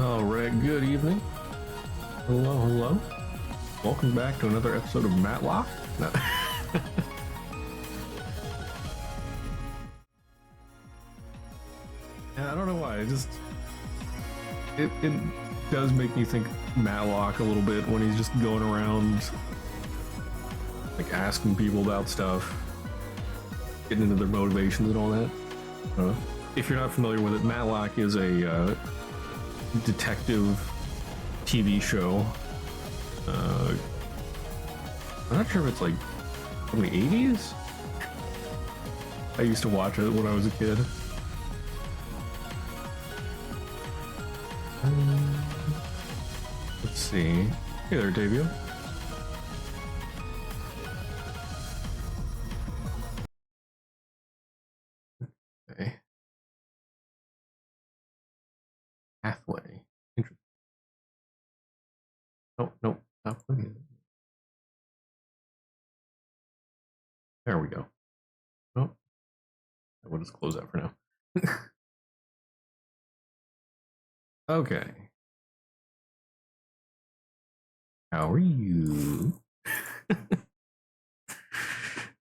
All right, good evening. Hello, hello. Welcome back to another episode of Matlock. No. Yeah, I don't know why. It does make me think Matlock a little bit when he's just going around like asking people about stuff, getting into their motivations and all that. If you're not familiar with it, Matlock is a detective TV show. I'm not sure if it's like from the 80s. I used to watch it when I was a kid. Let's see. Hey there, Davio. Okay. Pathway. Interesting. Oh, no. Stop looking. There we go. Oh, we'll just close that for now. Okay. How are you?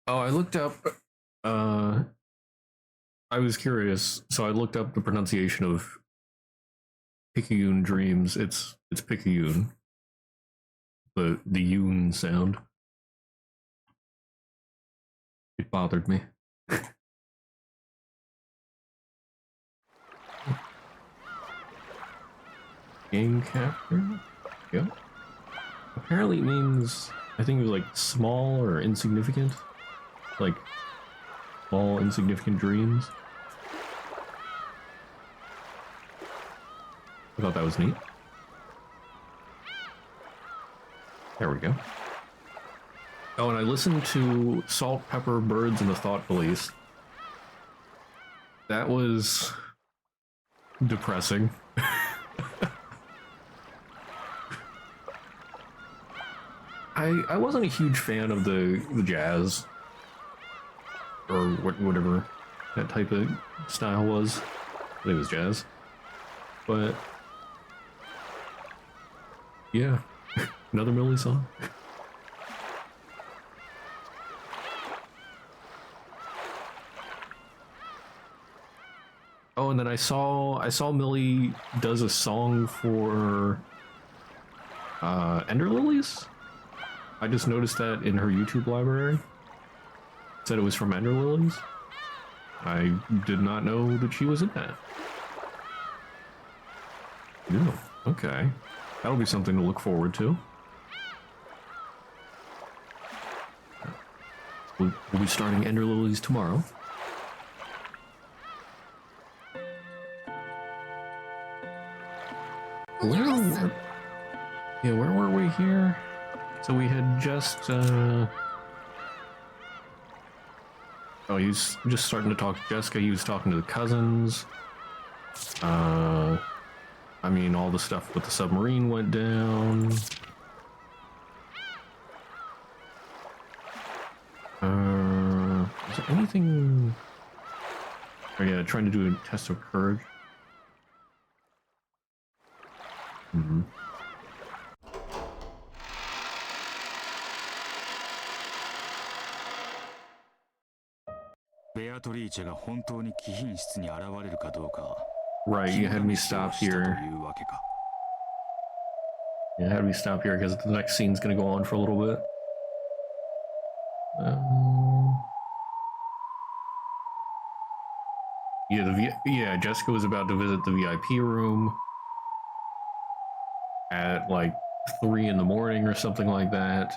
Oh, I looked up. I was curious, so I looked up the pronunciation of Picayune Dreams. It's Picayune. The Yoon sound. It bothered me. Game capture? Yeah. Apparently it means, I think it was like small or insignificant. Like small, insignificant dreams. I thought that was neat. There we go. Oh, and I listened to Salt, Pepper, Birds, and the Thought Police. That was depressing. I wasn't a huge fan of the jazz or whatever that type of style was. I think it was jazz, but yeah, another Millie song. Oh, and then I saw Millie does a song for Ender Lilies. I just noticed that in her YouTube library. It said it was from Ender Lilies. I did not know that she was in that. Yeah, okay. That'll be something to look forward to. We'll be starting Ender Lilies tomorrow. Where were we here? So we had just, oh, he's just starting to talk to Jessica. He was talking to the cousins. I mean, all the stuff with the submarine went down. Is there anything? Oh yeah, trying to do a test of courage. Mm-hmm. Right, you had me stop here. Yeah, had me stop here because the next scene's gonna go on for a little bit. Yeah, Jessica was about to visit the VIP room at like 3 in the morning or something like that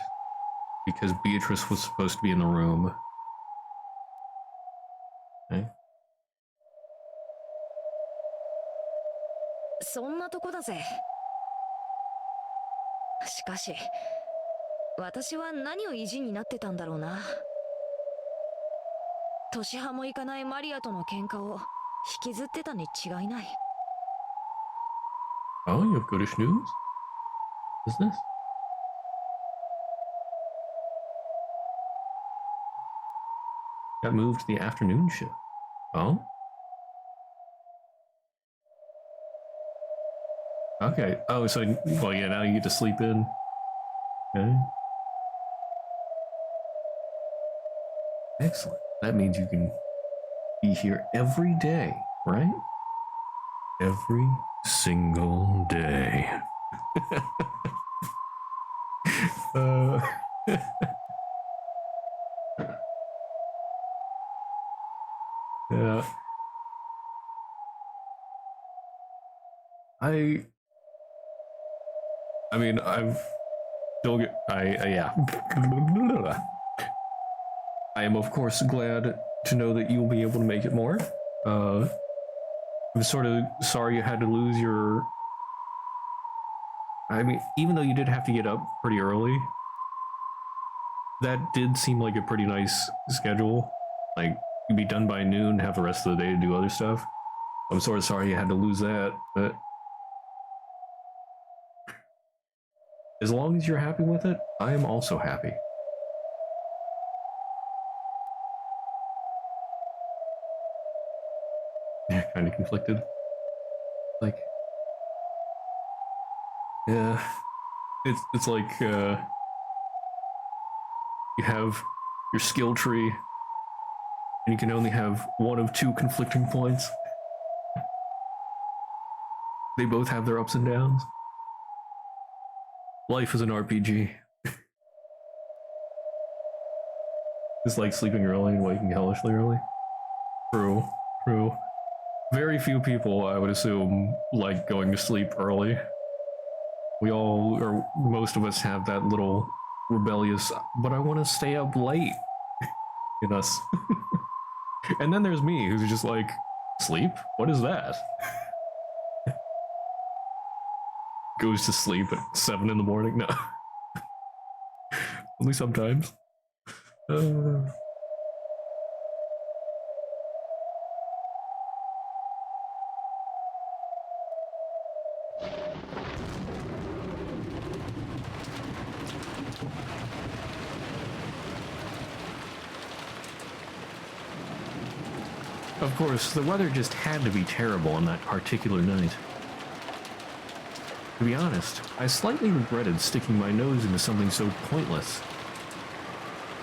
because Beatrice was supposed to be in the room. Okay. そんなとこだぜ。しかし、私は何を意地になってたんだろうな。年派もいかないマリアとの喧嘩を引きずってたに違いない。Oh, you have goodish news? Is this? Got moved to the afternoon shift. Oh? Okay. Oh, so well, yeah. Now you get to sleep in. Okay. Excellent. That means you can be here every day, right? Every single day. uh, yeah. I mean, I've still get. Yeah. I am, of course, glad to know that you'll be able to make it more. Uh, I'm sort of sorry you had to lose your. I mean, even though you did have to get up pretty early, that did seem like a pretty nice schedule. Like, you'd be done by noon, have the rest of the day to do other stuff. I'm sort of sorry you had to lose that, but as long as you're happy with it, I am also happy. Kind of conflicted. Like, yeah, it's like you have your skill tree, and you can only have one of two conflicting points. They both have their ups and downs. Life is an RPG. It's like sleeping early and waking hellishly early. True, true. Very few people, I would assume, like going to sleep early. We all, or most of us, have that little rebellious, but I want to stay up late in us. And then there's me, who's just like, sleep? What is that? Goes to sleep at 7 in the morning? No. Only sometimes. Of course, the weather just had to be terrible on that particular night. To be honest, I slightly regretted sticking my nose into something so pointless.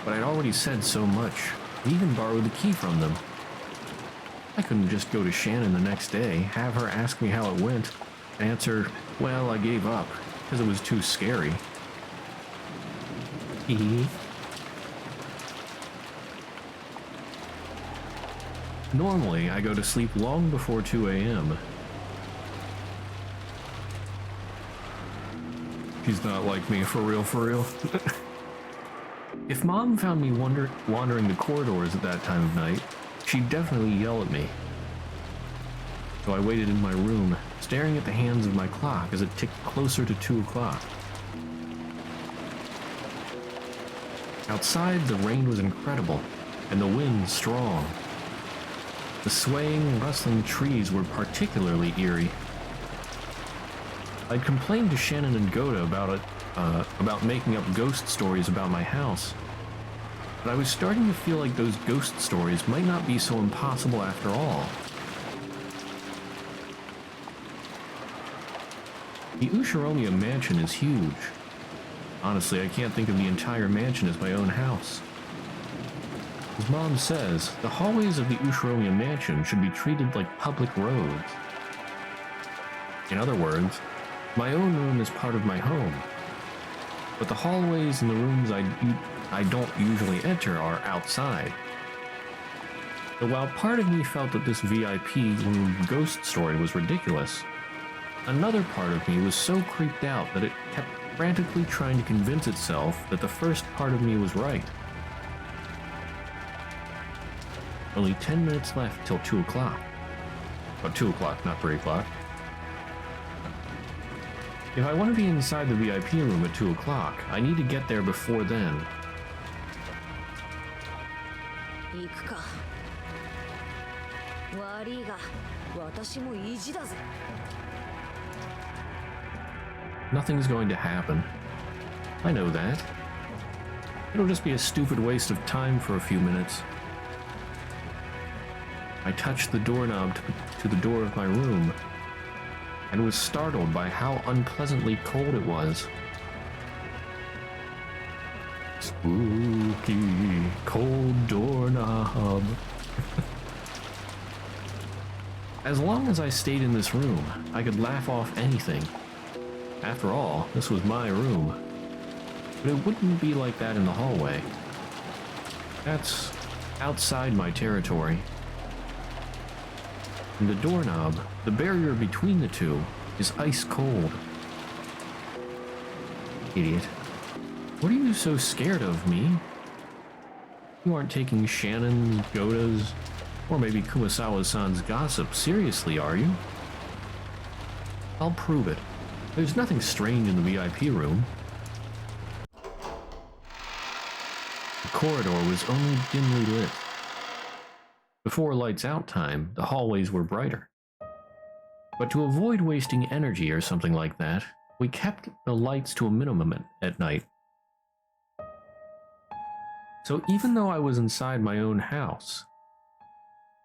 But I'd already said so much. I even borrowed the key from them. I couldn't just go to Shannon the next day, have her ask me how it went, and answer, well, I gave up, because it was too scary. Hee. Normally, I go to sleep long before 2 a.m. She's not like me, for real, for real. If Mom found me wandering the corridors at that time of night, she'd definitely yell at me. So I waited in my room, staring at the hands of my clock as it ticked closer to 2 o'clock. Outside, the rain was incredible, and the wind strong. The swaying, rustling trees were particularly eerie. I'd complained to Shannon and Goda about making up ghost stories about my house, but I was starting to feel like those ghost stories might not be so impossible after all. The Ushiromiya mansion is huge. Honestly, I can't think of the entire mansion as my own house. As Mom says, the hallways of the Ushiromiya mansion should be treated like public roads. In other words, my own room is part of my home, but the hallways and the rooms I don't usually enter are outside. So while part of me felt that this VIP room ghost story was ridiculous, another part of me was so creeped out that it kept frantically trying to convince itself that the first part of me was right. Only 10 minutes left till 2 o'clock. Oh, 2 o'clock, not 3 o'clock. If I want to be inside the VIP room at 2 o'clock, I need to get there before then. 行くか。悪いが、私も意地だぜ。Nothing's going to happen. I know that. It'll just be a stupid waste of time for a few minutes. I touched the doorknob to the door of my room. and was startled by how unpleasantly cold it was. Spooky cold doorknob. As long as I stayed in this room, I could laugh off anything. After all, this was my room. But it wouldn't be like that in the hallway. That's outside my territory. And the doorknob, the barrier between the two, is ice cold. Idiot. What are you so scared of, me? You aren't taking Shannon, Goda's, or maybe Kumasawa-san's gossip seriously, are you? I'll prove it. There's nothing strange in the VIP room. The corridor was only dimly lit. Before lights out time, the hallways were brighter. But to avoid wasting energy or something like that, we kept the lights to a minimum at night. So even though I was inside my own house,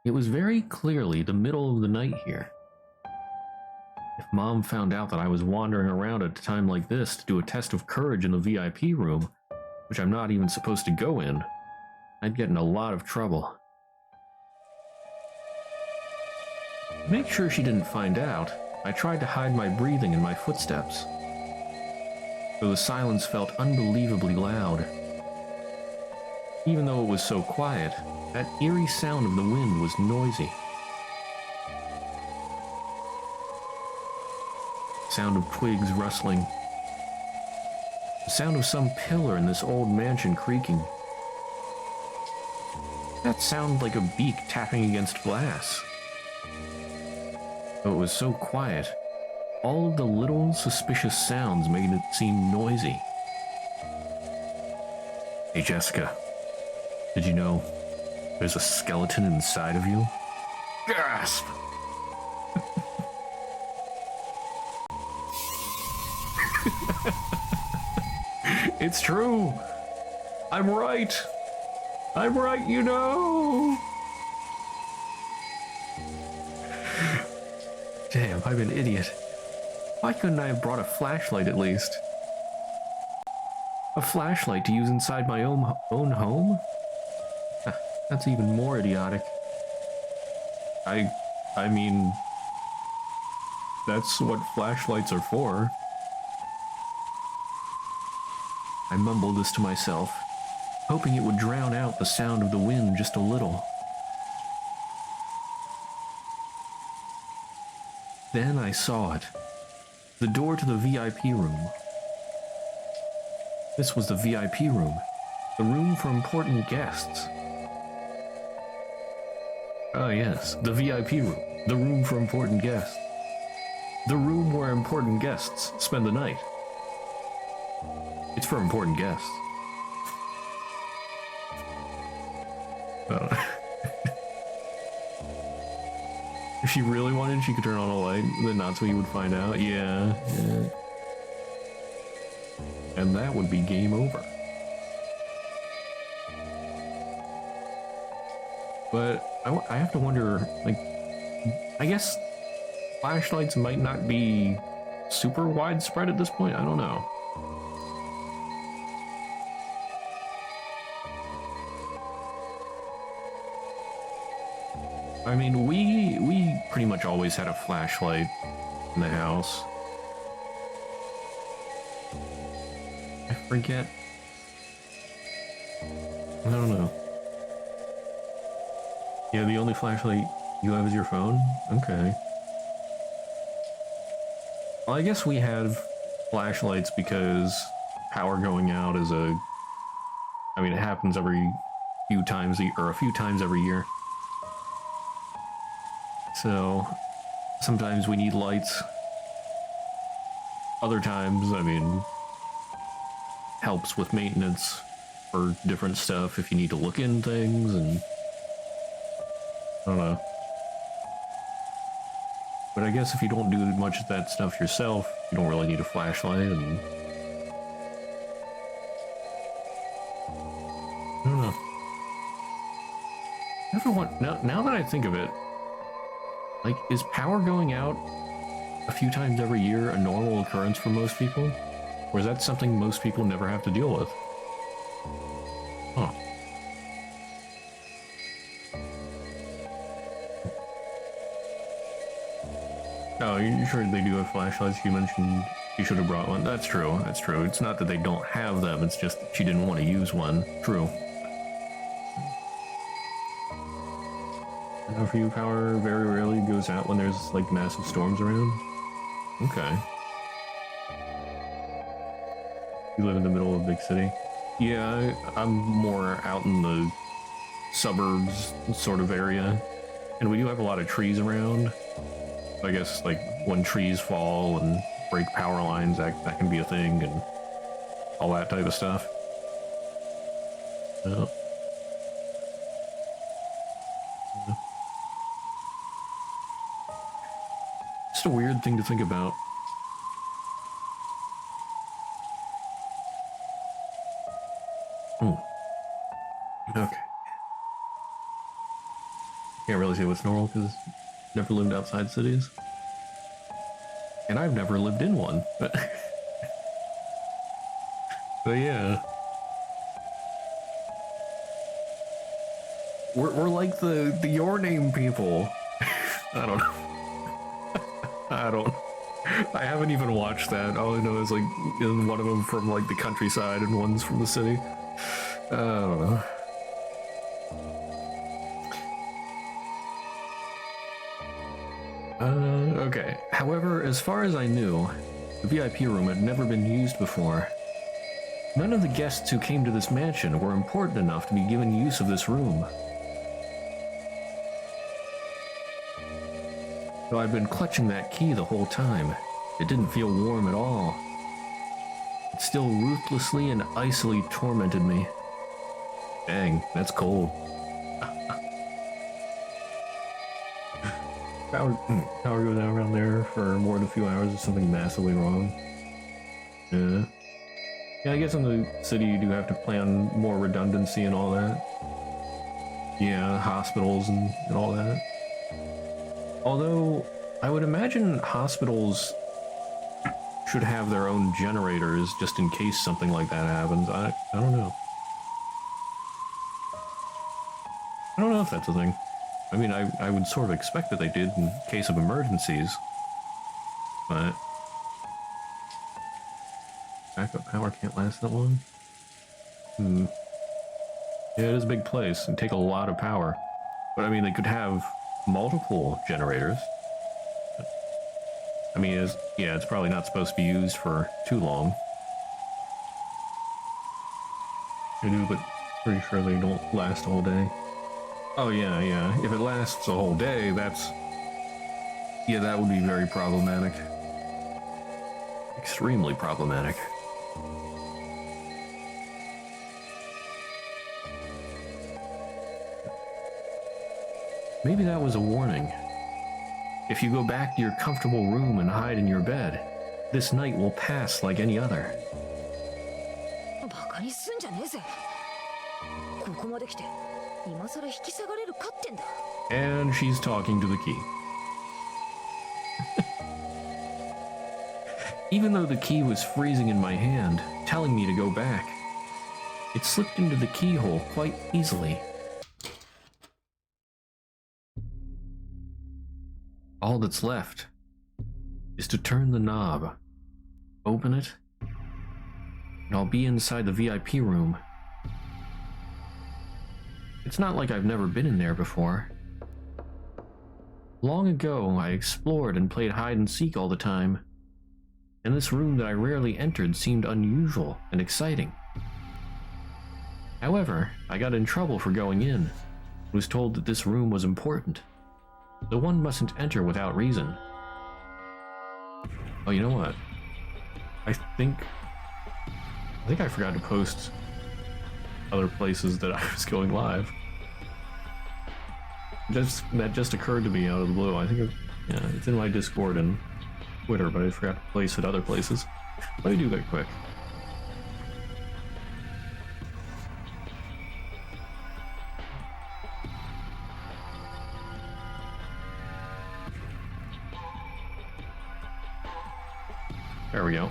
it was very clearly the middle of the night here. If Mom found out that I was wandering around at a time like this to do a test of courage in the VIP room, which I'm not even supposed to go in, I'd get in a lot of trouble. To make sure she didn't find out, I tried to hide my breathing and my footsteps, though the silence felt unbelievably loud. Even though it was so quiet, that eerie sound of the wind was noisy. Sound of twigs rustling. The sound of some pillar in this old mansion creaking. That sounded like a beak tapping against glass. Though it was so quiet, all of the little suspicious sounds made it seem noisy. Hey Jessica, did you know there's a skeleton inside of you? Gasp! It's true! I'm right! I'm right, you know! Damn, I'm an idiot. Why couldn't I have brought a flashlight at least? A flashlight to use inside my own home? That's even more idiotic. I mean, that's what flashlights are for. I mumbled this to myself, hoping it would drown out the sound of the wind just a little. Then I saw it. The door to the VIP room. This was the VIP room. The room for important guests. Ah yes, the VIP room. The room for important guests. The room where important guests spend the night. It's for important guests. Oh. If she really wanted, she could turn on a light, then Natsuki would find out. Yeah. And that would be game over. But I have to wonder, like, I guess flashlights might not be super widespread at this point. I don't know. I mean, we pretty much always had a flashlight in the house. I forget. I don't know. Yeah, the only flashlight you have is your phone? Okay. Well, I guess we have flashlights because power going out is I mean, it happens every few times, or a few times every year. So, sometimes we need lights. Other times, I mean, helps with maintenance or different stuff if you need to look in things, and I don't know. But I guess if you don't do much of that stuff yourself, you don't really need a flashlight, and I don't know. Now that I think of it, like, is power going out a few times every year a normal occurrence for most people? Or is that something most people never have to deal with? Huh. Oh, you sure they do have flashlights? You mentioned you should have brought one. That's true, that's true. It's not that they don't have them, it's just that she didn't want to use one. True. Now for you, power very rarely goes out when there's, like, massive storms around? Okay. You live in the middle of a big city? Yeah, I'm more out in the suburbs sort of area. And we do have a lot of trees around. I guess, like, when trees fall and break power lines, that can be a thing, and all that type of stuff. Yeah. Just a weird thing to think about. Oh. Okay. Can't really say what's normal because never lived outside cities. And I've never lived in one, but but yeah. We're like the Your Name people. I don't know. I haven't even watched that. All I know is, like, one of them from, like, the countryside and one's from the city. I don't know. Okay. However, as far as I knew, the VIP room had never been used before. None of the guests who came to this mansion were important enough to be given use of this room. Though I'd been clutching that key the whole time, it didn't feel warm at all. It still ruthlessly and icily tormented me. Dang, that's cold. Power goes out around there for more than a few hours if something massively wrong. Yeah. Yeah, I guess in the city you do have to plan more redundancy and all that. Yeah, hospitals and all that. Although, I would imagine hospitals should have their own generators just in case something like that happens. I don't know. I don't know if that's a thing. I mean, I would sort of expect that they did in case of emergencies. But backup power can't last that long? Yeah, it is a big place and take a lot of power. But I mean, they could have multiple generators. I mean, it's probably not supposed to be used for too long. I do, but pretty sure they don't last all day. Oh yeah, yeah. If it lasts a whole day, yeah, that would be very problematic. Extremely problematic. Maybe that was a warning. If you go back to your comfortable room and hide in your bed, this night will pass like any other. バカにすんじゃねえぜ。ここまで来て今さら引き下がれるかってんだ。 And she's talking to the key. Even though the key was freezing in my hand, telling me to go back, it slipped into the keyhole quite easily. All that's left is to turn the knob, open it, and I'll be inside the VIP room. It's not like I've never been in there before. Long ago, I explored and played hide and seek all the time, and this room that I rarely entered seemed unusual and exciting. However, I got in trouble for going in. I was told that this room was important, so one mustn't enter without reason. Oh, you know what? I think I forgot to post other places that I was going live. That just occurred to me out of the blue. I think it's in my Discord and Twitter, but I forgot to place it other places. Let me do that quick. There we go.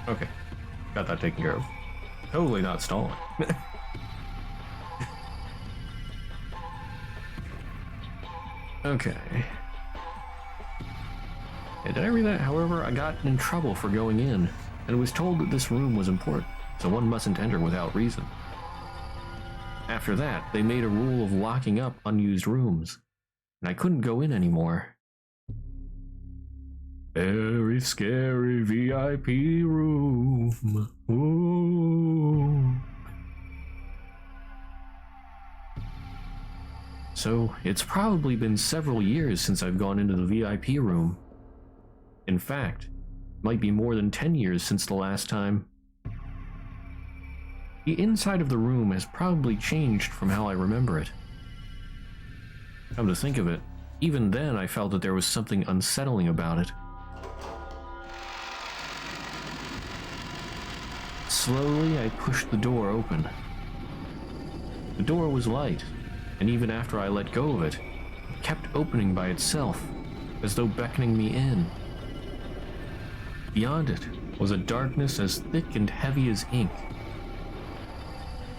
Okay. Got that taken care of. Totally not stalling. Okay. Yeah, did I read that? However, I got in trouble for going in, and was told that this room was important, so one mustn't enter without reason. After that, they made a rule of locking up unused rooms, and I couldn't go in anymore. Very scary VIP room. Ooh. So, it's probably been several years since I've gone into the VIP room. In fact, it might be more than 10 years since the last time. The inside of the room has probably changed from how I remember it. Come to think of it, even then I felt that there was something unsettling about it. Slowly, I pushed the door open. The door was light, and even after I let go of it, it kept opening by itself, as though beckoning me in. Beyond it was a darkness as thick and heavy as ink.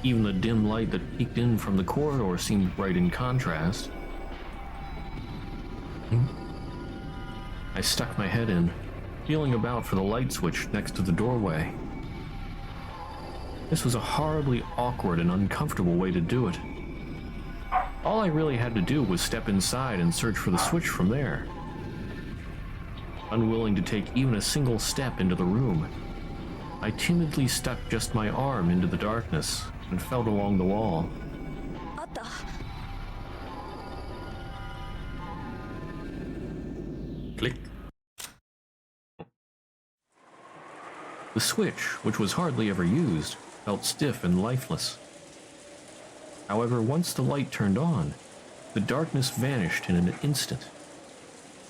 Even the dim light that peeked in from the corridor seemed bright in contrast. I stuck my head in, feeling about for the light switch next to the doorway. This was a horribly awkward and uncomfortable way to do it. All I really had to do was step inside and search for the switch from there. Unwilling to take even a single step into the room, I timidly stuck just my arm into the darkness and felt along the wall. Click. The switch, which was hardly ever used, felt stiff and lifeless. However, once the light turned on, the darkness vanished in an instant.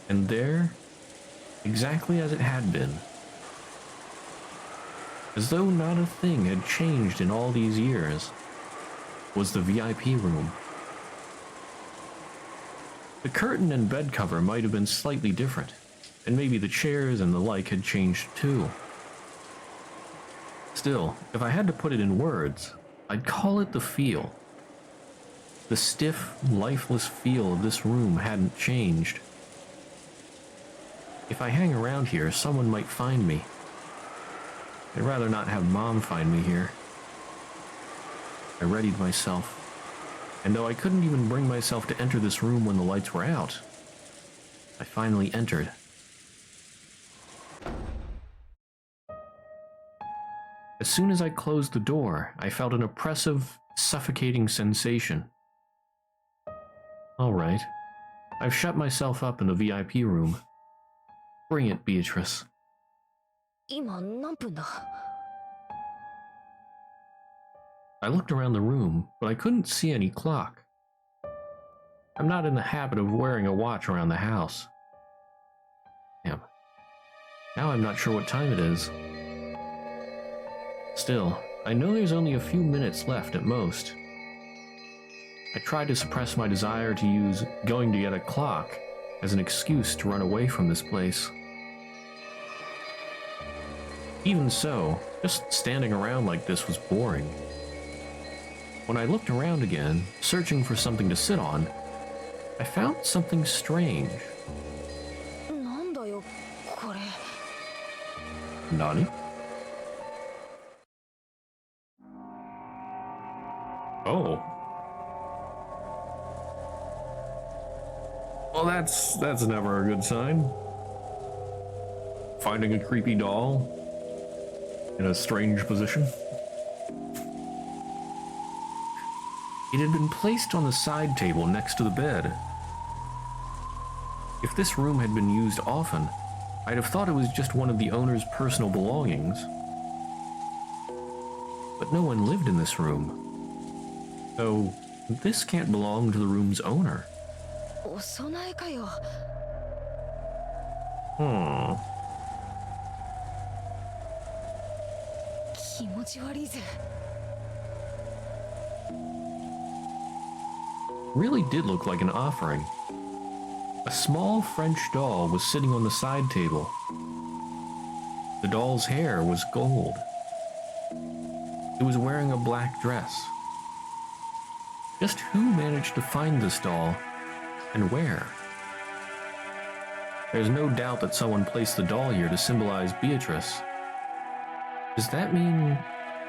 And there, exactly as it had been, as though not a thing had changed in all these years, was the VIP room. The curtain and bed cover might have been slightly different, and maybe the chairs and the like had changed too. Still, if I had to put it in words, I'd call it the feel. The stiff, lifeless feel of this room hadn't changed. If I hang around here, someone might find me. I'd rather not have Mom find me here. I readied myself, and though I couldn't even bring myself to enter this room when the lights were out, I finally entered. As soon as I closed the door, I felt an oppressive, suffocating sensation. All right, I've shut myself up in the VIP room. Bring it, Beatrice. 今何分だ? I looked around the room, but I couldn't see any clock. I'm not in the habit of wearing a watch around the house. Damn. Now I'm not sure what time it is. Still, I know there's only a few minutes left at most. I tried to suppress my desire to use going to get a clock as an excuse to run away from this place. Even so, just standing around like this was boring. When I looked around again, searching for something to sit on, I found something strange. なんだよ、これ。Nani? Oh. Well, that's never a good sign. Finding a creepy doll in a strange position. It had been placed on the side table next to the bed. If this room had been used often, I'd have thought it was just one of the owner's personal belongings. But no one lived in this room. So, this can't belong to the room's owner. お供えかよ。気持ち悪いぜ。Really did look like an offering. A small French doll was sitting on the side table, The doll's hair was gold. It was wearing a black dress. Just who managed to find this doll, and where? There's no doubt that someone placed the doll here to symbolize Beatrice. Does that mean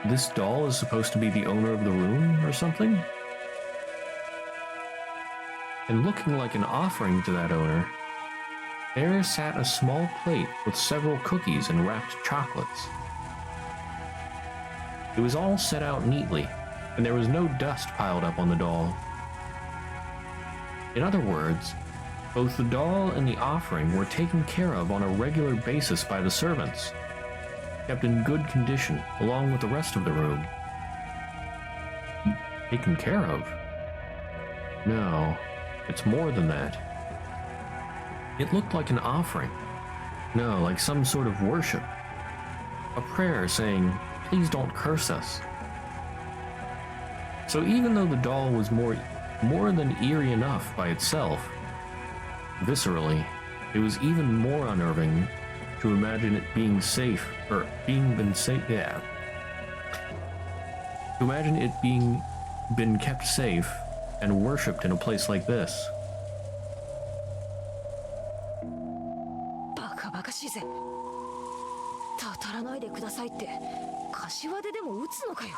this doll is supposed to be the owner of the room or something? And looking like an offering to that owner, there sat a small plate with several cookies and wrapped chocolates. It was all set out neatly, and there was no dust piled up on the doll. In other words, both the doll and the offering were taken care of on a regular basis by the servants, kept in good condition along with the rest of the room. Taken care of? No, it's more than that. It looked like an offering. No, like some sort of worship. A prayer saying, "Please don't curse us." So even though the doll was more than eerie enough by itself, viscerally, it was even more unnerving to imagine it being safe, or being been safe, yeah. To imagine it being been kept safe and worshipped in a place like this. バカバカしいぜ。たたらないでくださいって柏手でも打つのかよ。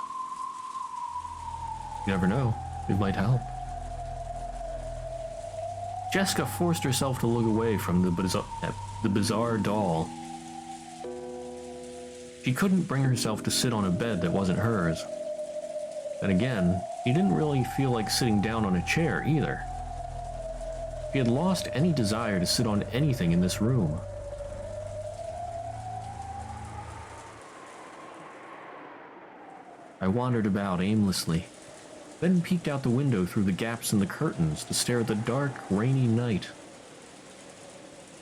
You never know, it might help. Jessica forced herself to look away from the bizarre doll. She couldn't bring herself to sit on a bed that wasn't hers. Then again, she didn't really feel like sitting down on a chair either. She had lost any desire to sit on anything in this room. I wandered about aimlessly, then peeked out the window through the gaps in the curtains to stare at the dark, rainy night.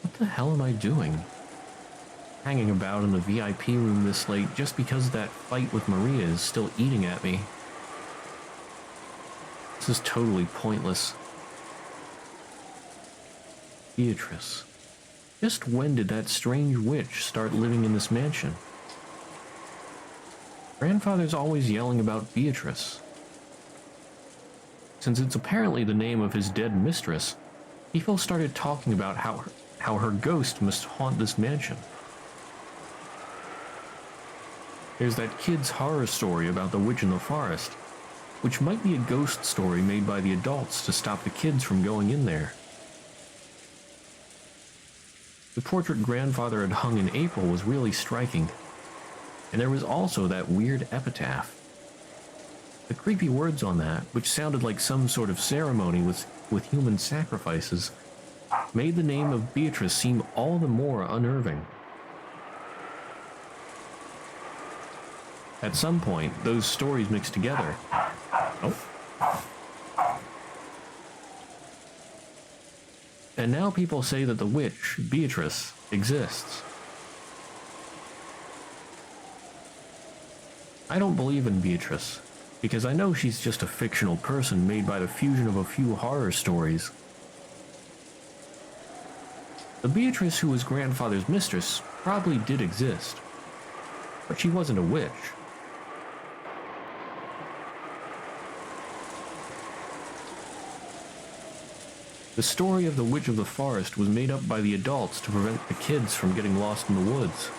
What the hell am I doing? Hanging about in the VIP room this late just because that fight with Maria is still eating at me. This is totally pointless. Beatrice. Just when did that strange witch start living in this mansion? Grandfather's always yelling about Beatrice. Since it's apparently the name of his dead mistress, people started talking about how her ghost must haunt this mansion. There's that kid's horror story about the witch in the forest, which might be a ghost story made by the adults to stop the kids from going in there. The portrait grandfather had hung in April was really striking, and there was also that weird epitaph. The creepy words on that, which sounded like some sort of ceremony with human sacrifices, made the name of Beatrice seem all the more unnerving. At some point, those stories mixed together. Oh. And now people say that the witch, Beatrice, exists. I don't believe in Beatrice, because I know she's just a fictional person made by the fusion of a few horror stories. The Beatrice who was grandfather's mistress probably did exist, but she wasn't a witch. The story of the Witch of the Forest was made up by the adults to prevent the kids from getting lost in the woods.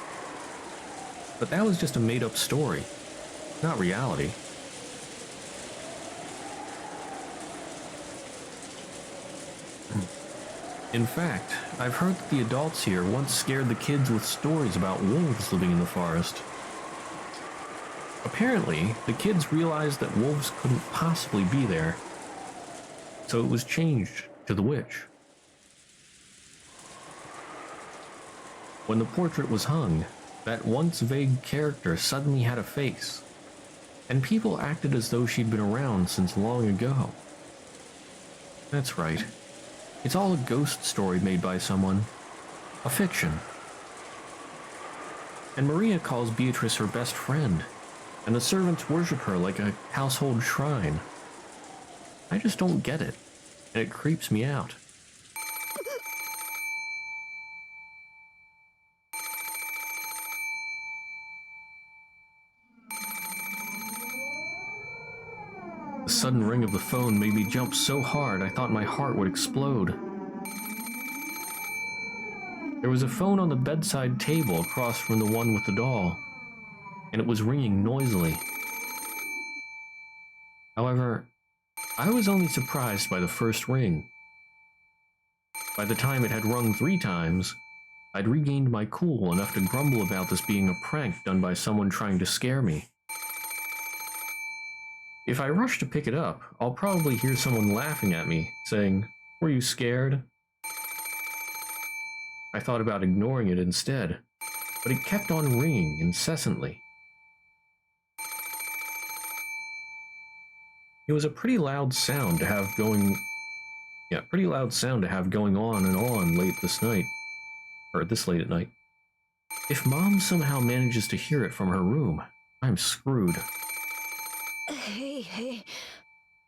But that was just a made-up story, not reality. In fact, I've heard that the adults here once scared the kids with stories about wolves living in the forest. Apparently, the kids realized that wolves couldn't possibly be there, so it was changed to the witch. When the portrait was hung, that once vague character suddenly had a face, and people acted as though she'd been around since long ago. That's right. It's all a ghost story made by someone. A fiction. And Maria calls Beatrice her best friend, and the servants worship her like a household shrine. I just don't get it, and it creeps me out. sudden ring of the phone made me jump so hard I thought my heart would explode. There was a phone on the bedside table across from the one with the doll, and it was ringing noisily. However, I was only surprised by the first ring. By the time it had rung 3 times, I'd regained my cool enough to grumble about this being a prank done by someone trying to scare me. If I rush to pick it up, I'll probably hear someone laughing at me, saying, "Were you scared?" I thought about ignoring it instead, but it kept on ringing incessantly. It was a pretty loud sound to have going on and on this late at night. If Mom somehow manages to hear it from her room, I'm screwed. Hey, hey.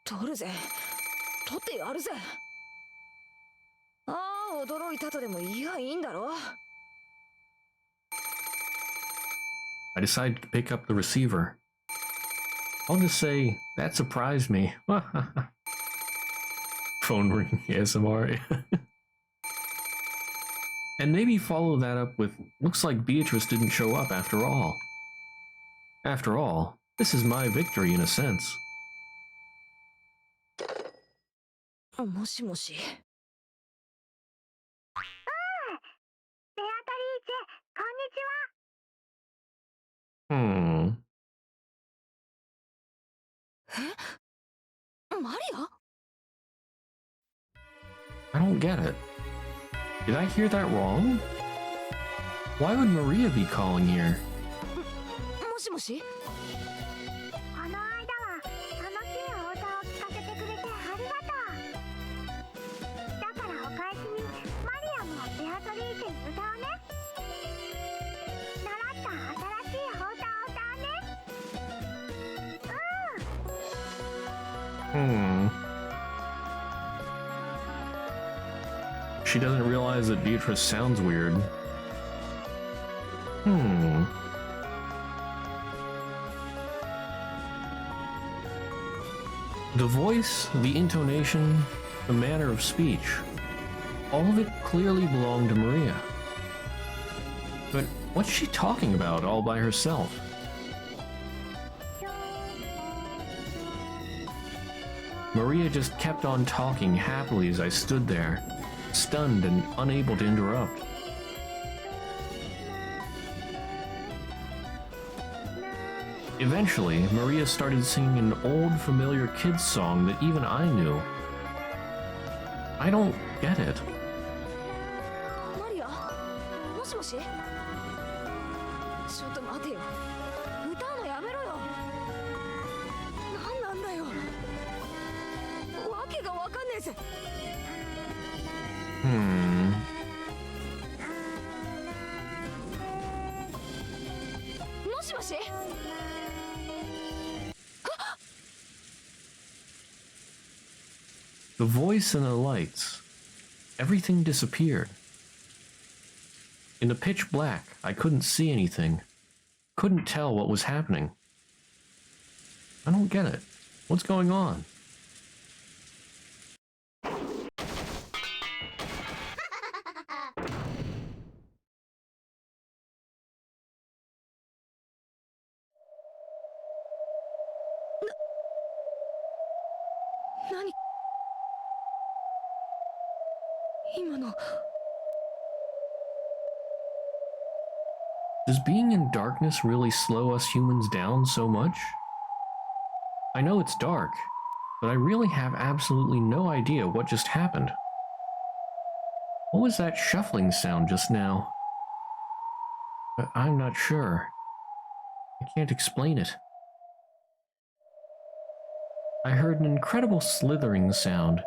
取るぜ。取ってやるぜ。ああ、驚いたとでも言いやいいんだろ。I decided to pick up the receiver. I'll just say, that surprised me. Phone ring ASMR. And maybe follow that up with, looks like Beatrice didn't show up after all. After all, this is my victory in a sense. もしもし。ベアトリーチェ、こんにちは。マリア？ I don't get it. Did I hear that wrong? Why would Maria be calling here? もしもし？この間は楽しいお歌を聴かせてくれてありがとう。だからお返しにマリアもベアトリーチェに歌うね。習った新しいお歌を歌うね。She doesn't realize that Beatrice sounds weird. The voice, the intonation, the manner of speech, all of it clearly belonged to Maria. But what's she talking about all by herself? Maria just kept on talking happily as I stood there, stunned and unable to interrupt. Eventually, Maria started singing an old familiar kids song that even I knew. I don't get it. マリア？もしもし？ちょっと待てよ。歌うのやめろよ。なんなんだよ。わけがわかんねえぜ。もしもし？ The voice and the lights, everything disappeared. In the pitch black, I couldn't see anything, couldn't tell what was happening. I don't get it. What's going on? Does being in darkness really slow us humans down so much? I know it's dark, but I really have absolutely no idea what just happened. What was that shuffling sound just now? I'm not sure. I can't explain it. I heard an incredible slithering sound,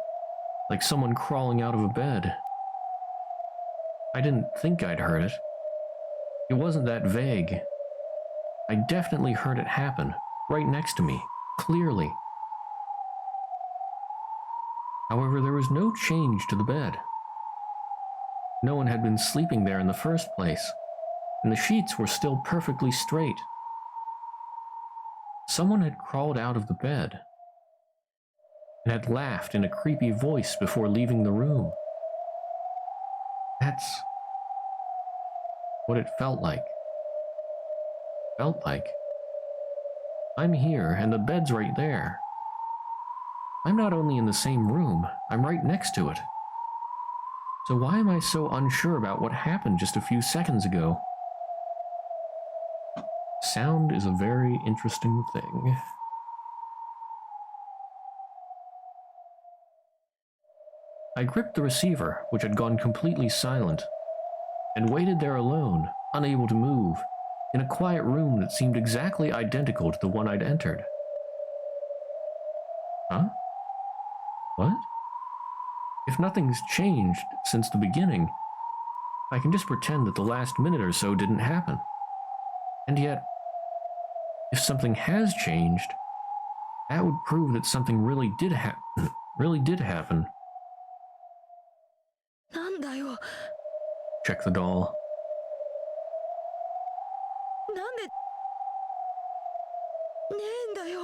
like someone crawling out of a bed. I didn't think I'd heard it. It wasn't that vague. I definitely heard it happen, right next to me, clearly. However, there was no change to the bed. No one had been sleeping there in the first place, and the sheets were still perfectly straight. Someone had crawled out of the bed. and had laughed in a creepy voice before leaving the room. That's what it felt like. I'm here, and the bed's right there. I'm not only in the same room, I'm right next to it. So why am I so unsure about what happened just a few seconds ago? Sound is a very interesting thing. I gripped the receiver, which had gone completely silent, and waited there alone, unable to move, in a quiet room that seemed exactly identical to the one I'd entered. Huh? What? If nothing's changed since the beginning, I can just pretend that the last minute or so didn't happen. And yet, if something has changed, that would prove that something really did happen. なんだよ。 Check the doll. なんでねえんだよ。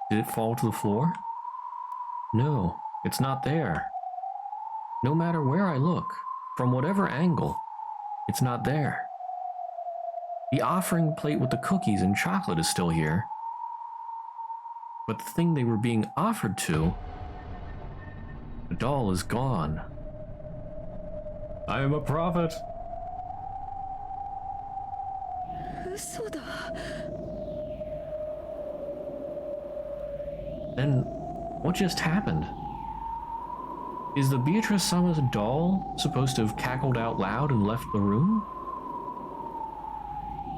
Did it fall to the floor? No, it's not there. No matter where I look, from whatever angle, it's not there. The offering plate with the cookies and chocolate is still here. But the thing they were being offered to, the doll is gone. I am a prophet. 嘘だ。 Then, what just happened? Is the Beatrice-sama's doll supposed to have cackled out loud and left the room?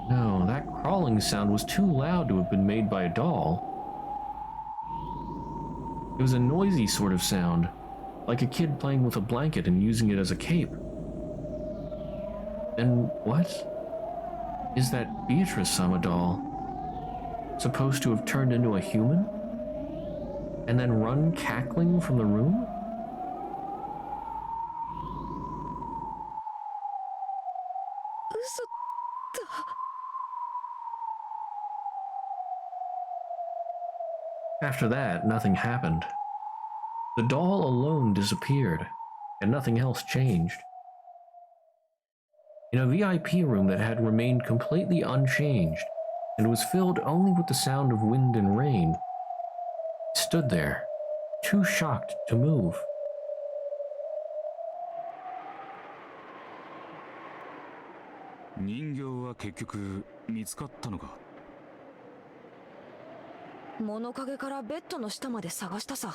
No, that crawling sound was too loud to have been made by a doll. It was a noisy sort of sound, like a kid playing with a blanket and using it as a cape. Then what? Is that Beatrice-sama doll supposed to have turned into a human? And then run cackling from the room? After that, nothing happened. The doll alone disappeared, and nothing else changed. In a VIP room that had remained completely unchanged, and was filled only with the sound of wind and rain, I stood there, too shocked to move. 人形は結局見つかったのか。物陰からベッドの下まで探したさ。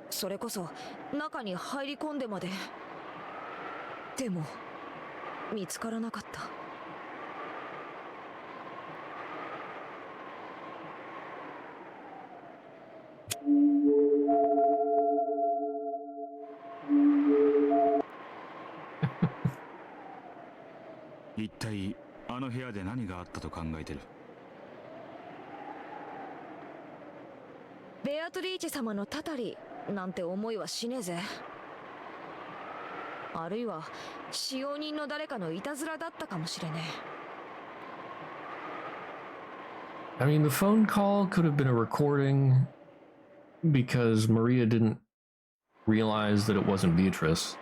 それこそ中に入り込んでまで。でも見つからなかった。一体あの部屋で何があったと考えてる。ベアトリーチェ様のたたりなんて思いはしねえぜ。あるいは使用人の誰かのいたずらだったかもしれねえ。I mean, the phone call could have been a recording because Maria didn't realize that it wasn't Beatrice.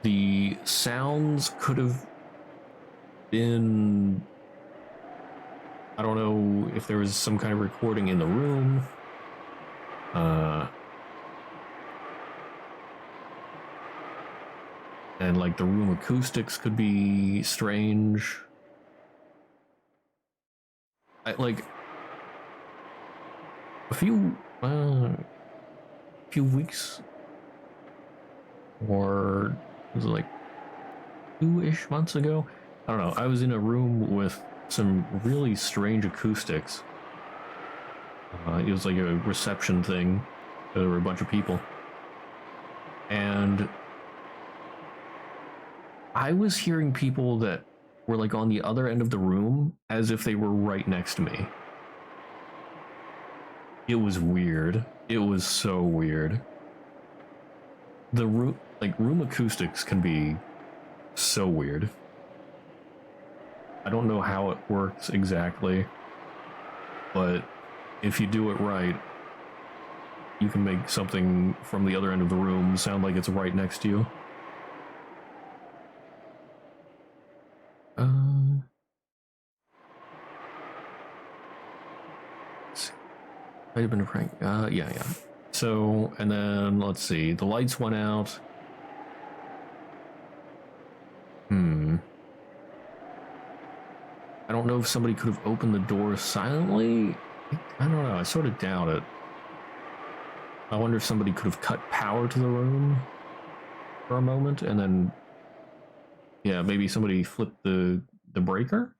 The sounds could have been... I don't know if there was some kind of recording in the room. And like the room acoustics could be strange. Like a few weeks, or was it like 2-ish months ago? I don't know. I was in a room with some really strange acoustics. It was like a reception thing. There were a bunch of people, and I was hearing people that were like on the other end of the room as if they were right next to me. It was weird. It was so weird. The room acoustics can be So weird. I don't know how it works exactly, but if you do it right, you can make something from the other end of the room sound like it's right next to you. Might have been a prank. Yeah. So, and then let's see. The lights went out. I don't know if somebody could have opened the door silently. I don't know. I sort of doubt it. I wonder if somebody could have cut power to the room for a moment, and then, yeah, maybe somebody flipped the breaker.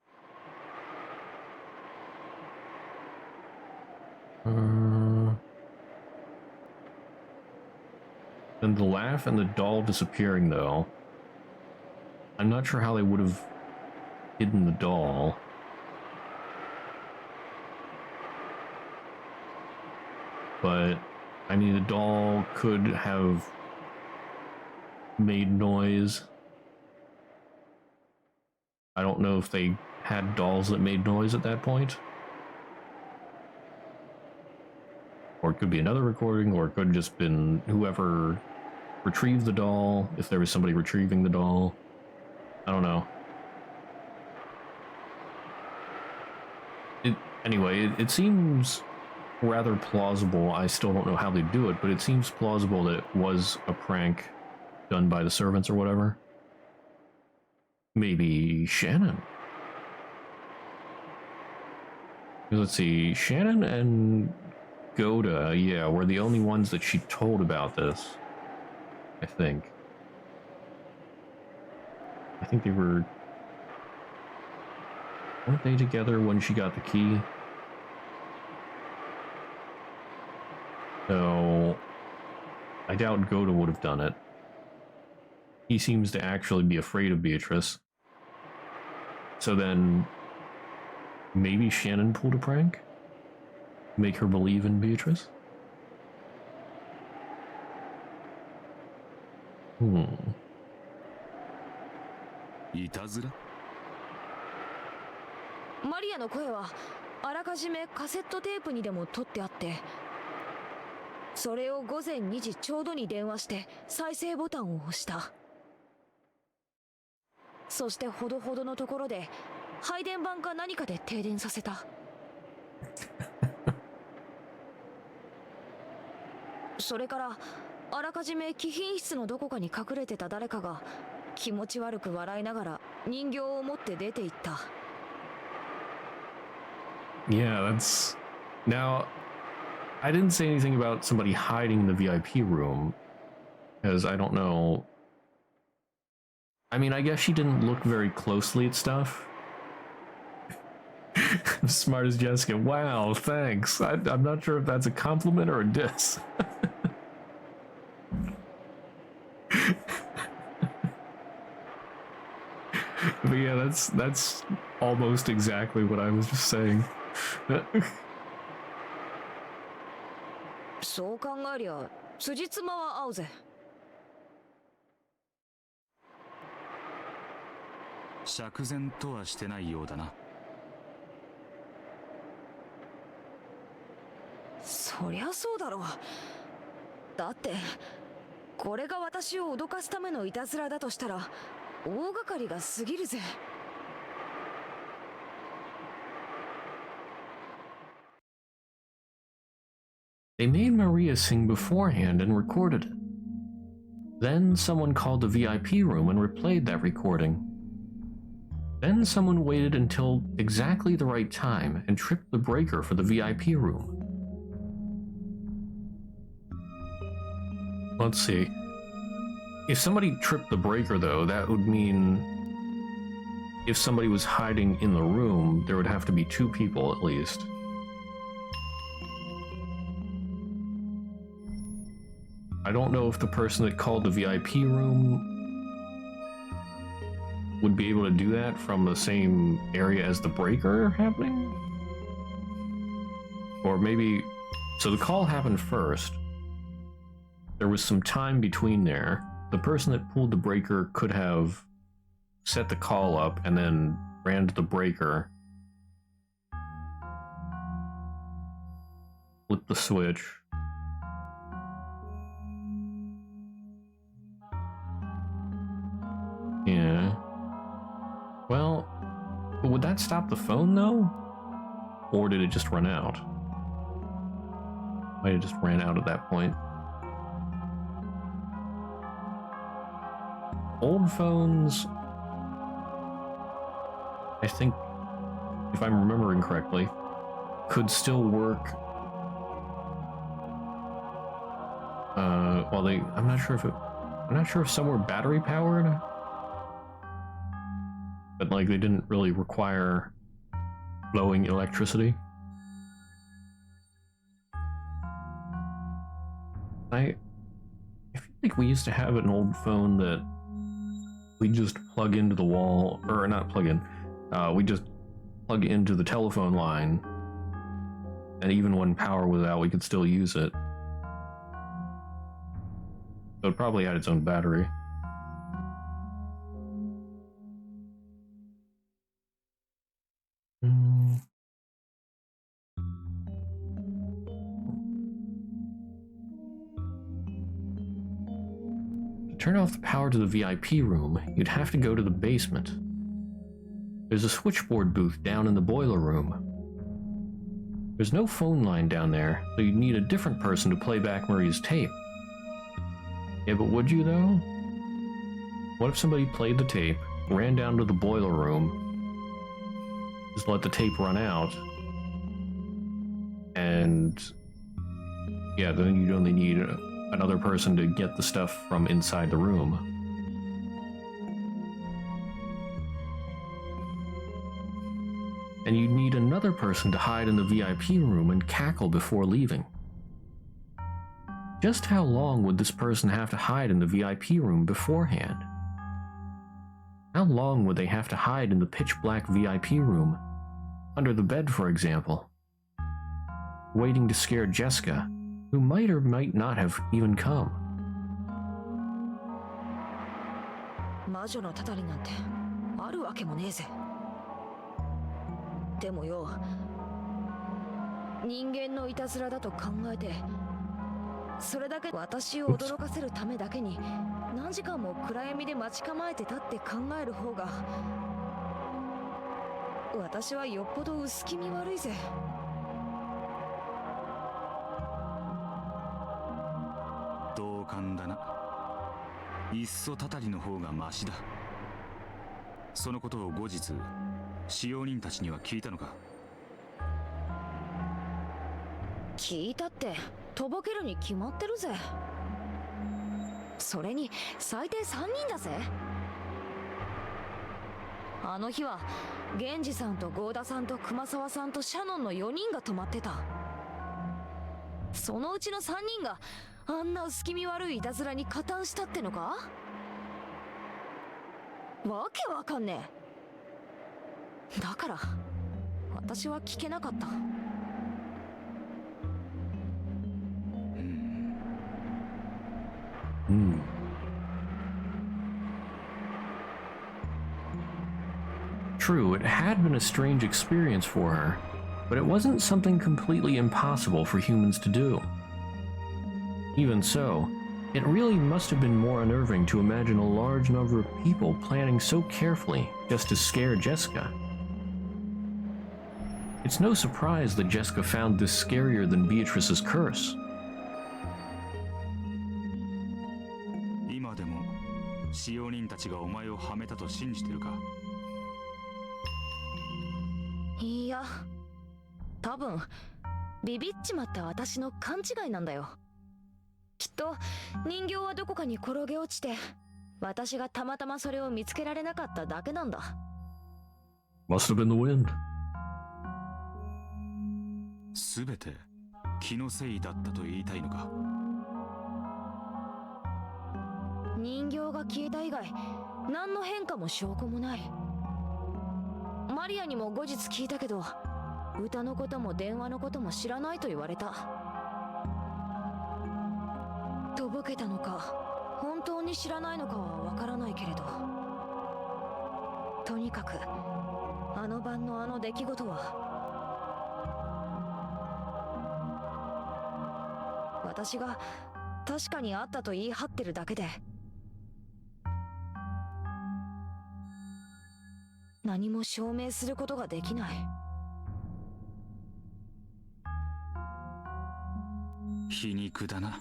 And the laugh and the doll disappearing, though. I'm not sure how they would have hidden the doll. But, I mean, the doll could have made noise. I don't know if they had dolls that made noise at that point. Or it could be another recording, or it could have just been whoever retrieved the doll, if there was somebody retrieving the doll. I don't know. Anyway, it seems rather plausible. I still don't know how they do it, but it seems plausible that it was a prank done by the servants or whatever. Maybe Shannon. Let's see, Shannon and Goda, yeah, were the only ones that she told about this, I think. I think they weren't they together when she got the key? So, I doubt Goda would have done it. He seems to actually be afraid of Beatrice. So then, maybe Shannon pulled a prank? Make her believe in Beatrice?いたずら？マリアの声はあらかじめカセットテープにでも取ってあって、それを午前2時ちょうどに電話して再生ボタンを押した。そしてほどほどのところで配電盤か何かで停電させた。それからあらかじめ貴賓室のどこかに隠れてた誰かが気持ち悪く笑いながら人形を持って出て行った。Yeah, that's... Now, I didn't say anything about somebody hiding in the VIP room, because I don't know... I mean, I guess she didn't look very closely at stuff. Smart as Jessica. Wow, thanks. I'm not sure if that's a compliment or a diss. But yeah, that's almost exactly what I was just saying. そう考えりゃ辻褄は合うぜ。釈然とはしてないようだな。そりゃそうだろう。だってこれが私を脅かすためのいたずらだとしたら大掛かりが過ぎるぜ。They made Maria sing beforehand and recorded it. Then someone called the VIP room and replayed that recording. Then someone waited until exactly the right time and tripped the breaker for the VIP room. Let's see. If somebody tripped the breaker, though, that would mean if somebody was hiding in the room, there would have to be two people at least. I don't know if the person that called the VIP room would be able to do that from the same area as the breaker happening? Or maybe... So the call happened first. There was some time between there. The person that pulled the breaker could have set the call up and then ran to the breaker, flipped the switch. Yeah. Well, would that stop the phone though? Or did it just run out? Might have just ran out at that point. Old phones, I think, if I'm remembering correctly, could still work. I'm not sure if some were battery powered, but like they didn't really require flowing electricity. I feel like we used to have an old phone that we just plug into the wall, or not plug in, we just plug into the telephone line, and even when power was out, we could still use it. So it probably had its own battery. To turn off the power to the VIP room, you'd have to go to the basement. There's a switchboard booth down in the boiler room. There's no phone line down there, so you'd need a different person to play back Marie's tape. Yeah, but would you though? What if somebody played the tape, ran down to the boiler room, just let the tape run out, and yeah, then you'd only need another person to get the stuff from inside the room. And you'd need another person to hide in the VIP room and cackle before leaving. Just how long would this person have to hide in the VIP room beforehand? How long would they have to hide in the pitch-black VIP room? Under the bed, for example. Waiting to scare Jessica, who might or might not have even come. 魔女のたたりなんてあるわけもねえぜ。でもよ、人間のいたずらだと考えて、それだけ私を驚かせるためだけに何時間も暗闇で待ち構えてたって考える方が、私はよっぽど薄気味悪いぜ。同感だな。いっそたたりの方がマシだ。そのことを後日使用人たちには聞いたのか？聞いたってとぼけるに決まってるぜ。それに最低3人だぜ。あの日は源氏さんと郷田さんと熊沢さんとシャノンの4人が泊まってた。そのうちの3人があんな薄気味悪いいたずらに加担したってのか？わけわかんねえ。だから私は聞けなかった。True, it had been a strange experience for her, but it wasn't something completely impossible for humans to do. Even so, it really must have been more unnerving to imagine a large number of people planning so carefully just to scare Jessica. It's no surprise that Jessica found this scarier than Beatrice's curse. 今でも使用人たちがお前をはめたと信じてるか？いや、多分ビビっちまった私の勘違いなんだよ。きっと人形はどこかに転げ落ちて、私がたまたまそれを見つけられなかっただけなんだ。Must have been the wind. すべて気のせいだったと言いたいのか？人形が消えた以外、何の変化も証拠もない。マリアにも後日聞いたけど、歌のことも電話のことも知らないと言われた。とぼけたのか本当に知らないのかはわからないけれど、とにかくあの晩のあの出来事は私が確かにあったと言い張ってるだけで何も証明することができない。皮肉だな。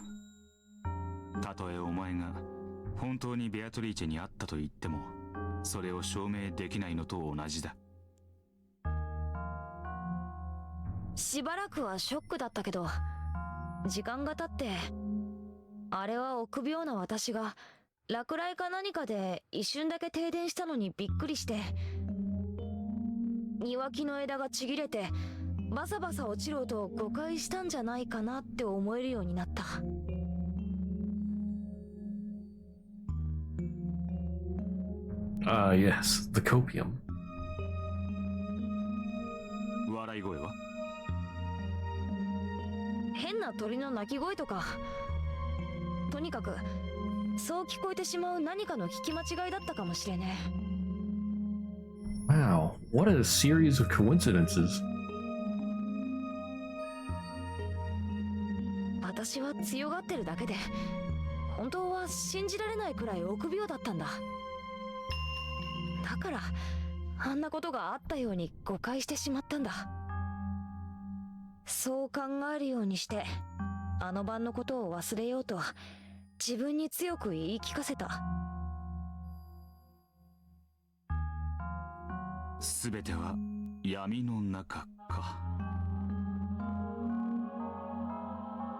たとえお前が本当にベアトリーチェに会ったと言ってもそれを証明できないのと同じだ。しばらくはショックだったけど時間が経ってあれは臆病な私が落雷か何かで一瞬だけ停電したのにびっくりして庭木の枝がちぎれてバサバサ落ちろと誤解したんじゃないかなって思えるようになった。Yes, the copium. 笑い声は？変な鳥の鳴き声とかとにかくそう聞こえてしまう何かの聞き間違いだったかもしれねえ。Wow, what a series of coincidences. 私は強がってるだけで本当は信じられないくらい臆病だったんだ。だからあんなことがあったように誤解してしまったんだ。そう考えるようにしてあの晩のことを忘れようと自分に強く言い聞かせた。すべては闇の中か。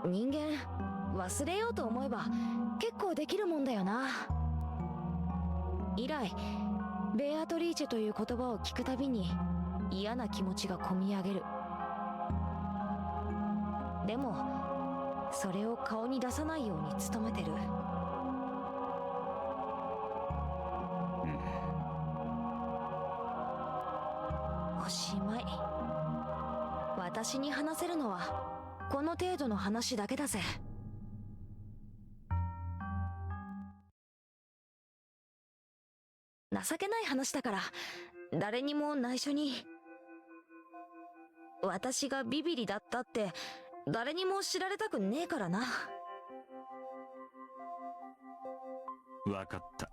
人間忘れようと思えば結構できるもんだよな。以来ベアトリーチェという言葉を聞くたびに嫌な気持ちがこみ上げる。でもそれを顔に出さないように努めてる。おしまい。私に話せるのはこの程度の話だけだぜ。情けない話だから誰にも内緒に。私がビビリだったって誰にも知られたくねえからな。わかった。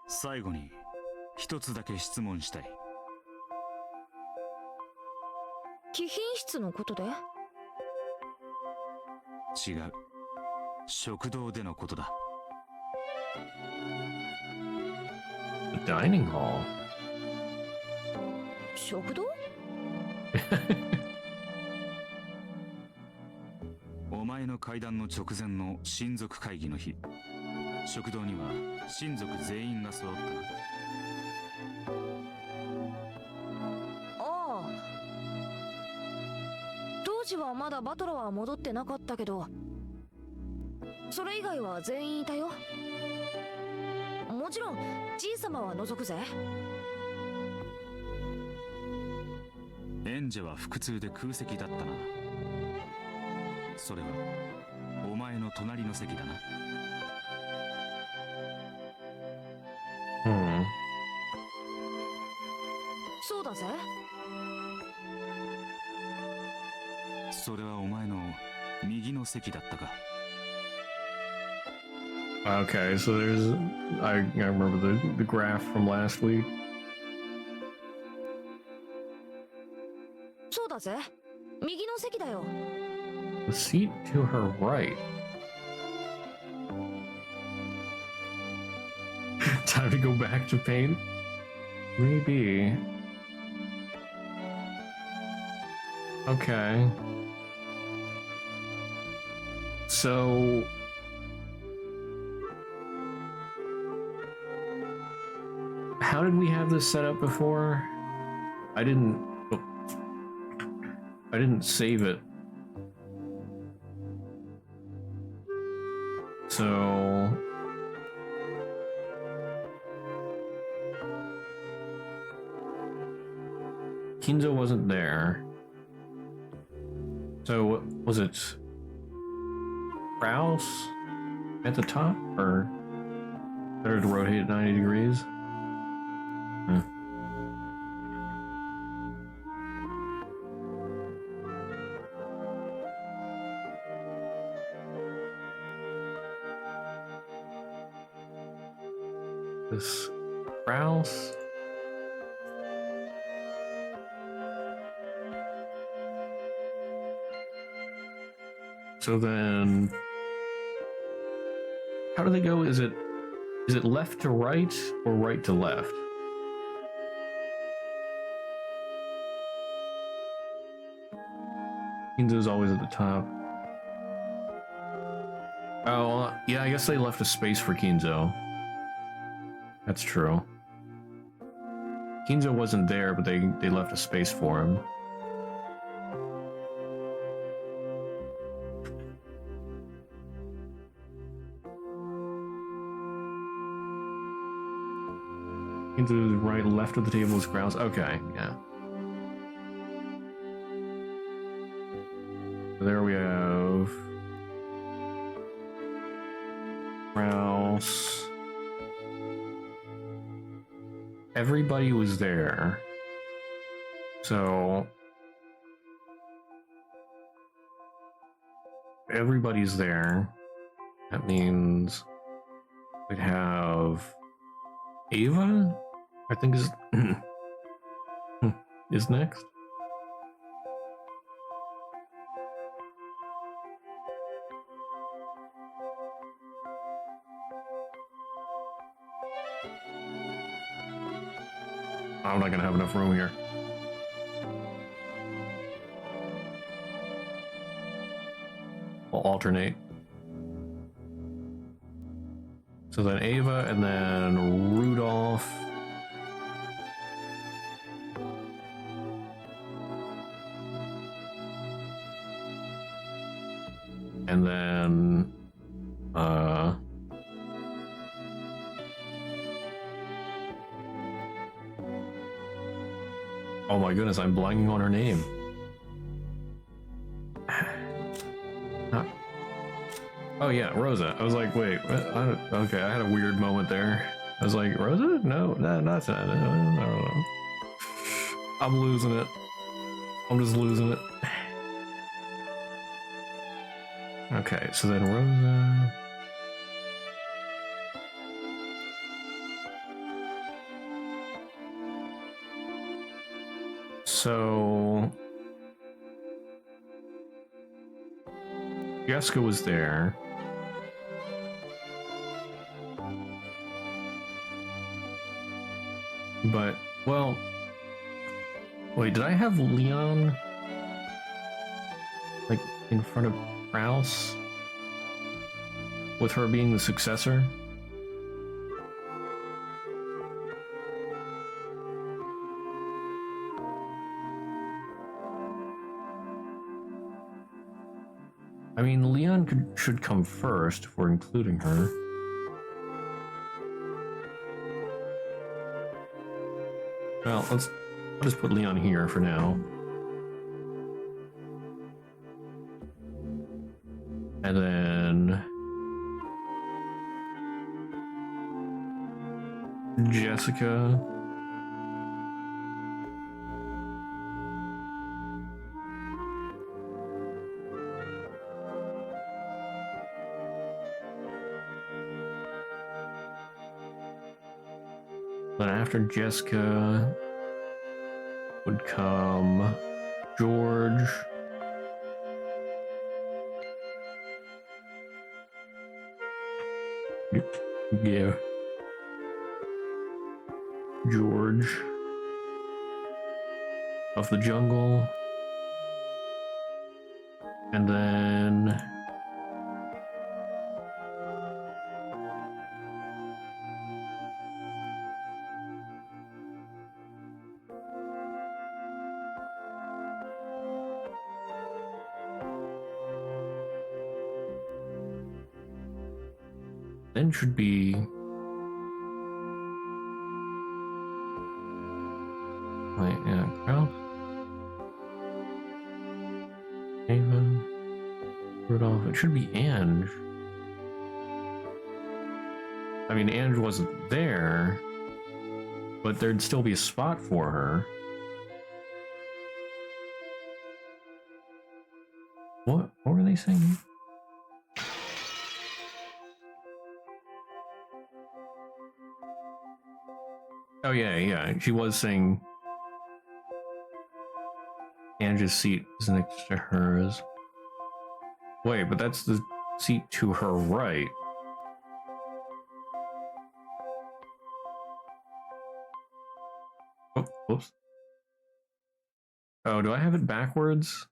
最後に一つだけ質問したい。貴賓室のことで？違う。食堂でのことだ。The dining hall. 食堂？お前の階段の直前の親族会議の日、食堂には親族全員が揃った。ああ、当時はまだバトラーは戻ってなかったけどそれ以外は全員いたよ。もちろんじいさまは除くぜ。演者は腹痛で空席だったな。それはお前の隣の席だな。そうだぜ。それはお前の右の席だったか。Okay, so I remember the graph from last week. そうだぜ。右の席だよ。The seat to her right. Time to go back to paint? Maybe. Okay. So... how did we have this set up before? I didn't save it. So Kinzo wasn't there. So was it Rouse at the top, or better to rotate 90 degrees? Hmm. This Rouse. So then, how do they go? Is it left to right or right to left? Kinzo's always at the top. Oh, yeah, I guess they left a space for Kinzo. That's true. Kinzo wasn't there, but they left a space for him. Kinzo's right, left of the table is Grouse. Okay, yeah. So there we have Grouse. Everybody was there. So everybody's there. That means we'd have Ava, I think is is next. I'm not gonna have enough room here. We'll alternate. So then Ava and then Rudolph. And then oh my goodness, I'm blanking on her name. Oh yeah, Rosa. I was like, wait, okay, I had a weird moment there. I was like, Rosa? No, that's not it. I don't know. I'm losing it. I'm just losing it. Okay, so then Rosa. So Jessica was there. But, well, wait, did I have Leon like in front of Rouse with her being the successor? I mean, Leon should come first if we're including her. Well, I'll just put Leon here for now. And then Jessica. Then after Jessica would come George. Yeah. George of the Jungle. And then should be like Kraus, Ava, Rudolph. It should be Ange. I mean, Ange wasn't there. but there'd still be a spot for her. What were they saying? Oh yeah, she was saying Angie's seat is next to hers. Wait, but that's the seat to her right. Oh, whoops. Oh, do I have it backwards?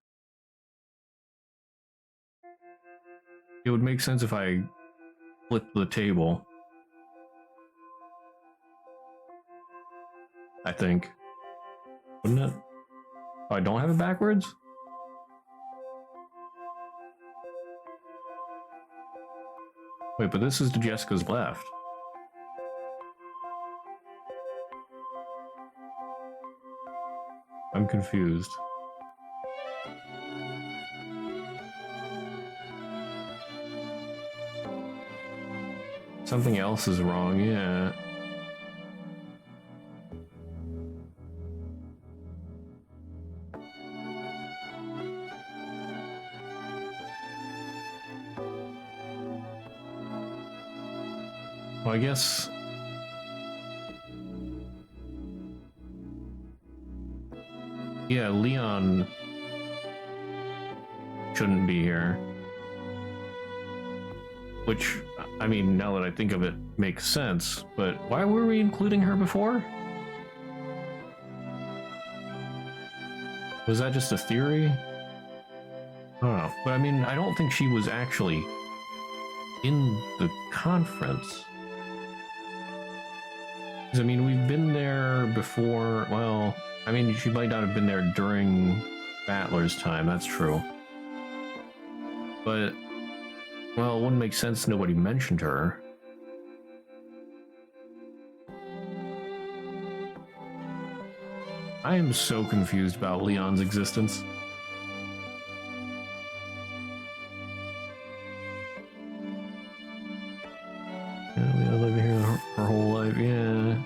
It would make sense if I flipped the table. I think. Wouldn't it? Oh, I don't have it backwards? Wait, but this is to Jessica's left. I'm confused. Something else is wrong, yeah. Well, I guess... yeah, Leon shouldn't be here. Which, I mean, now that I think of it, makes sense, but why were we including her before? Was that just a theory? I don't know, but I mean, I don't think she was actually in the conference. Because, I mean, we've been there before, well, I mean, she might not have been there during Battler's time, that's true. But, well, it wouldn't make sense nobody mentioned her. I am so confused about Leon's existence. Yeah, Leon lived here her whole life, yeah.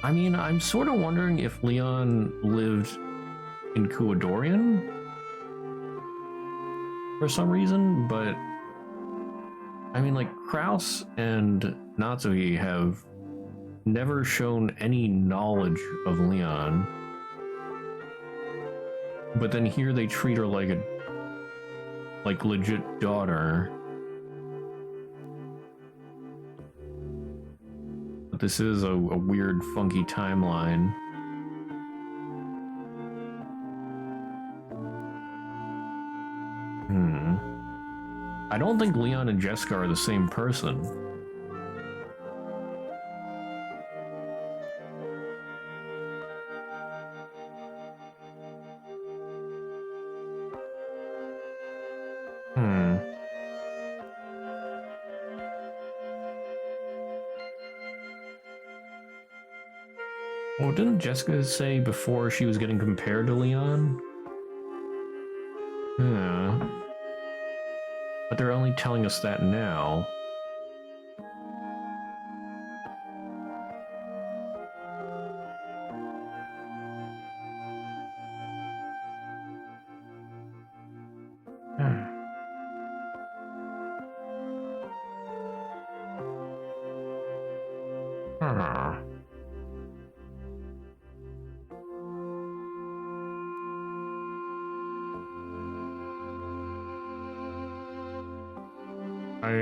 I mean, I'm sort of wondering if Leon lived in Kuadorian for some reason, but I mean, like, Kraus and Natsuki have never shown any knowledge of Leon, but then here they treat her like a legit daughter. But this is a weird, funky timeline. I don't think Leon and Jessica are the same person. Well, didn't Jessica say before she was getting compared to Leon? Yeah. But they're only telling us that now.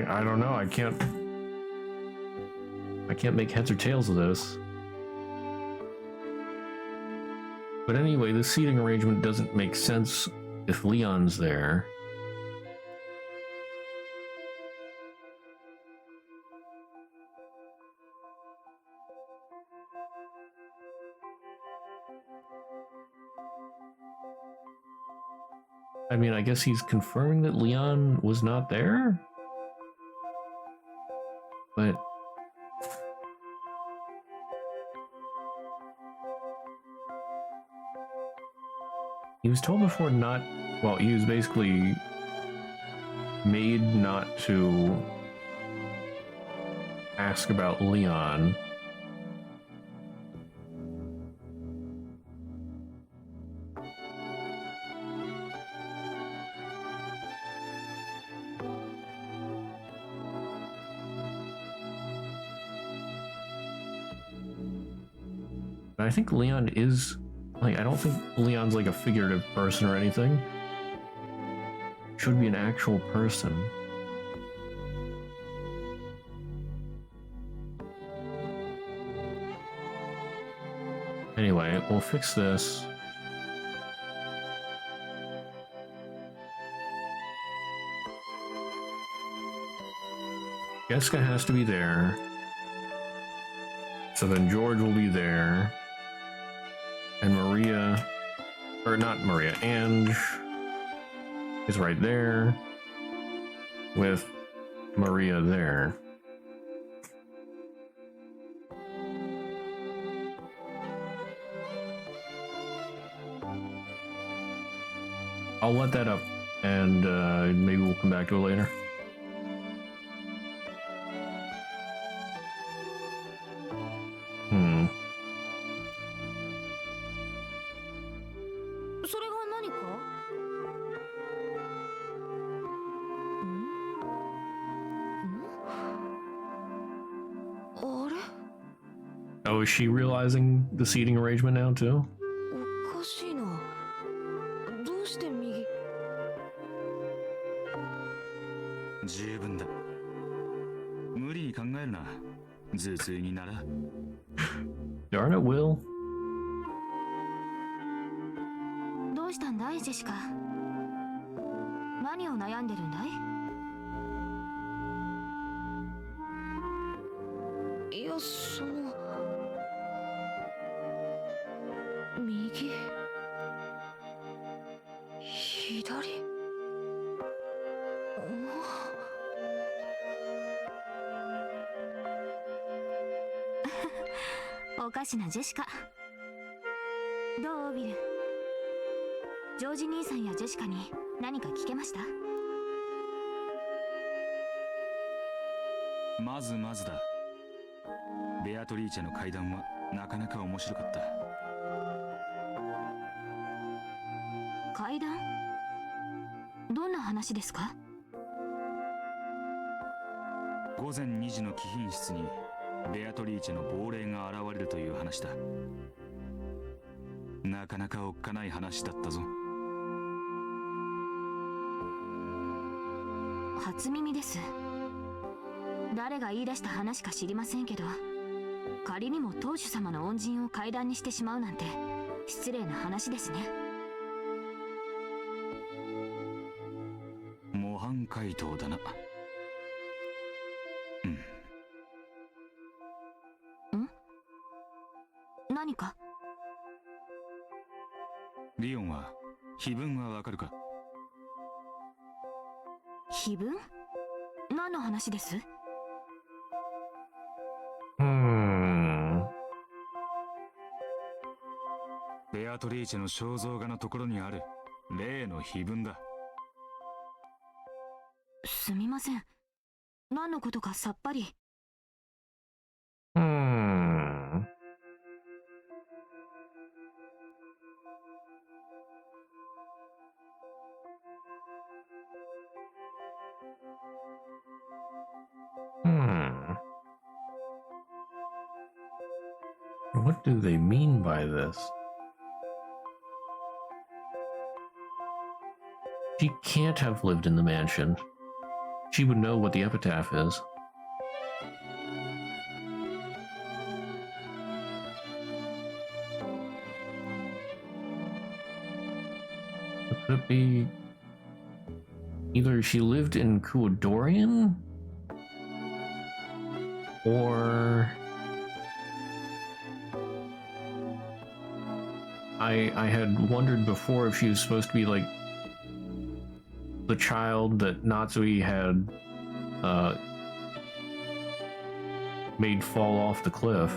I don't know. I can't make heads or tails of this. But anyway, the seating arrangement doesn't make sense if Leon's there. I mean, I guess he's confirming that Leon was not there? But he was told before not, well, he was basically made not to ask about Leon. I think Leon is like, I don't think Leon's like a figurative person or anything. Should be an actual person. Anyway, we'll fix this. Jessica has to be there. So then George will be there. And Maria, or not Maria, Ange is right there with Maria there. I'll let that up and maybe we'll come back to it later. Oh, is she realizing the seating arrangement now too? おかしいな。どうして右？十分だ。無理に考えるな。頭痛になら。Darn it, Will. どうしたんだい、ジェシカ。何を悩んでるんだい？いや、その。右左おかしなジェシカ。どうビル？ジョージ兄さんやジェシカに何か聞けました？まずまずだ。ベアトリーチェの階段はなかなか面白かった。階段？どんな話ですか？午前2時の貴賓室にベアトリーチェの亡霊が現れるという話だ。なかなかおっかない話だったぞ。初耳です。誰が言い出した話か知りませんけど、仮にも当主様の恩人を階段にしてしまうなんて失礼な話ですね。模範解答だな。何か？リオンは碑文はわかるか？碑文？何の話です？ベアトリーチェの肖像画のところにある例の碑文だ。すみません。何のことかさっぱり。What do they mean by this? She can't have lived in the mansion. She would know what the epitaph is. Could it be either she lived in Kuodorian? Or I had wondered before if she was supposed to be like the child that Natsui had made fall off the cliff.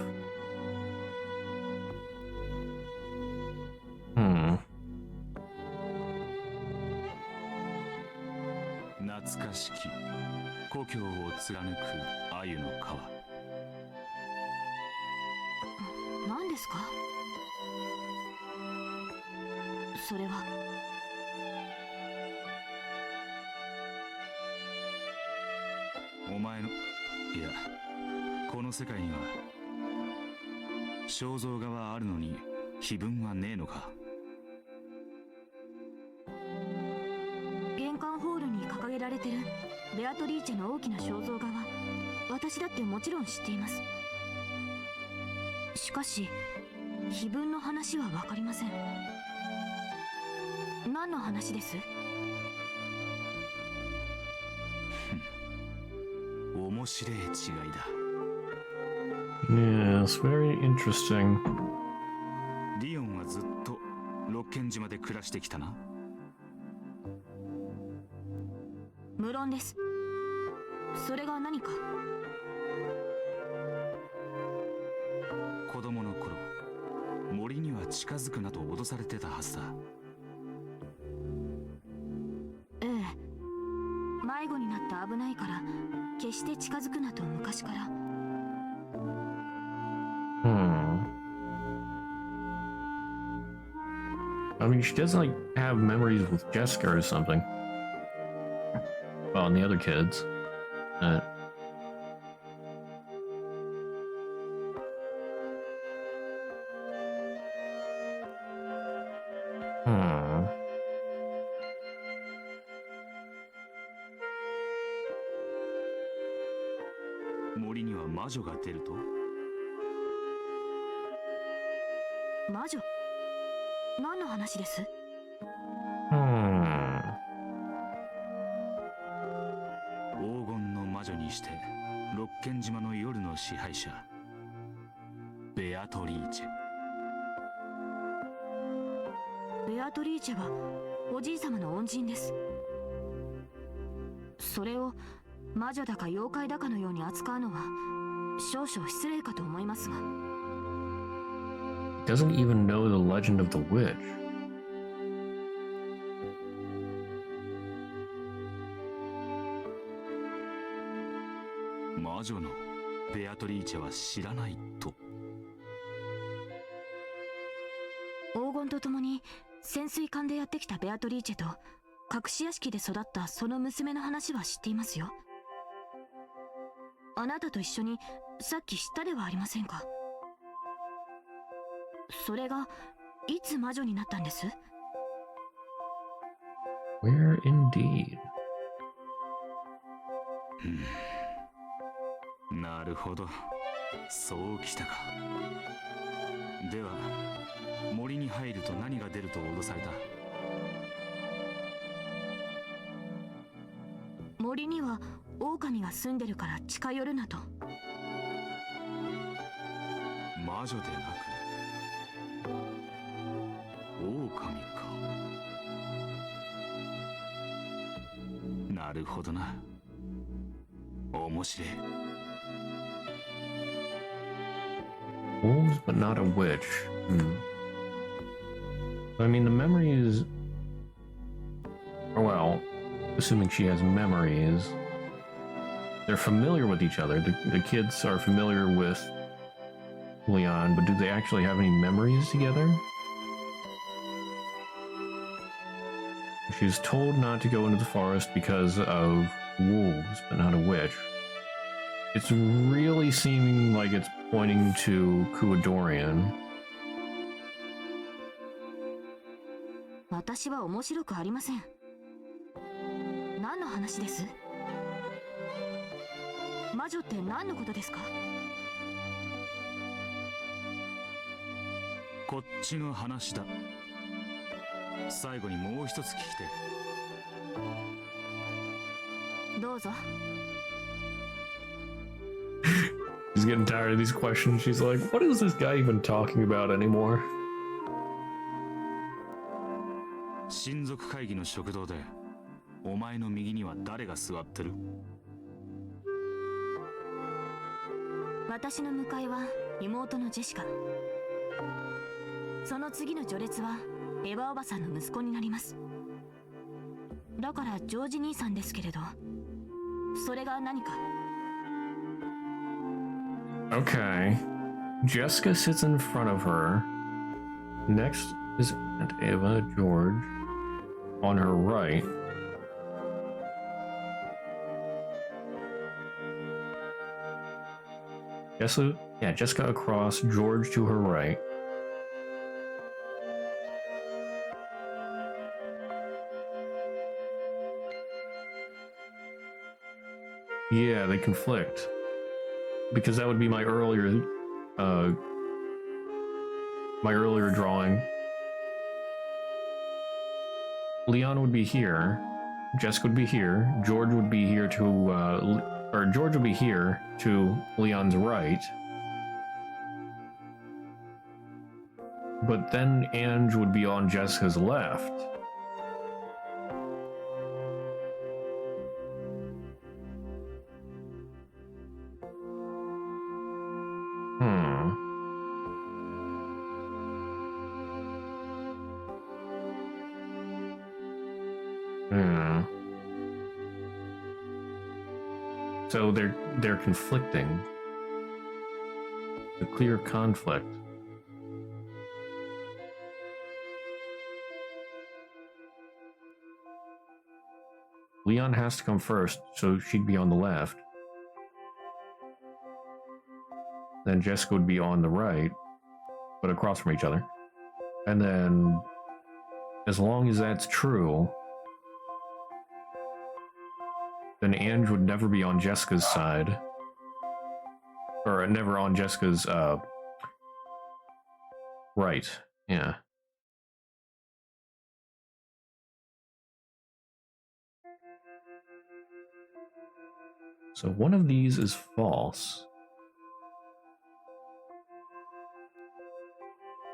肖像画はあるのに碑文はねえのか。玄関ホールに掲げられてるベアトリーチェの大きな肖像画は私だってもちろん知っています。しかし碑文の話は分かりません。何の話です？面白い違いだ。Yes, very interesting. リオンはずっと六軒島で暮らしてきたな。無論です。それが何か？子供の頃、森には近づくなと脅されてたはずだ。ええ、迷子になった危ないから決して近づくなと昔から。I mean, she doesn't like have memories with Jessica or something. Well, and the other kids. Hmm. 森には魔女が出ると。魔女？何の話です？黄金の魔女にして六軒島の夜の支配者ベアトリーチェ。ベアトリーチェはおじい様の恩人です。それを魔女だか妖怪だかのように扱うのは少々失礼かと思いますが。Doesn't even know the legend of the witch. 魔女のベアトリーチェは知らないと。黄金と共に潜水艦でやってきたベアトリーチェと隠し屋敷で育ったその娘の話は知っていますよ。あなたと一緒にさっき知ったではありませんか。それがいつ魔女になったんです？ Where indeed? なるほど、そうきたか。では森に入ると何が出ると脅された？森には狼が住んでるから近寄るなと。魔女でなく狼か。なるほどな。面白い。Wolves, but not a witch. I mean, the memories. Well, assuming she has memories, they're familiar with each other. The kids are familiar with Leon, but do they actually have any memories together? She's told not to go into the forest because of wolves, but not a witch. It's really seeming like it's pointing to Kuadorian. 私は面白くありません。何の話です？魔女って何のことですか？こっちの話だ。最後にもう一つ聞きて。どうぞ。She's getting tired of these questions. She's like, what is this guy even talking about anymore? 親族会議の食堂でお前の右には誰が座ってる？私の向かいは妹のジェシカ。その次の序列はエヴァおばさんの息子になります。だからジョージ兄さんですけれど、それが何か？ Okay. Jessica sits in front of her. Next is Aunt Ava, George. On her right. Jessica across, George to her right. Yeah, they conflict. Because that would be my earlier drawing. Leon would be here, Jessica would be here, George would be here George would be here to Leon's right. But then Ange would be on Jessica's left. So they're conflicting. A clear conflict. Leon has to come first, so she'd be on the left. Then Jessica would be on the right, but across from each other. And then, as long as that's true, then Ange would never be on Jessica's side. Or never on Jessica's, right. Yeah. So one of these is false.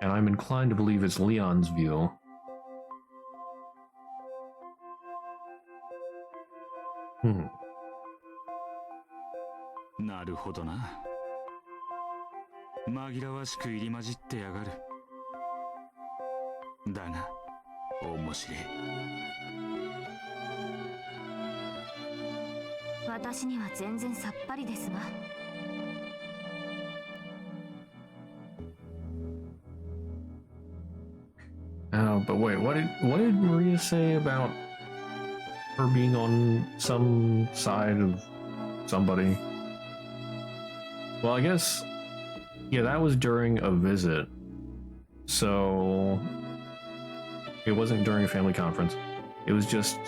And I'm inclined to believe it's Leon's view.なるほどな。紛らわしく入り混じってやがる。だが、面白い。私には全然さっぱりですが。Oh, but wait, what did Maria say about her being on some side of somebody? Well, I guess, yeah, that was during a visit. So it wasn't during a family conference. It was just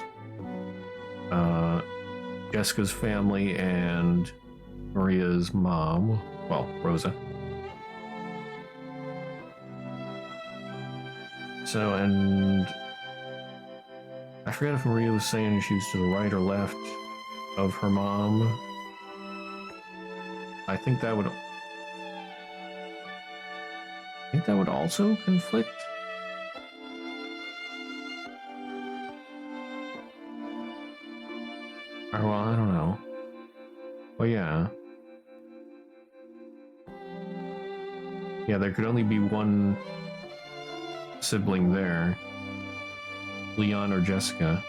Jessica's family and Maria's mom, well, Rosa. So, and I forget if Maria was saying she was to the right or left of her mom. I think that would also conflict. Or, well, I don't know. Well, yeah. Yeah, there could only be one sibling there. Leon or Jessica.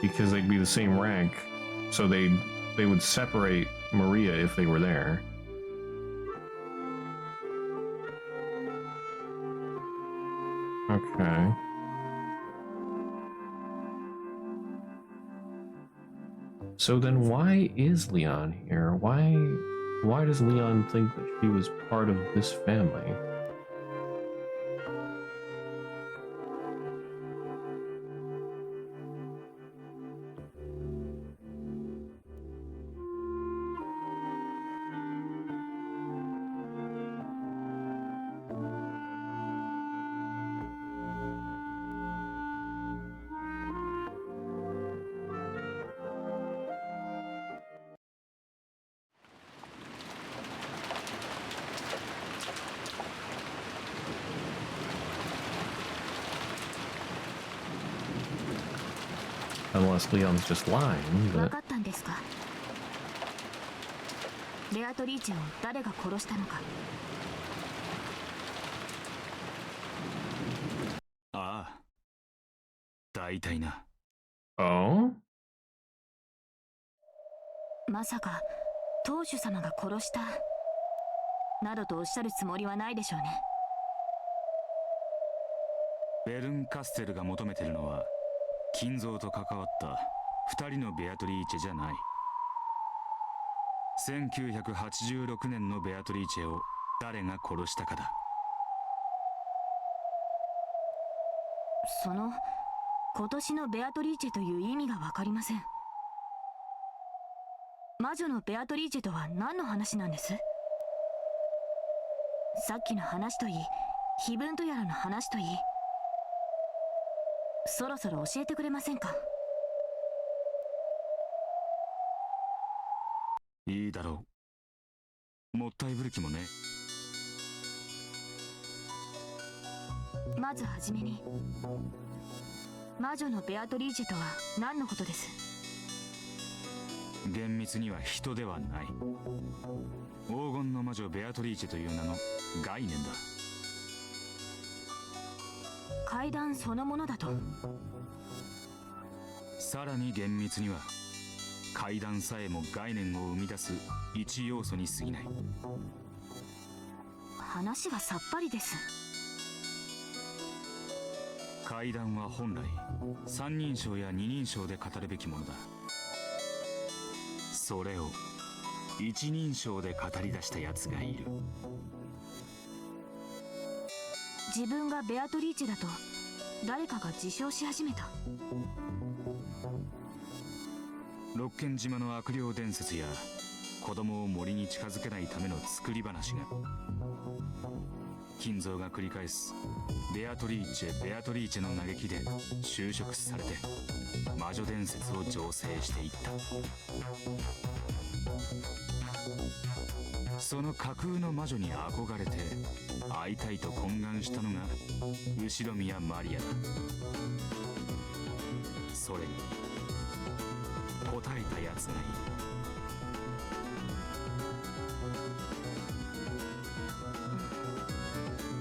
Because they'd be the same rank, so they would separate Maria if they were there. Okay. So then why is Leon here? Why does Leon think that she was part of this family? Unless Leon's just lying, 分 but... かったんですか。ベアトリーチェを誰が殺したのか。ああ。大体な。Oh? まさか当主様が殺したなどとおっしゃるつもりはないでしょうね。ベルンカステルが求めてるのは金蔵と関わった2人のベアトリーチェじゃない。1986年のベアトリーチェを誰が殺したかだ。今年のベアトリーチェという意味がわかりません。魔女のベアトリーチェとは何の話なんです？さっきの話といい、碑文とやらの話といい、そろそろ教えてくれませんか？いいだろう。もったいぶる気もね。まずはじめに、魔女のベアトリーチェとは何のことです？厳密には人ではない。黄金の魔女ベアトリーチェという名の概念だ。階段そのものだと？さらに厳密には階段さえも概念を生み出す一要素に過ぎない。話がさっぱりです。階段は本来三人称や二人称で語るべきものだ。それを一人称で語り出した奴がいる。自分がベアトリーチェだと誰かが自称し始めた。六軒島の悪霊伝説や子供を森に近づけないための作り話が、金蔵が繰り返すベアトリーチェベアトリーチェの嘆きで修飾されて魔女伝説を醸成していった。その架空の魔女に憧れて会いたいと懇願したのが後宮マリアだ。それに答えたやつがいる。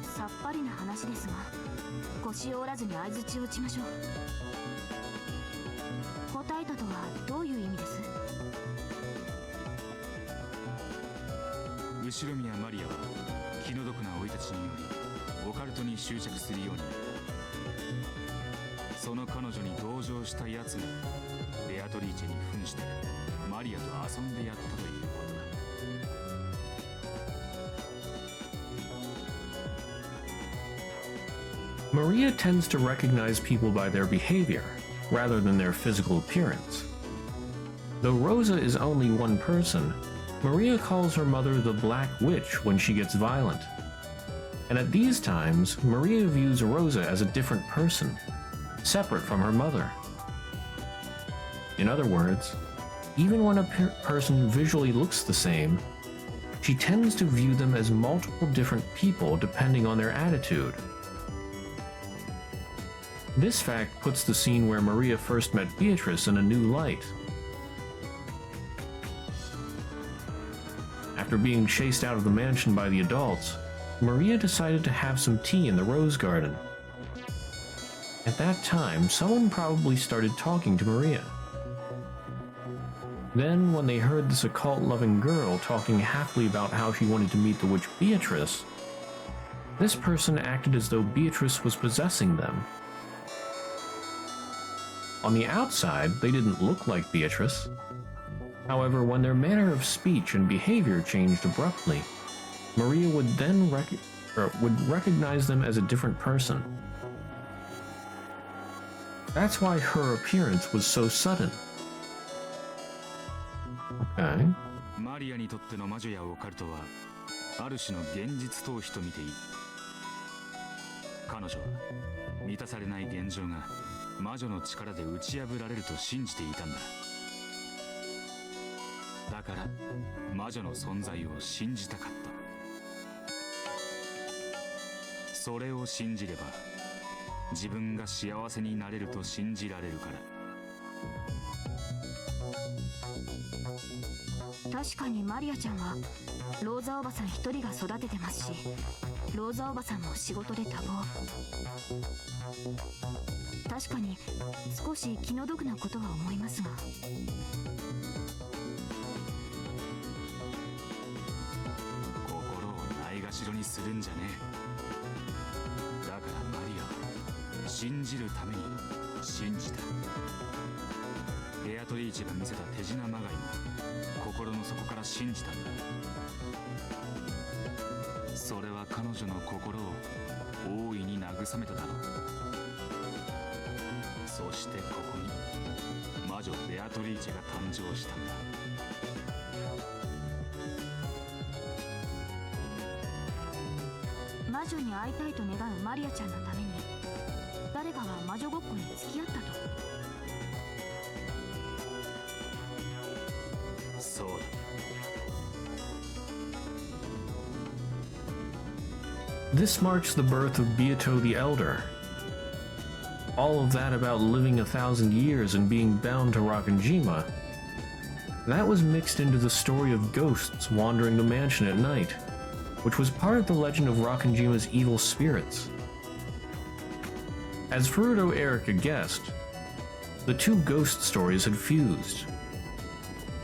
さっぱりな話ですが、腰を折らずに相槌を打ちましょう。答えたとはどういう意味です？後宮マリアは気の毒な生い立ちによりオカルトに執着するようになった。その彼女に同情したやつがベアトリーチェに扮してマリアと遊んでやったということだ。Maria tends to recognize people by their behavior, rather than their physical appearance. Though Rosa is only one person, Maria calls her mother the Black Witch when she gets violent. And at these times, Maria views Rosa as a different person, separate from her mother. In other words, even when a person visually looks the same, she tends to view them as multiple different people depending on their attitude. This fact puts the scene where Maria first met Beatrice in a new light. After being chased out of the mansion by the adults, Maria decided to have some tea in the rose garden. At that time, someone probably started talking to Maria. Then, when they heard this occult-loving girl talking happily about how she wanted to meet the witch Beatrice, this person acted as though Beatrice was possessing them. On the outside, they didn't look like Beatrice. However, when their manner of speech and behavior changed abruptly, Maria would then recognize them as a different person. That's why her appearance was so sudden. Okay. マリアにとっての魔女やオカルトはある種の現実逃避と見ていい。彼女は満たされない現状が魔女の力で打ち破られると信じていたんだ。だから魔女の存在を信じたかった。それを信じれば自分が幸せになれると信じられるから。確かにマリアちゃんはローザおばさん一人が育ててますし、ローザおばさんも仕事で多忙。確かに少し気の毒なことは思いますが、心をないがしろにするんじゃねえ。だからマリアは信じるために信じた。ベアトリーチェが見せた手品まがいも心の底から信じたんだ。それは彼女の心を大いに慰めただろう。そしてここに魔女ベアトリーチェが誕生したんだ。魔女に会いたいと願うマリアちゃんのために誰かが魔女ごっこに付き合ったと。そうだ。This marks the birth of Beato the Elder. All of that about living 1,000 years and being bound to Rokkenjima, that was mixed into the story of ghosts wandering the mansion at night, which was part of the legend of Rokkenjima's evil spirits. As Furuto Erica guessed, the two ghost stories had fused.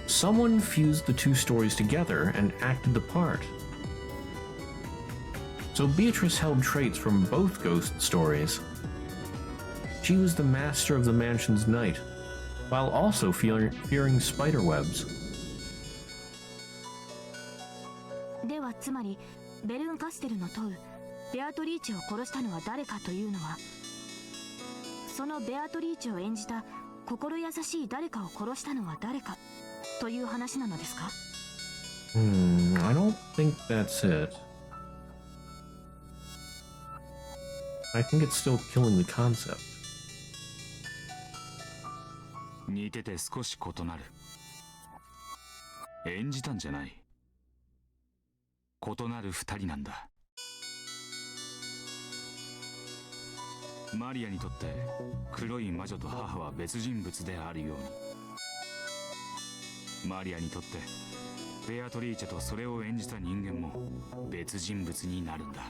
Someone fused the two stories together and acted the part. So Beatrice held traits from both ghost stories. She was the master of the mansion's night, while also fearing spider webs. ではつまりベルンカステルの問うベアトリーチェを殺したのは誰かというのは、そのベアトリーチェを演じた心優しい誰かを殺したのは誰かという話なのですか？ I don't think that's it. I think it's still killing the concept. 似てて少し異なる。演じたんじゃない。異なる二人なんだ。マリアにとって黒い魔女と母は別人物であるように、マリアにとってベアトリーチェとそれを演じた人間も別人物になるんだ。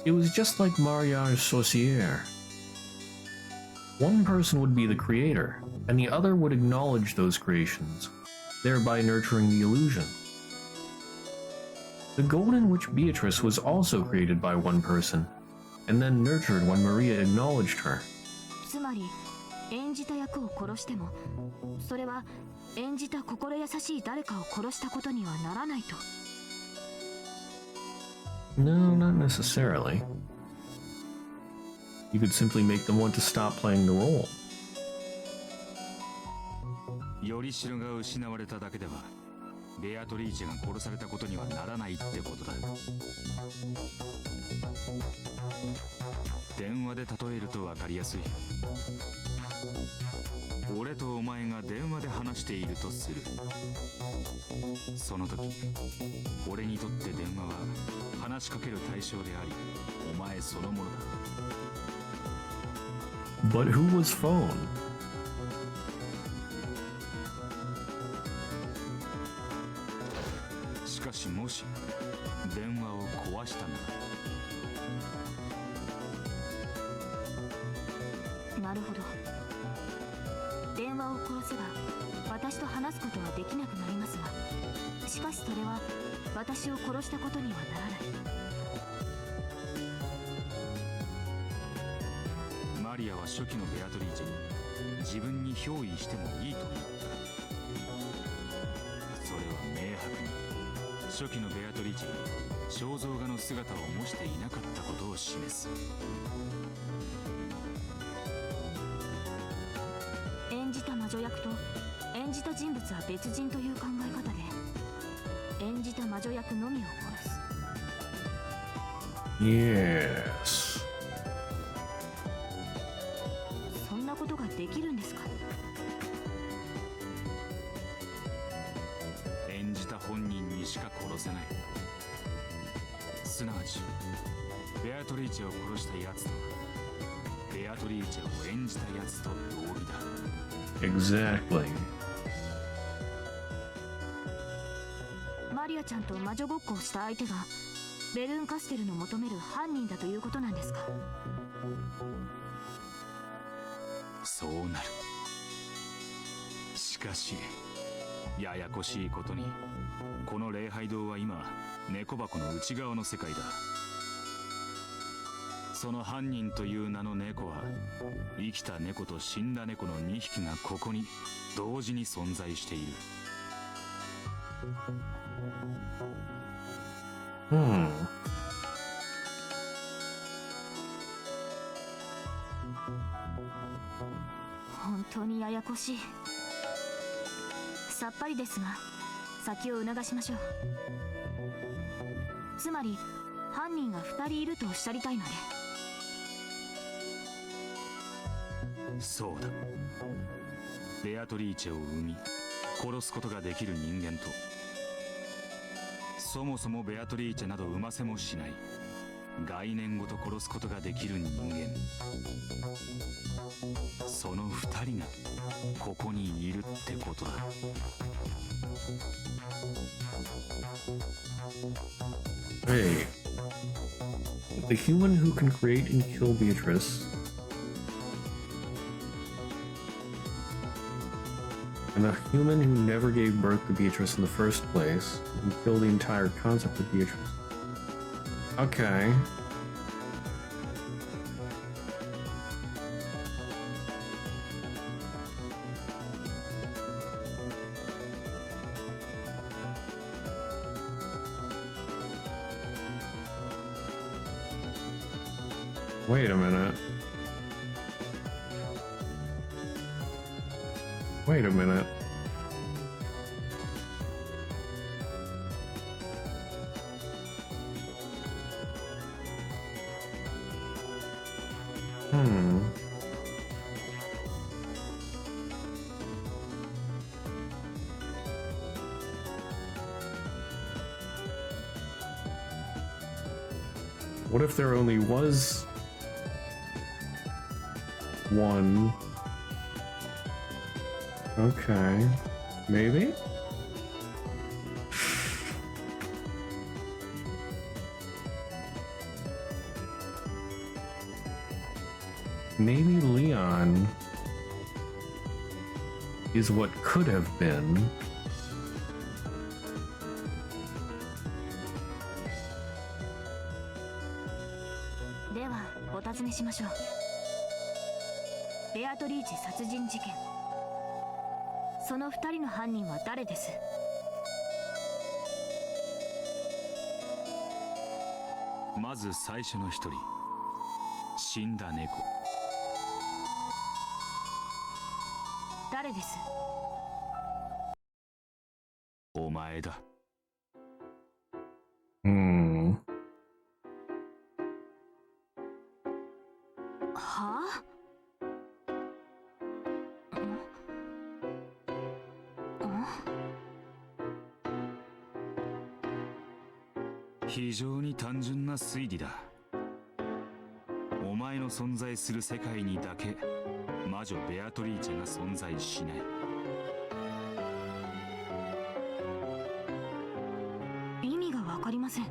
It was just like Mariage Sorcière. One person would be the creator, and the other would acknowledge those creations, thereby nurturing the illusion. The Golden Witch Beatrice was also created by one person, and then nurtured when Maria acknowledged her. つまり演じた役を殺してもそれは演じた心優しい誰かを殺したことにはならないと。No, not necessarily. You could simply make them want to stop playing the role. よりしろが失われただけではベアトリーチェが殺されたことにはならないってことだ。電話で例えると分かりやすい。俺とお前が電話で話しているとする。その時俺にとって電話は話しかける対象でありお前そのものだ。 But who was phone? しかしもし電話を壊したなら。なるほど。電話を殺せば私と話すことはできなくなりますが、しかしそれは私を殺したことにはならない。マリアは初期のベアトリーチェに自分に憑依してもいいと言った。それは明白に初期のベアトリーチェに肖像画の姿を模していなかったことを示す。演じた魔女役と演じた人物は別人という考え方で演じた魔女役のみを殺す。 Yes. そんなことができるんですか？演じた本人にしか殺せない。すなわちベアトリーチェを殺したやつとはベアトリーチェを演じたやつと同義だ。 Exactly. マリアちゃんと魔女ごっこをした相手がベルーンカステルの求める犯人だということなんですか？そうなる。しかしややこしいことにこの礼拝堂は今猫箱の内側の世界だ。その犯人という名の猫は、生きた猫と死んだ猫の2匹がここに同時に存在している。本当にややこしい。さっぱりですが、先を促しましょう。つまり犯人が2人いるとおっしゃりたいので。そうだ。ベアトリーチェを生み殺すことができる人間と、そもそもベアトリーチェなど産ませもしない概念ごと殺すことができる人間、その2人がここにいるってことだ。Hey, the human who can create and kill Beatrice, and a human who never gave birth to Beatrice in the first place, and killed the entire concept of Beatrice. Okay. Wait a minute. Wait a minute. What if there only was one? Okay, maybe? Maybe Leon is what could have been. Deはお尋ねしましょう。ベアトリーチェ殺人事件、その2人の犯人は誰です？まず最初の1人、死んだ猫。誰です？お前だ。はあ？非常に単純な推理だ。お前の存在する世界にだけ魔女ベアトリーチェが存在しない。意味がわかりません。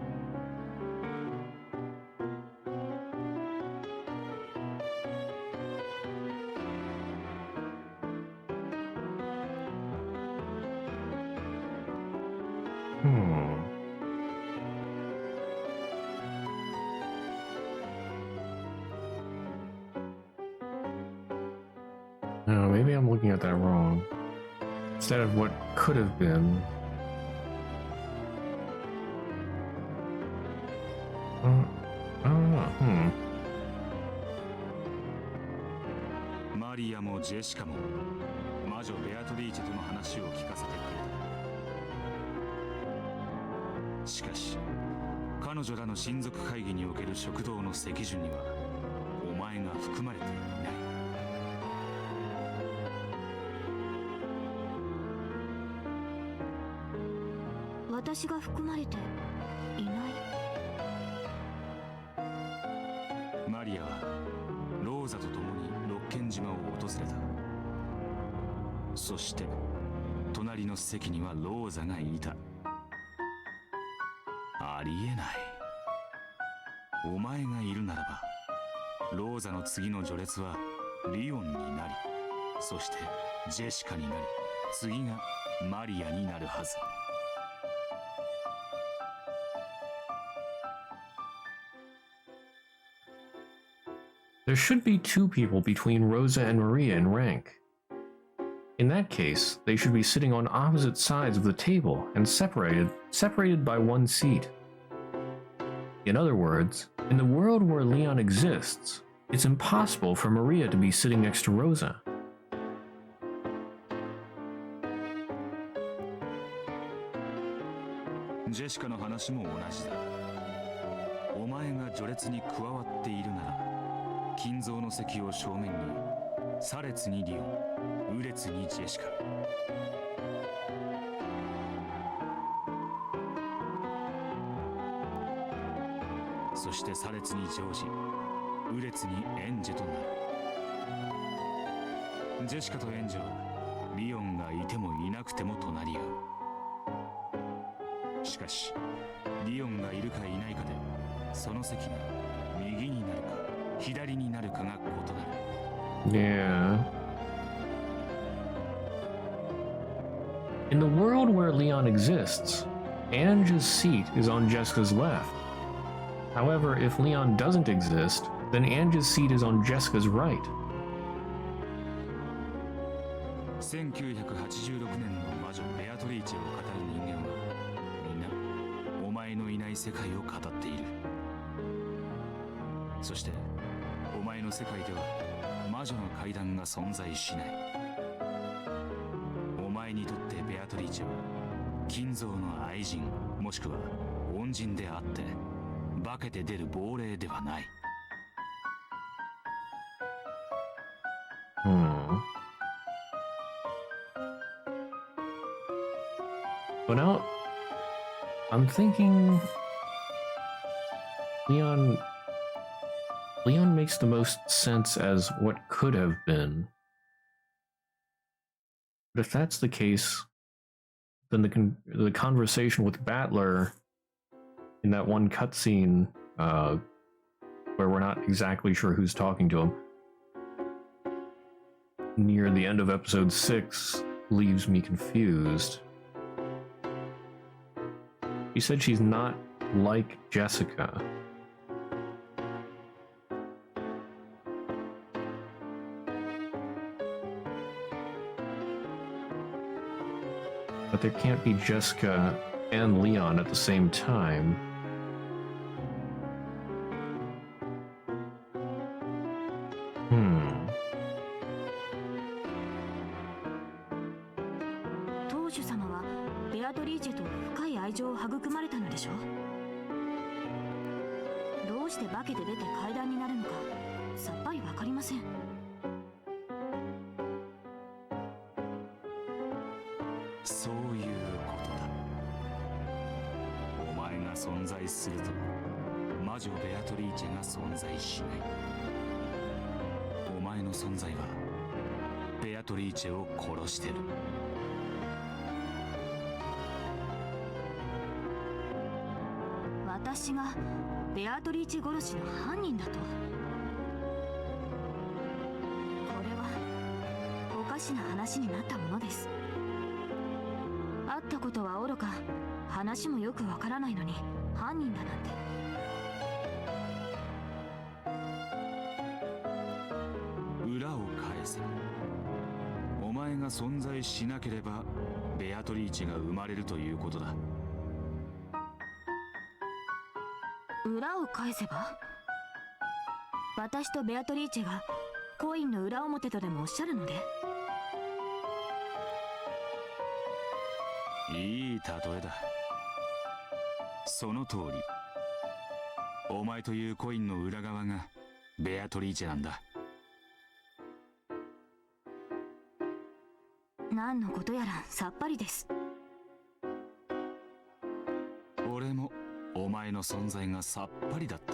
No, maybe I'm looking at that wrong. Instead of what could have been. I don't know. マリアもジェシカも魔女ベアトリーチェとの話を聞かせてくれた。しかし彼女らの親族会議における食堂の席順にはお前が含まれていない。私が含まれていない。マリアはローザと共にロッケン島を訪れた。そして隣の席にはローザがいた。ありえない。お前がいるならばローザの次の序列はリオンになり、そしてジェシカになり、次がマリアになるはず。There should be two people between Rosa and Maria in rank. In that case, they should be sitting on opposite sides of the table and separated by one seat. In other words, in the world where Leon exists, it's impossible for Maria to be sitting next to Rosa.ジェシカの話も同じだ。お前が序列に加わっているなら、金蔵の席を正面に、左列にリオン、右列にジェシカ。そして左列にジョージ、右列にエンジェとなる。ジェシカとエンジェはリオンがいてもいなくても隣り合う。しかしリオンがいるかいないかでその席が右になるか左になるかが異なる。Yeah. In the world where Leon exists, Ange's seat is on Jessica's left. However, if Leon doesn't exist, then Ange's seat is on Jessica's right. 1986年の魔女ベアトリーチェを語る人間はみんなお前のいない世界を語っている。そしてお前の世界では魔女の階段が存在しない。お前にとってベアトリーチェは金蔵の愛人もしくは恩人であって化けて出る亡霊ではない。But now, I'm thinking Leon makes the most sense as what could have been. But if that's the case, then the conversation with Battler in that one cutscene where we're not exactly sure who's talking to him near the end of episode 6 leaves me confused. He said she's not like Jessica. But there can't be Jessica and Leon at the same time.私がベアトリーチェ殺しの犯人だと。これはおかしな話になったものです。会ったことはおろか話もよくわからないのに犯人だなんて。裏を返せ。お前が存在しなければベアトリーチェが生まれるということだ。裏を返せば、私とベアトリーチェがコインの裏表とでもおっしゃるので。いい例えだ。その通り。お前というコインの裏側がベアトリーチェなんだ。何のことやらさっぱりです。俺もお前の存在がさっぱりだった。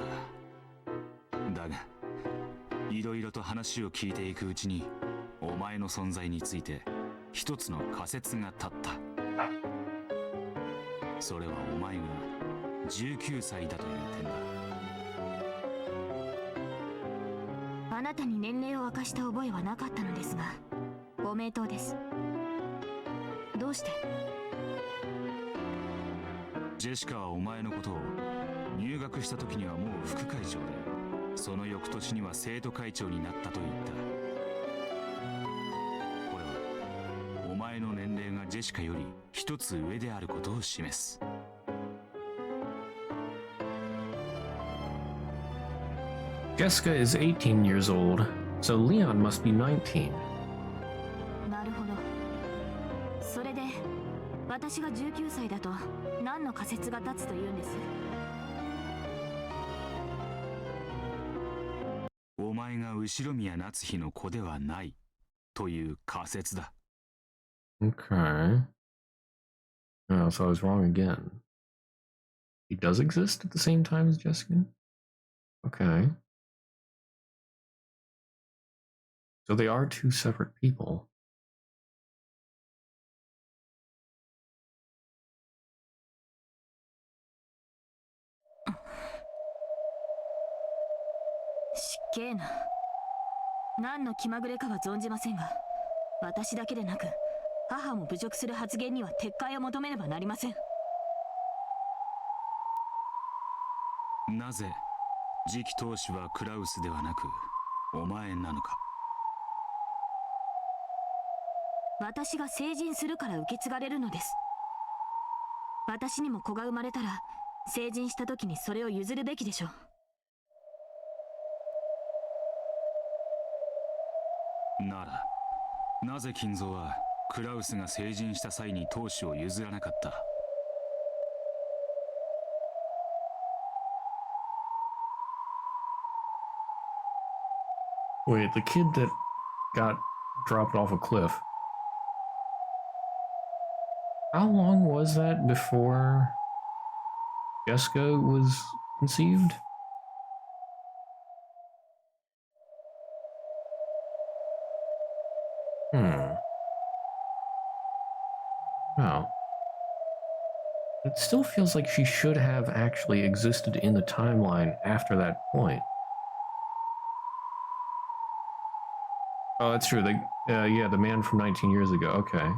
だがいろいろと話を聞いていくうちにお前の存在について一つの仮説が立った。それはお前が19歳だという点だ。あなたに年齢を明かした覚えはなかったのですが、ご名答です。どうして？ジェシカはお前のことを入学した時にはもう副会長でその翌年には生徒会長になったと言った。これはお前の年齢がジェシカより一つ上であることを示す。Jessica is 18 years old, so Leon must be 19. なるほど。それで私が19歳だと何の仮説が立つというんです？お前が後宮夏日の子ではないという仮説だ。Okay. Oh, so I was wrong again. He does exist at the same time as Jessica? Okay. So they are two separate people. しっけえな。何の気まぐれかは存じませんが、私だけでなく母も侮辱する発言には撤回を求めねばなりません。なぜ次期当主はクラウスではなくお前なのか。私が成人するから受け継がれるのです。私にも子が生まれたら成人した時にそれを譲るべきでしょう。ならなぜ金蔵はクラウスが成人した際に当主を譲らなかった？ Wait, the kid that got dropped off a cliff. How long was that before Jessica was conceived? Wow. It still feels like she should have actually existed in the timeline after that point. Oh, that's true. Yeah, the man from 19 years ago. Okay.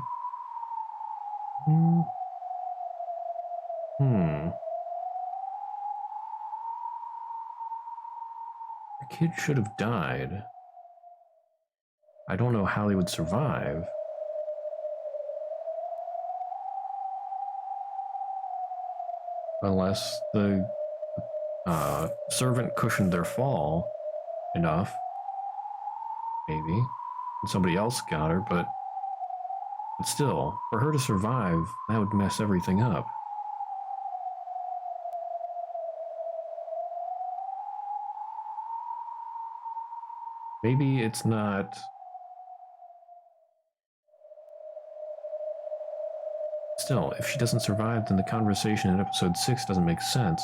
The kid should have died. I don't know how he would survive. Unless the servant cushioned their fall enough. Maybe. And somebody else got her, but still, for her to survive, that would mess everything up. Maybe it's not... Still, if she doesn't survive, then the conversation in episode 6 doesn't make sense.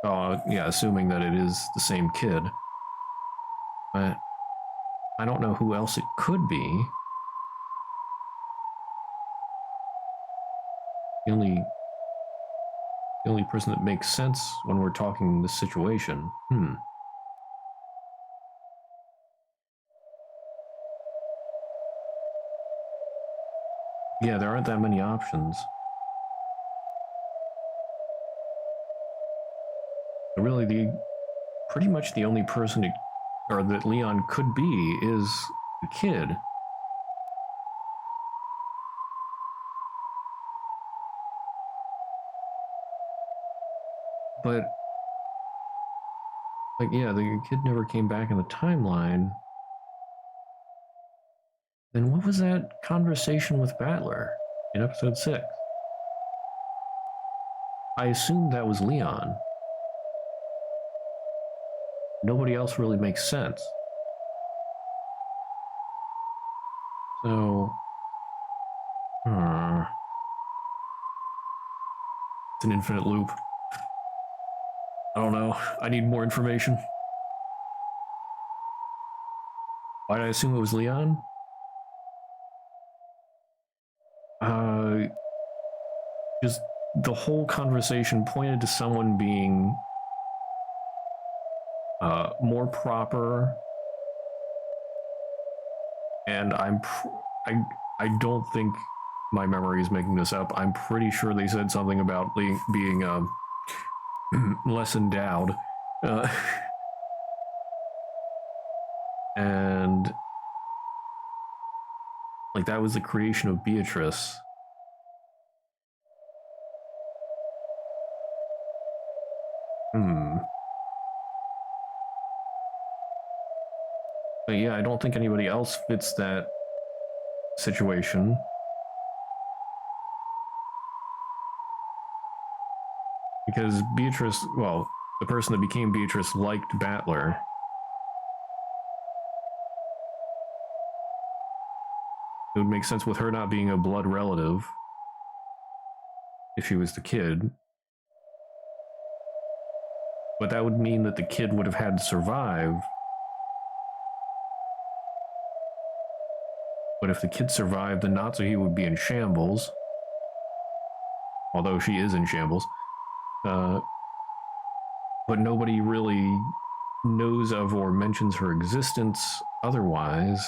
Oh, yeah, assuming that it is the same kid. But I don't know who else it could be. The only person that makes sense when we're talking this situation. Yeah, there aren't that many options. Really, pretty much the only person that Leon could be is the kid. But, like, yeah, the kid never came back in the timeline. Then what was that conversation with Battler in episode 6? I assumed that was Leon. Nobody else really makes sense. So... It's an infinite loop. I don't know. I need more information. Why did I assume it was Leon? Just the whole conversation pointed to someone being more proper, and I don't think my memory is making this up, I'm pretty sure they said something about being less endowed. Uh, and like that was the creation of Beatrice. But yeah, I don't think anybody else fits that situation. Because Beatrice, well, the person that became Beatrice liked Battler. It would make sense with her not being a blood relative if she was the kid. But that would mean that the kid would have had to survive. But if the kid survived, then Natsuhi would be in shambles. Although she is in shambles. But nobody really knows of or mentions her existence otherwise.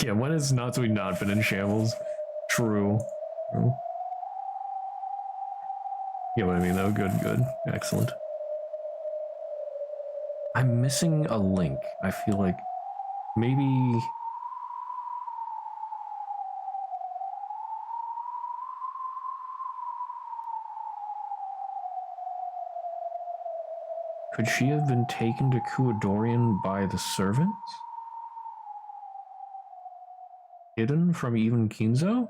Yeah, when has Natsui not been in shambles? True. Yeah, what I mean though. Good. Excellent. I'm missing a link. I feel like maybe... Could she have been taken to Kuadorian by the servants? Hidden from even Kinzo?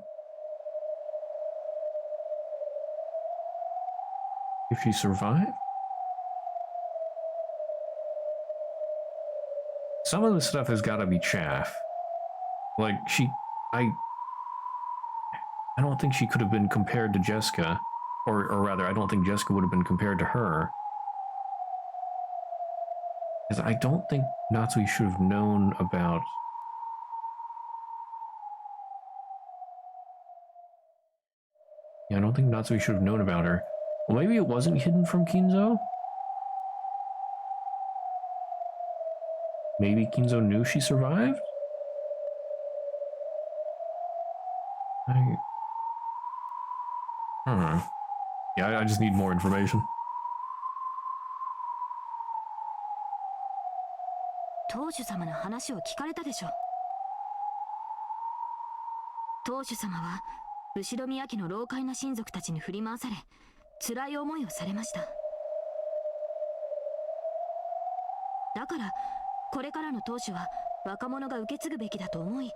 If she survived? Some of the stuff has got to be chaff. Like, I don't think she could have been compared to Jessica. Or rather, I don't think Jessica would have been compared to her. Because I don't think Natsui should have known about... Yeah, I don't think Natsui should have known about her. Well, maybe it wasn't hidden from Kinzo? Maybe Kinzo knew she survived? Yeah, I just need more information. 当主様の話を聞かれたでしょ。当主様は後ろ宮家の老獪な親族たちに振り回され、辛い思いをされました。だからこれからの当主は若者が受け継ぐべきだと思い。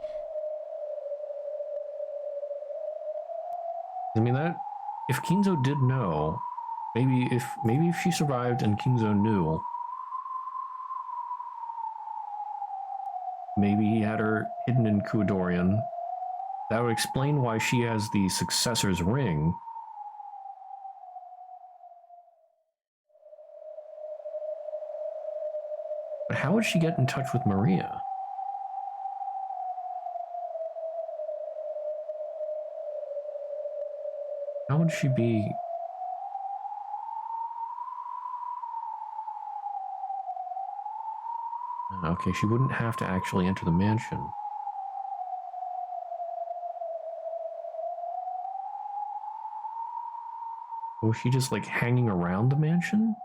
I mean that if Kinzo did know, maybe if she survived and Kinzo knew, maybe he had her hidden in Kuadorian. That would explain why she has the successor's ring. But how would she get in touch with Maria? How would she be... Okay, she wouldn't have to actually enter the mansion. Was she just like hanging around the mansion?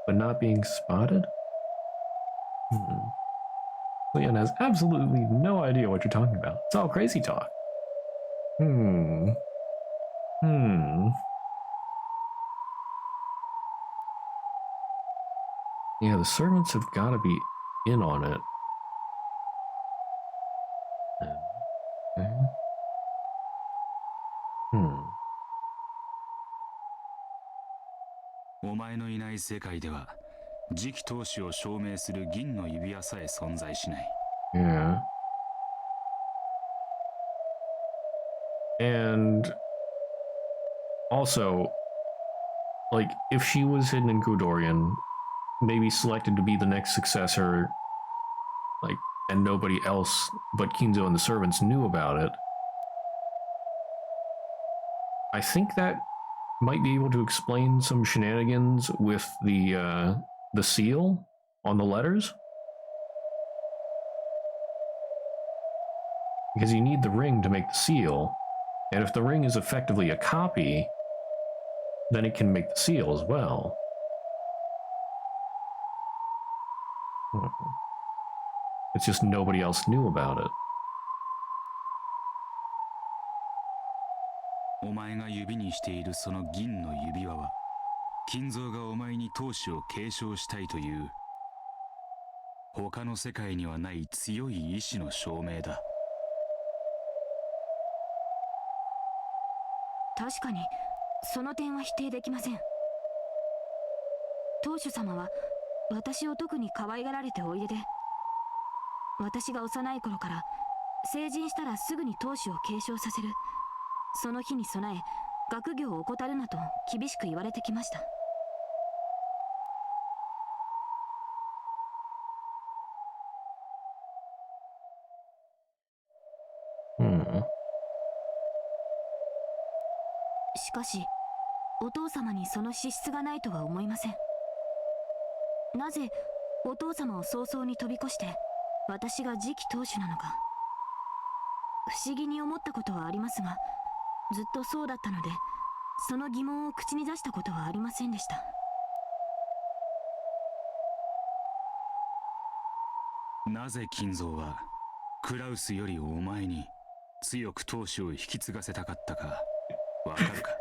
But not being spotted? Leon has absolutely no idea what you're talking about. It's all crazy talk. Yeah, the servants have got to be in on it. Okay. お前のいない世界では次期当主を証明する銀の指輪さえ存在しない。Yeah. And also, like, if she was hidden in Kuadorian, maybe selected to be the next successor, like, and nobody else but Kinzo and the servants knew about it, I think that might be able to explain some shenanigans with the seal on the letters. Because you need the ring to make the seal, and if the ring is effectively a copy, then it can make the seal as well. It's just nobody else knew about it. お前が指にしているその銀の指輪は、金蔵がお前に闘志を継承したいという、他の世界にはない強い意志の証明だ。確かにその点は否定できません。当主様は私を特に可愛がられておいでで、私が幼い頃から成人したらすぐに当主を継承させる、その日に備え学業を怠るなと厳しく言われてきました。しかしお父様にその資質がないとは思いません。なぜお父様を早々に飛び越して私が次期当主なのか不思議に思ったことはありますが、ずっとそうだったのでその疑問を口に出したことはありませんでした。なぜ金蔵はクラウスよりお前に強く闘志を引き継がせたかったかわかるか？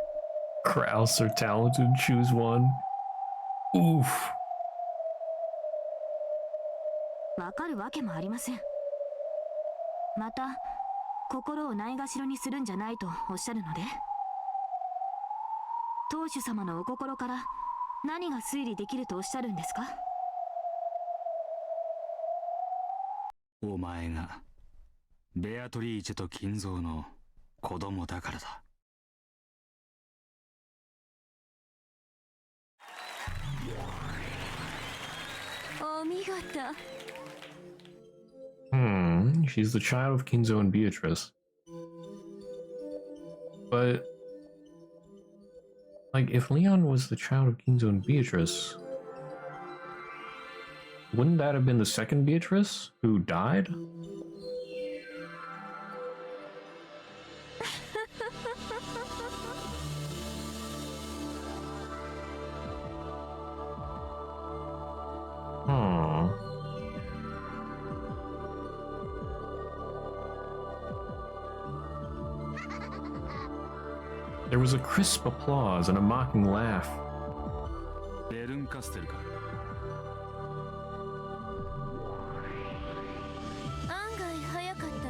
Kraus or talented, choose one. Oof. わかるわけもありません。また心をないがしろにするんじゃないとおっしゃるので、当主様のお心から何が推理できるとおっしゃるんですか？お前がベアトリーチェと金蔵の子供だからだ。お見事。She's the child of Kinzo and Beatrice. But, like, if Leon was the child of Kinzo and Beatrice, wouldn't that have been the second Beatrice who died? There was a crisp applause and a mocking laugh. ベルンカステルか。案外早かった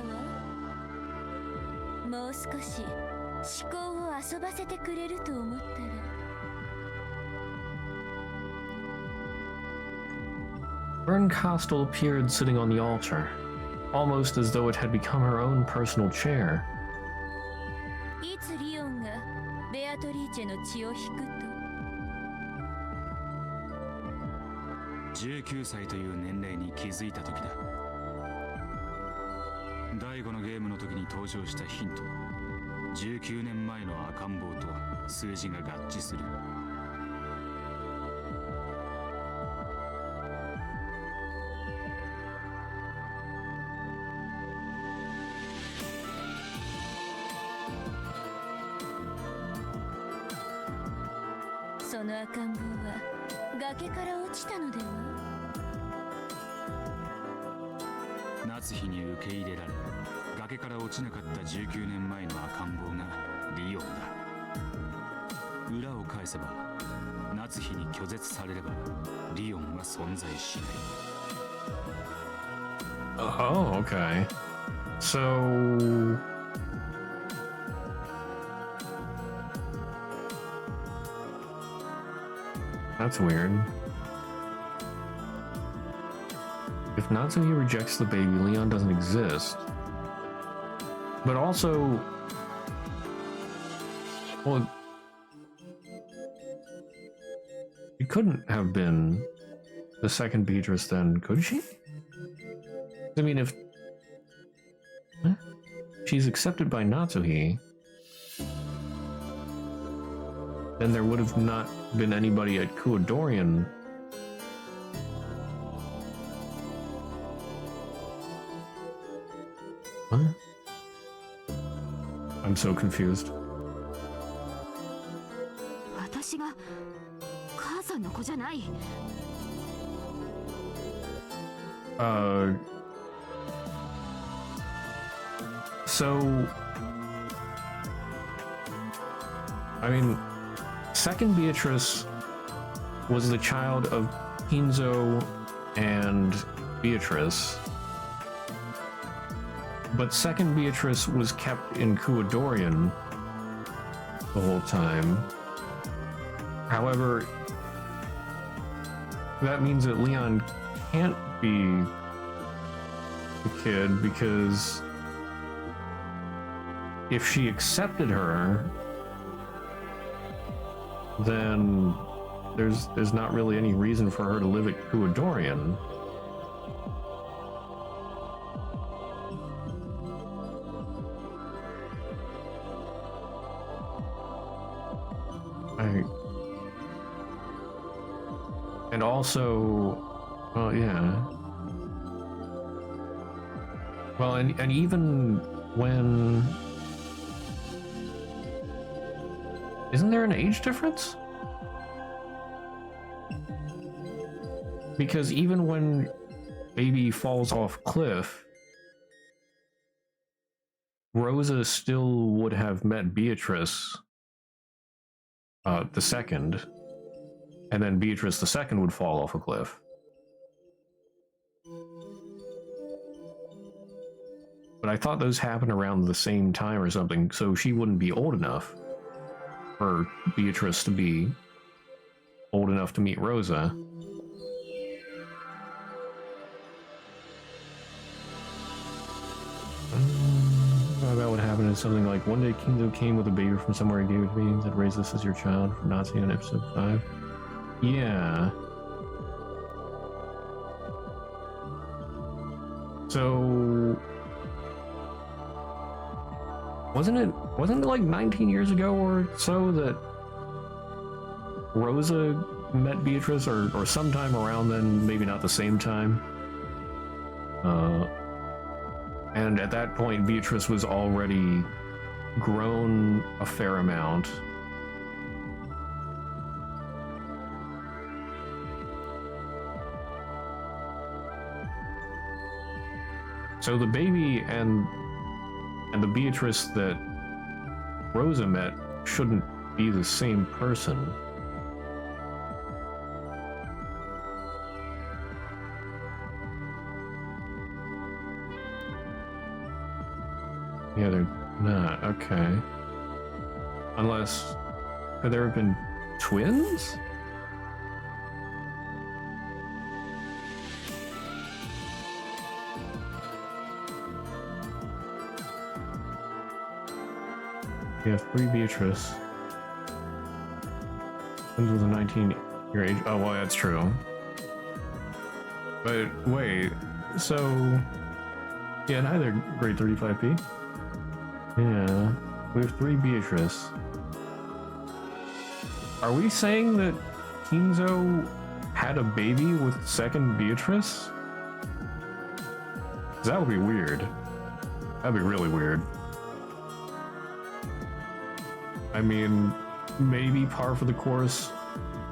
わ。もう少し思考を遊ばせてくれると思ったら。Bernkastel appeared sitting on the altar, almost as though it had become her own personal chair. いつリオンがベアトリーチェの血を引くと19歳という年齢に気づいた時だ。第5のゲームの時に登場したヒント、19年前の赤ん坊と数字が合致する。その赤ん坊は崖から落ちたのでは？夏日に受け入れられ崖から落ちなかった19年前の赤ん坊がリオンだ。裏を返せば夏日に拒絶されればリオンは存在しない。Oh, okay. So... That's weird. If Natsuki rejects the baby, Leon doesn't exist. But also... Well... It couldn't have been the second Beatrice then, could she? I mean, if... She's accepted by Natsuki... then there would have not been anybody at Kuodorian. What? I'm so confused. 私が母さんの子じゃない。So, I mean, second Beatrice was the child of Kinzo and Beatrice, but second Beatrice was kept in Kuodorian the whole time. However, that means that Leon can't be the kid, because if she accepted her, then there's not really any reason for her to live at Kuodorian. And also, well, yeah. Well, and even when... Isn't there an age difference? Because even when baby falls off cliff, Rosa still would have met Beatrice the second, and then Beatrice the second would fall off a cliff. But I thought those happened around the same time or something, so she wouldn't be old enough for Beatrice to be old enough to meet Rosa. About what happened is something like, one day Kinzo came with a baby from somewhere and gave it to me and said, raise this as your child, from Nazi on episode 5. Yeah. So... Wasn't it like 19 years ago or so that Rosa met Beatrice, or sometime around then, maybe not the same time? And at that point, Beatrice was already grown a fair amount. So the baby and the Beatrice that Rosa met shouldn't be the same person. Yeah, they're not. Okay. Unless... Could there have been twins? Yeah, 3 Beatrice. Twins with a 19-year age. Oh, well, that's true. But wait, so... Yeah, neither grade 35p. Yeah, we have 3 Beatrice. Are we saying that Kinzo had a baby with second Beatrice? 'Cause that would be weird. That'd be really weird. I mean, maybe par for the course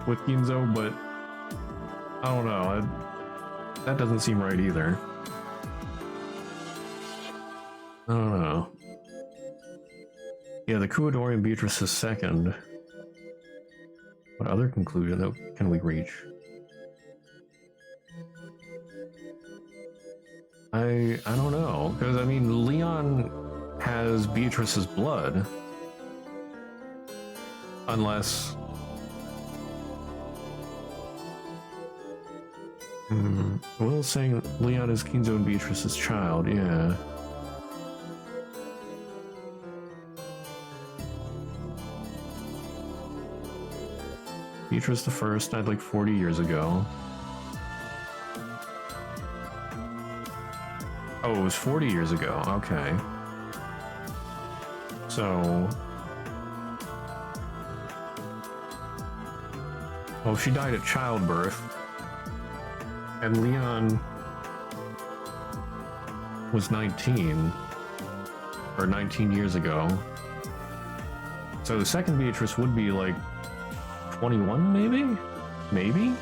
with Kinzo, but I don't know. That doesn't seem right either. I don't know. Yeah, the Kuodorian Beatrice is second. What other conclusion can we reach? I don't know, because I mean, Leon has Beatrice's blood. Unless... Will saying Leon is Kinzo and Beatrice's child, yeah. Beatrice the First died like 40 years ago. Oh, it was 40 years ago, okay. So... Oh, she died at childbirth. And Leon was 19. Or 19 years ago. So the second Beatrice would be like 21, maybe? Maybe?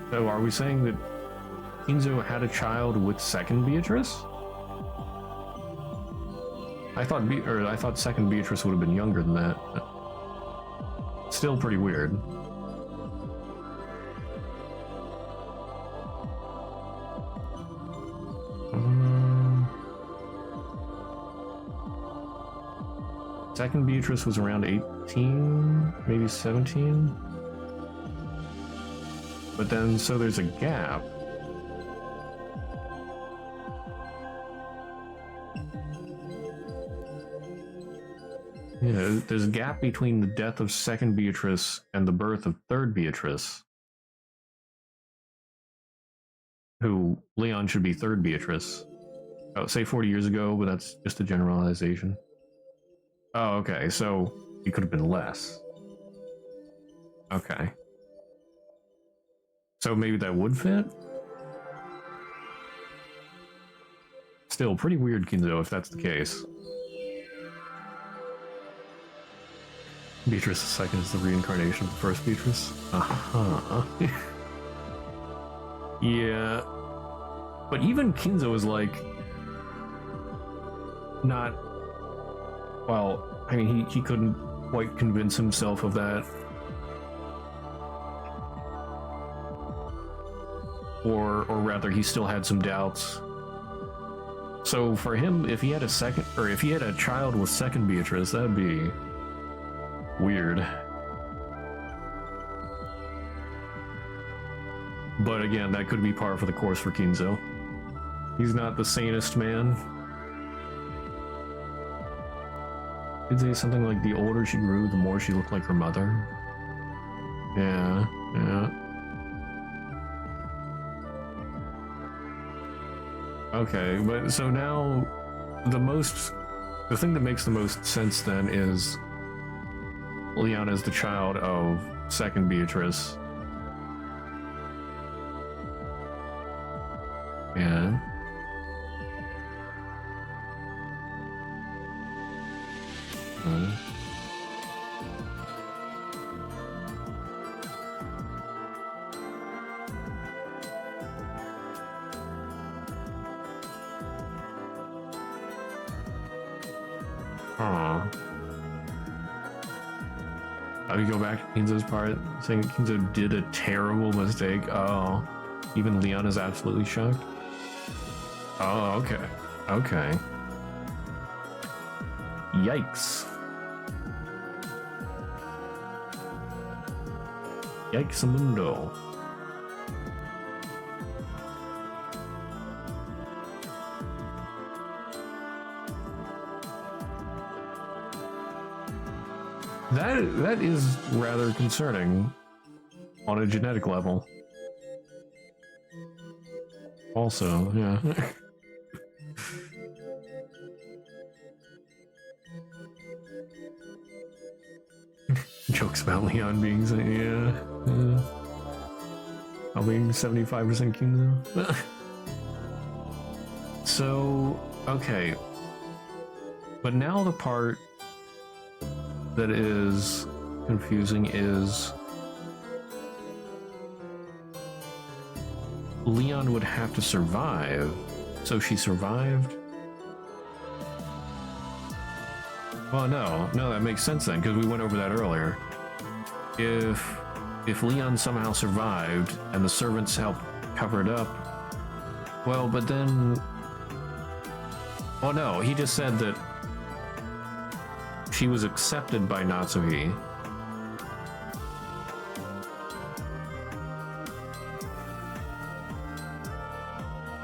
So are we saying that Kinzo had a child with second Beatrice? I thought second Beatrice would have been younger than that. Still pretty weird. Second Beatrice was around 18, maybe 17. But then, so there's a gap. Yeah, there's a gap between the death of second Beatrice and the birth of third Beatrice. Who, Leon should be third Beatrice. Oh, say 40 years ago, but that's just a generalization. Oh, okay, so it could have been less. Okay. So maybe that would fit? Still, pretty weird, Kinzo, if that's the case. Beatrice II is the reincarnation of the first Beatrice? Uh-huh. Yeah. But even Kinzo is like... not... Well, I mean, he couldn't quite convince himself of that. Or rather, he still had some doubts. So for him, if he had a child with second Beatrice, that'd be weird. But again, that could be par for the course for Kinzo. He's not the sanest man. He'd say something like, the older she grew, the more she looked like her mother. Yeah. Okay, but so now the thing that makes the most sense then is Leon is the child of second Beatrice. Yeah. How do you go back to Kinzo's part, saying Kinzo did a terrible mistake? Oh, even Leon is absolutely shocked. Oh, okay. Okay. Yikes. Yikes mundo. That is rather concerning on a genetic level. Also, yeah. Jokes about Leon being, yeah. I'll being 75% Kinzo. So, okay. But now the part that is confusing is Leon would have to survive. So she survived? Well, no, that makes sense then, because we went over that earlier. If Leon somehow survived and the servants helped cover it up, well, but then... Oh no, he just said that she was accepted by Natsuhi.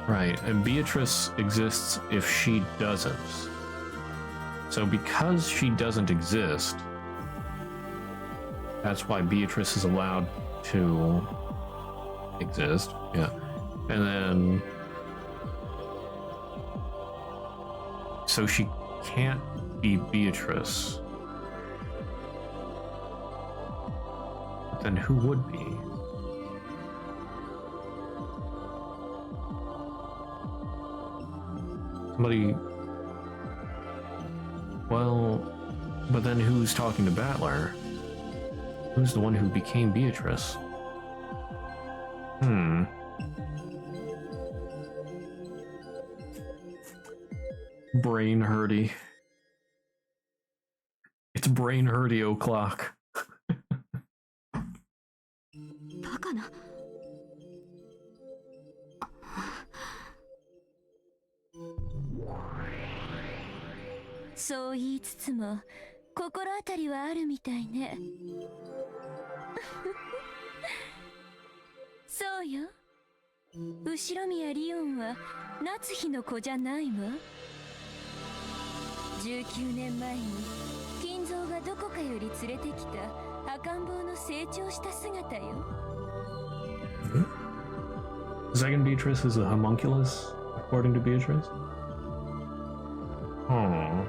Right, and Beatrice exists if she doesn't. So because she doesn't exist, that's why Beatrice is allowed to exist. Yeah. And then... So she can't be Beatrice. Then who would be? Somebody. Well, but then who's talking to Battler? Who's the one who became Beatrice? Brain hurty. It's brain hurty o'clock. バカな。そう言いつつも心当たりはあるみたいね。そうよ。後宮リオンは夏日の子じゃないわ。19年前に金蔵がどこかより連れてきた赤ん坊の成長した姿よ。Second Beatrice is a homunculus, according to Beatrice? Oh.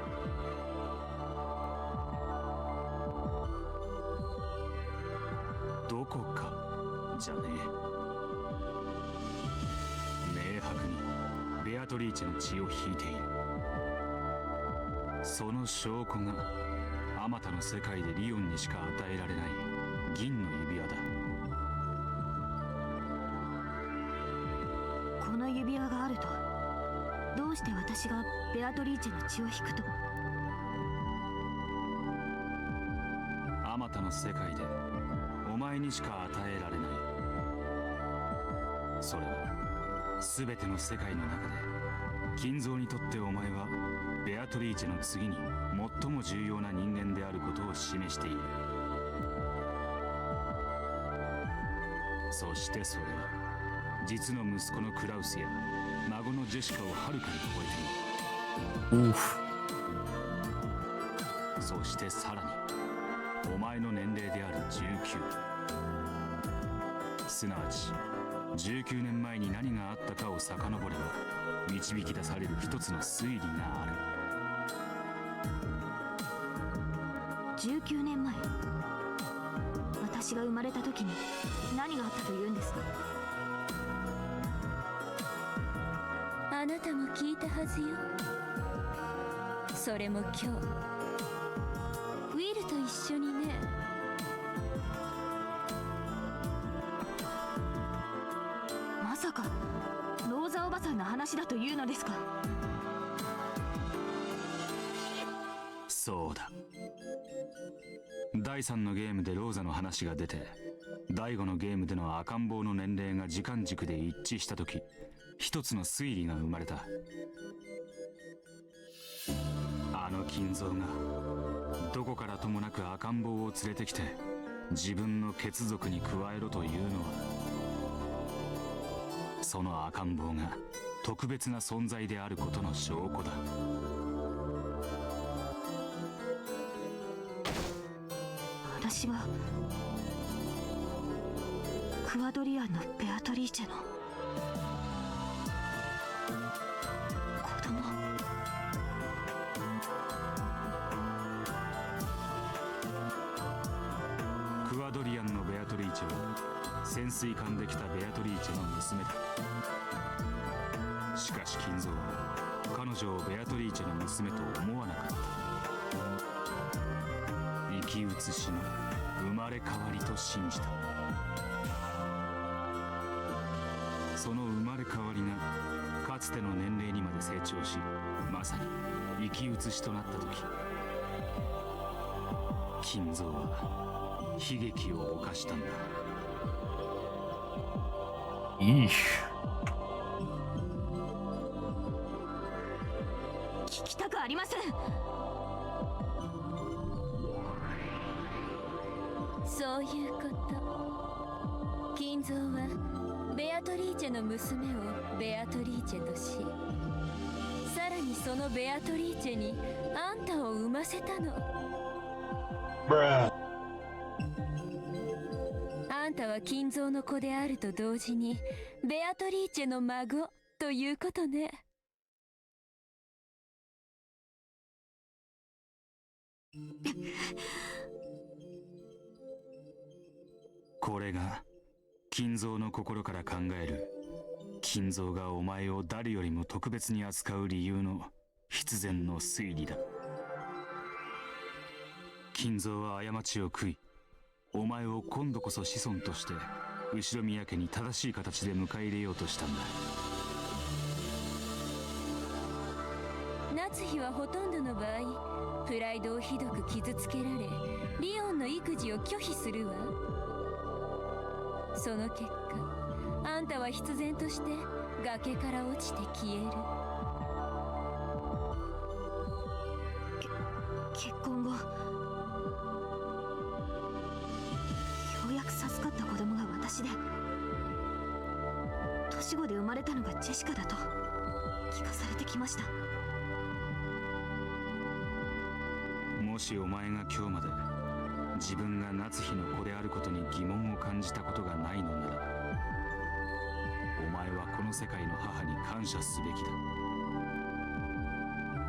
どこかじゃねえ。明白にベアトリーチェの血を引いている。その証拠があまたの世界でリオンにしか与えられない銀の指輪だ。この指輪があると、どうして私がベアトリーチェの血を引くと？あまたの世界でお前にしか与えられない。それは全ての世界の中で金蔵にとってお前はベアトリーチェの次に最も重要な人間であることを示している。そしてそれは実の息子のクラウスや孫のジェシカをはるかに超えている。そしてさらにお前の年齢である19、すなわち19年前に何があったかを遡れば導き出される一つの推理がある。19年前、私が生まれた時に何があったというんですか？あなたも聞いたはずよ。それも今日ウィルと一緒にね。まさかローザおばさんの話だというのですか？そうだ。第3のゲームでローザの話が出て、第5のゲームでの赤ん坊の年齢が時間軸で一致した時、一つの推理が生まれた。あの金蔵がどこからともなく赤ん坊を連れてきて自分の血族に加えろというのは、その赤ん坊が特別な存在であることの証拠だ。私はクワドリアンのベアトリーチェの子供。クワドリアンのベアトリーチェは潜水艦で来たベアトリーチェの娘だ。しかし金蔵は彼女をベアトリーチェの娘と思わなかった。生き写しの生まれ変わりと信じた。その生まれ変わりがかつての年齢にまで成長し、まさに生き写しとなった時、金蔵は悲劇を犯したんだ。Yeesh. 聞きたくありません。そういうこと。金蔵はベアトリーチェの娘をベアトリーチェとし、さらにそのベアトリーチェにあんたを産ませたの。あんたは金蔵の子であると同時にベアトリーチェの孫ということね。これが金蔵の心から考える金蔵がお前を誰よりも特別に扱う理由の必然の推理だ。金蔵は過ちを悔い、お前を今度こそ子孫として後ろ宮家に正しい形で迎え入れようとしたんだ。夏日はほとんどの場合プライドをひどく傷つけられリオンの育児を拒否するわ。その結果あんたは必然として崖から落ちて消える。結婚後ようやく授かった子供が私で、年子で生まれたのがジェシカだと聞かされてきました。もしお前が今日まで自分が夏日の子であることに疑問を感じたことがないのなら、お前はこの世界の母に感謝すべきだ。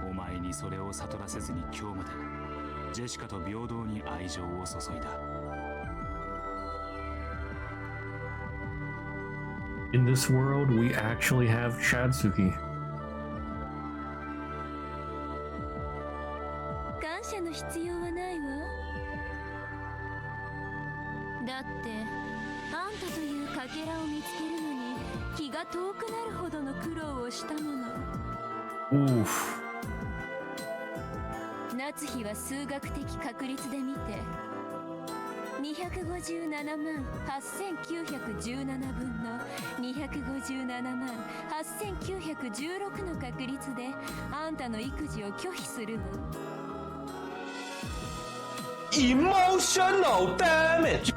お前にそれを悟らせずに今日までジェシカと平等に愛情を注いだ。In this world, we actually have Chadsuki. 感謝の必要はないわ。だってあんたというかけらを見つけるのに気が遠くなるほどの苦労をしたもの。Oof. 夏日は数学的確率で見て257万8917分の257万8916の確率であんたの育児を拒否するわ。Emotional damage.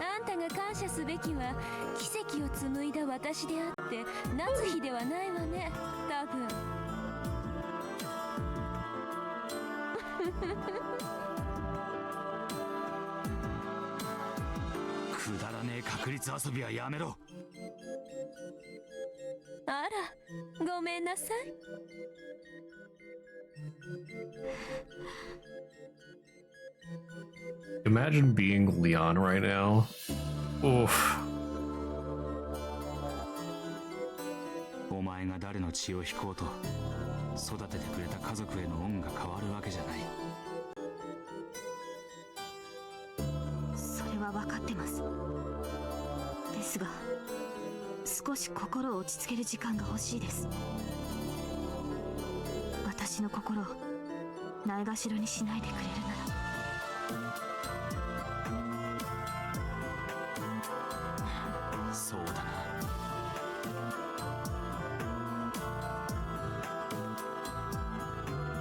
あんたが感謝すべきは奇跡を紡いだ私であって夏日ではないわね、多分。くだらねえ確率遊びはやめろ。あら、ごめんなさい。Imagine being Leon right now. Oof. お前が誰の血を引こうと育ててくれた家族への恩が変わるわけじゃない。それは分かってます。ですが少し心を落ち着ける時間が欲しいです。私の心をないがしろにしないでくれるなら。そうだな。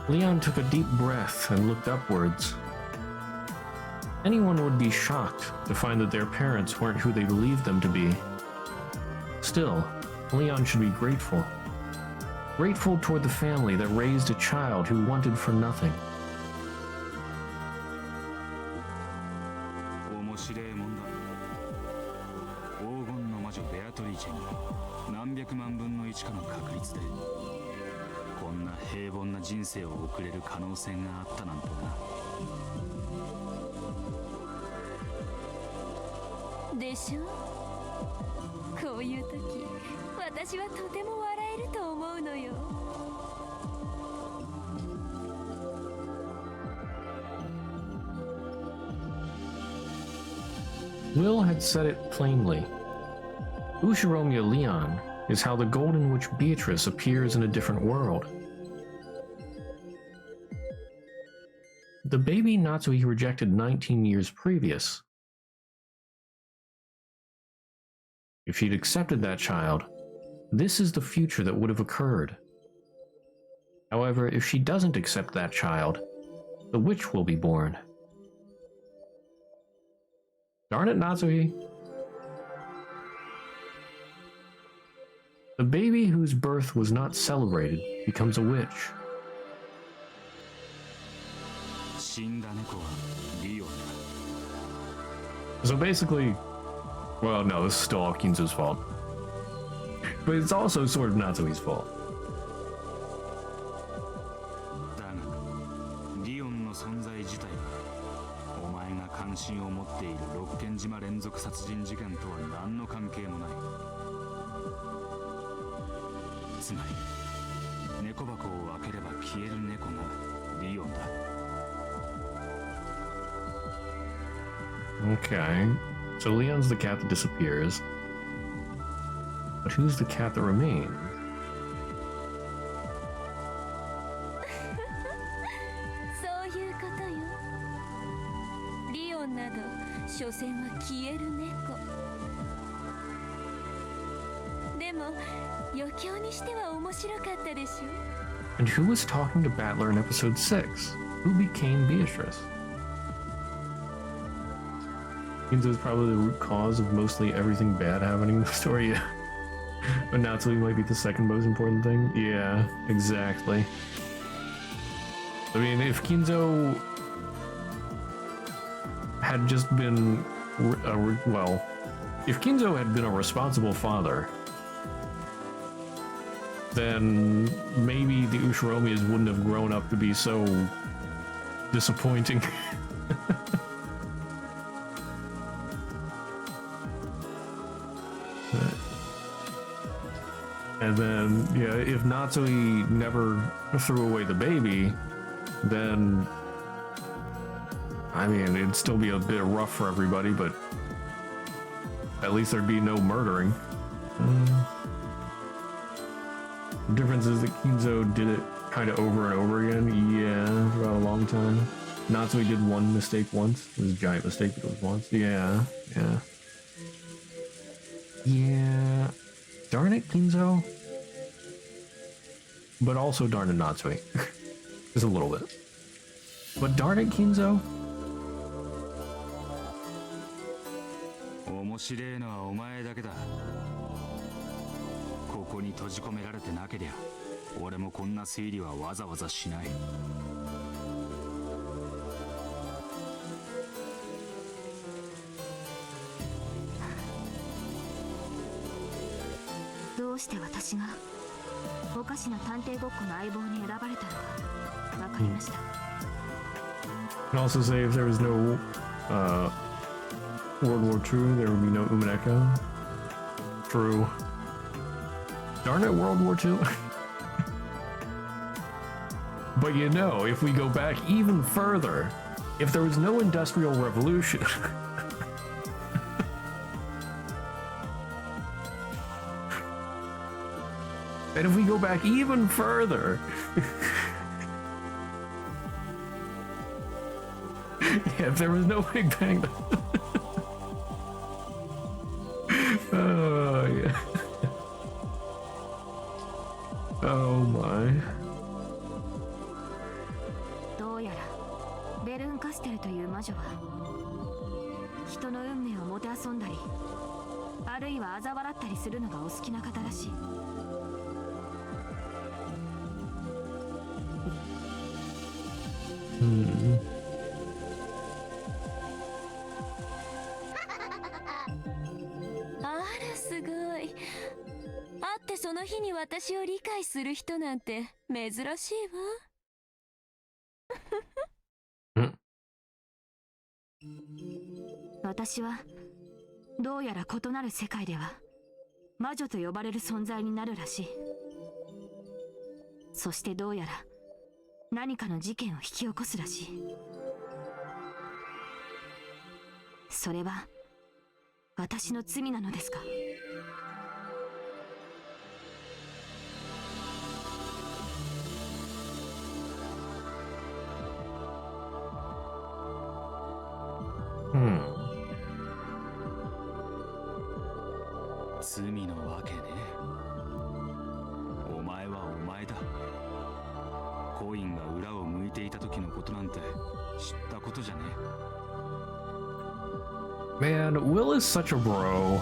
Leon took a deep breath and looked upwards. Anyone would be shocked to find that their parents weren't who they believed them to be. Still, Leon should be grateful. Grateful toward the family that raised a child who wanted for nothing. 面白いもんだ。黄金の魔女ベアトリーチェに何百万分の1かの確率でこんな平凡な人生を送れる可能性があったなんてな。でしょ。こういう時私はとても笑えると思うのよ。Will had said it plainly. Ushiromiya Leon is how the Golden Witch Beatrice appears in a different world. The baby Natsuhi rejected 19 years previous. If she'd accepted that child, this is the future that would have occurred. However, if she doesn't accept that child, the witch will be born. Darn it, Natsuhi. The baby whose birth was not celebrated becomes a witch. 死んだ猫はリオンだ。 So basically, well, no, this is still all Kinzo's fault. But it's also sort of Natsuhi's fault. だがリオンの存在自体はに思っている六軒島連続殺人事件とは何の関係もない。つまり猫箱を開ければ消える猫がリオンだ。 Okay. So Leon's the cat that disappears. But who's the cat that remains? そういうことよ。リオンなど所詮は消える猫。でも余興にしては面白かったでしょ。 And who was talking to Battler in episode 6? Who became Beatrice? Kinzo is probably the root cause of mostly everything bad happening in the story, yeah. But Natsui might be the second most important thing? Yeah, exactly. I mean, if Kinzo had just been, well, if Kinzo had been a responsible father, then maybe the Ushiromias wouldn't have grown up to be so disappointing. And then, yeah, if Natsui never threw away the baby, then, I mean, it'd still be a bit rough for everybody, but at least there'd be no murdering. The difference is that Kinzo did it kind of over and over again. Yeah, throughout a long time. Natsui did one mistake once. It was a giant mistake, but it was once. Yeah. Darn it, Kinzo. But also darn it, Natsui. Just a little bit. But darn it, Kinzo. 面白いのはお前だけだ。ここに閉じ込められてなけりゃ、俺もこんな推理はわざわざしない。どうして私がおかしな探偵ごっこの相棒に選ばれたのか分かりました。Can also say if there was no World War II, there would be no Umineko. True. Darn it, World War II. But you know, if we go back even further, if there was no Industrial Revolution, and if we go back even further, yeah, if there was no Big Bang, oh yeah, oh my. どうやらベルンカステルという魔女は人の運命をもてあそんだり、あるいは嘲笑ったりするのがお好きな方らしい。あらすごい。会ってその日に私を理解する人なんて珍しいわ。私はどうやら異なる世界では魔女と呼ばれる存在になるらしい。そしてどうやら何かの事件を引き起こすらしい。それは私の罪なのですか？罪のわけね。お前はお前だ。コインが裏を向いていた時のことなんて知ったことじゃねえ。 Man, Will is such a bro.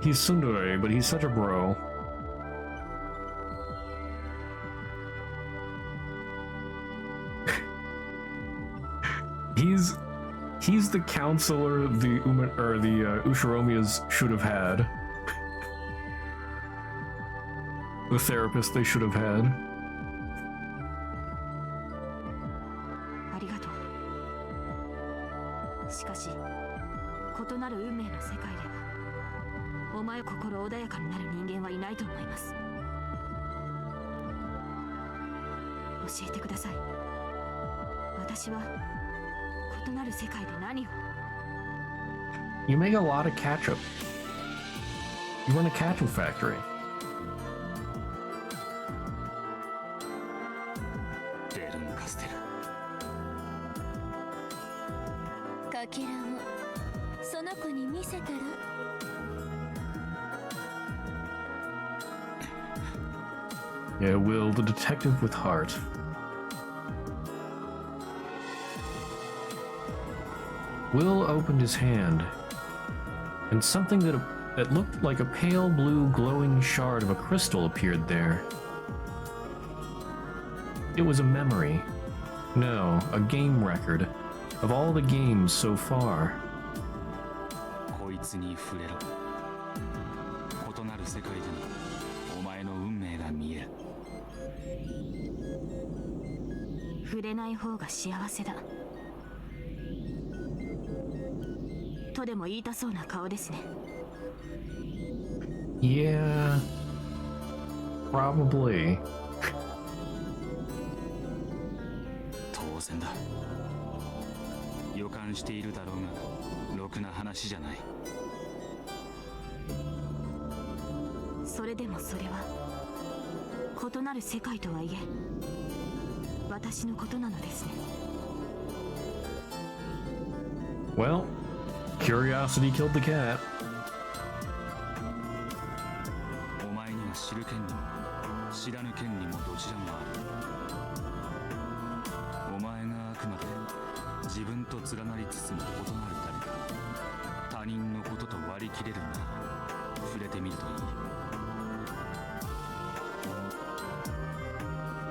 He's tsundere, but he's such a bro. He's the counselor the Ushiromias should have had. The therapist they should have had. ありがとう。しかし異なる運命の世界ではお前心穏やかになる人間はいないと思います。教えてください。私は異なる世界で何を。 You make a lot of ketchup. You run a ketchup factory. ベルンカステル。かけらをその子に見せたら。Yeah, Will, the detective with heart. Will opened his hand, and something that looked like a pale blue glowing shard of a crystal appeared there. It was a memory. No, a game record of all the games so far. こいつに触れろ。異なる世界でのお前の運命が見える。触れない方が幸せだとでも言いたそうな顔ですね。 Yeah, probably. 当然だ。予感しているだろうが、ろくな話じゃない。それでもそれは異なる世界とはいえ私のことなのですね。 Well, curiosity killed the cat. お前には知る権利も知らぬ権利もどちらもある。お前があくまで自分と連なりつつも異なる誰か他人のことと割り切れるなら触れてみるといい。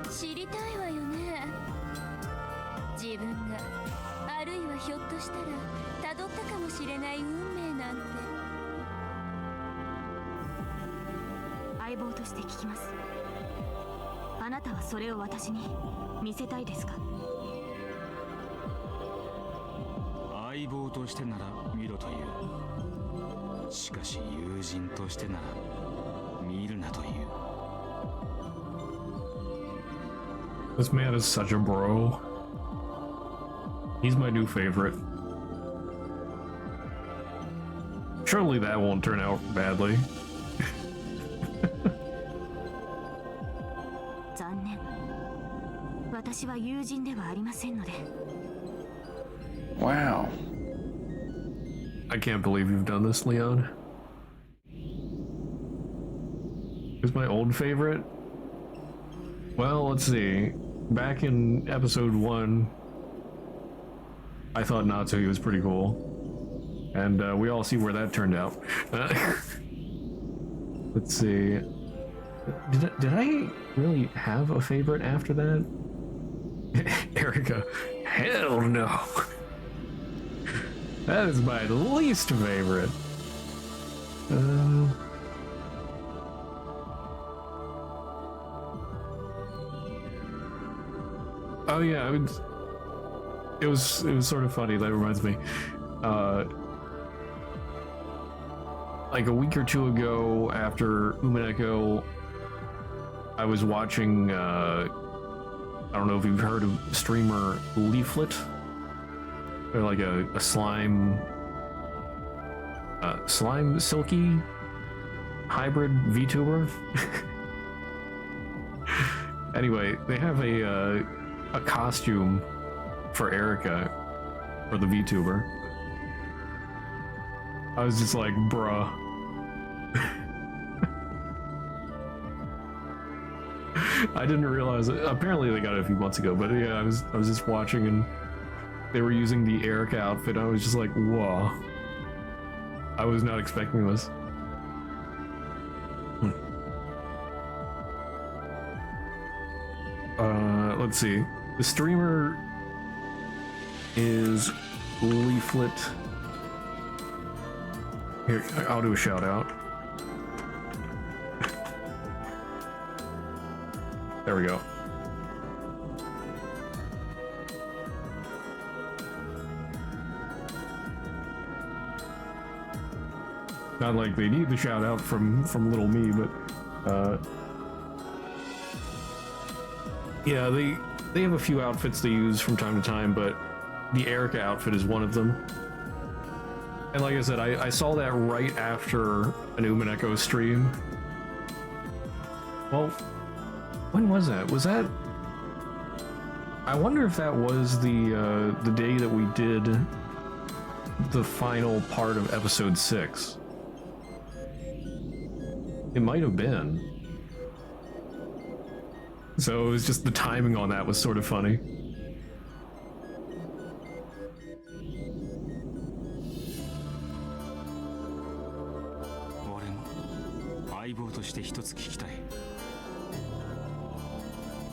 知りたいわよね。自分があるいはひょっとしたら辿ったかもしれない運命なんて。相棒として聞きます。あなたはそれを私に見せたいですか？相棒としてなら見ろという。しかし友人としてなら見るなという。This man is such a bro. He's my new favorite. Surely that won't turn out badly. 残念。私は友人ではありませんので。 Wow. I can't believe you've done this, Leon. Who's my old favorite? Well, let's see. Back in episode 1, I thought Natsuki was pretty cool. And we all see where that turned out. Let's see. Did I really have a favorite after that? Erica. Hell no. That is my least favorite. Oh yeah, it was sort of funny. That reminds me. Like a week or two ago, after Umineko, I was watching. I don't know if you've heard of streamer Leaflet. They're like a slime silky hybrid VTuber. Anyway, they have a costume for Erica, for the VTuber. I was just like, bruh. I didn't realize it. Apparently they got it a few months ago, but yeah, I was just watching and they were using the Erica outfit. I was just like, whoa. I was not expecting this. Let's see. The streamer is Leaflet. Here, I'll do a shout out. There we go. Not like they need the shout out from little me, but yeah, they have a few outfits they use from time to time, but the Erica outfit is one of them. And like I said, I saw that right after an Umineko stream. Well, when was that? Was that? I wonder if that was the day that we did the final part of episode 6. It might have been. So it was just the timing on that was sort of funny. 俺も相棒として一つ聞きたい。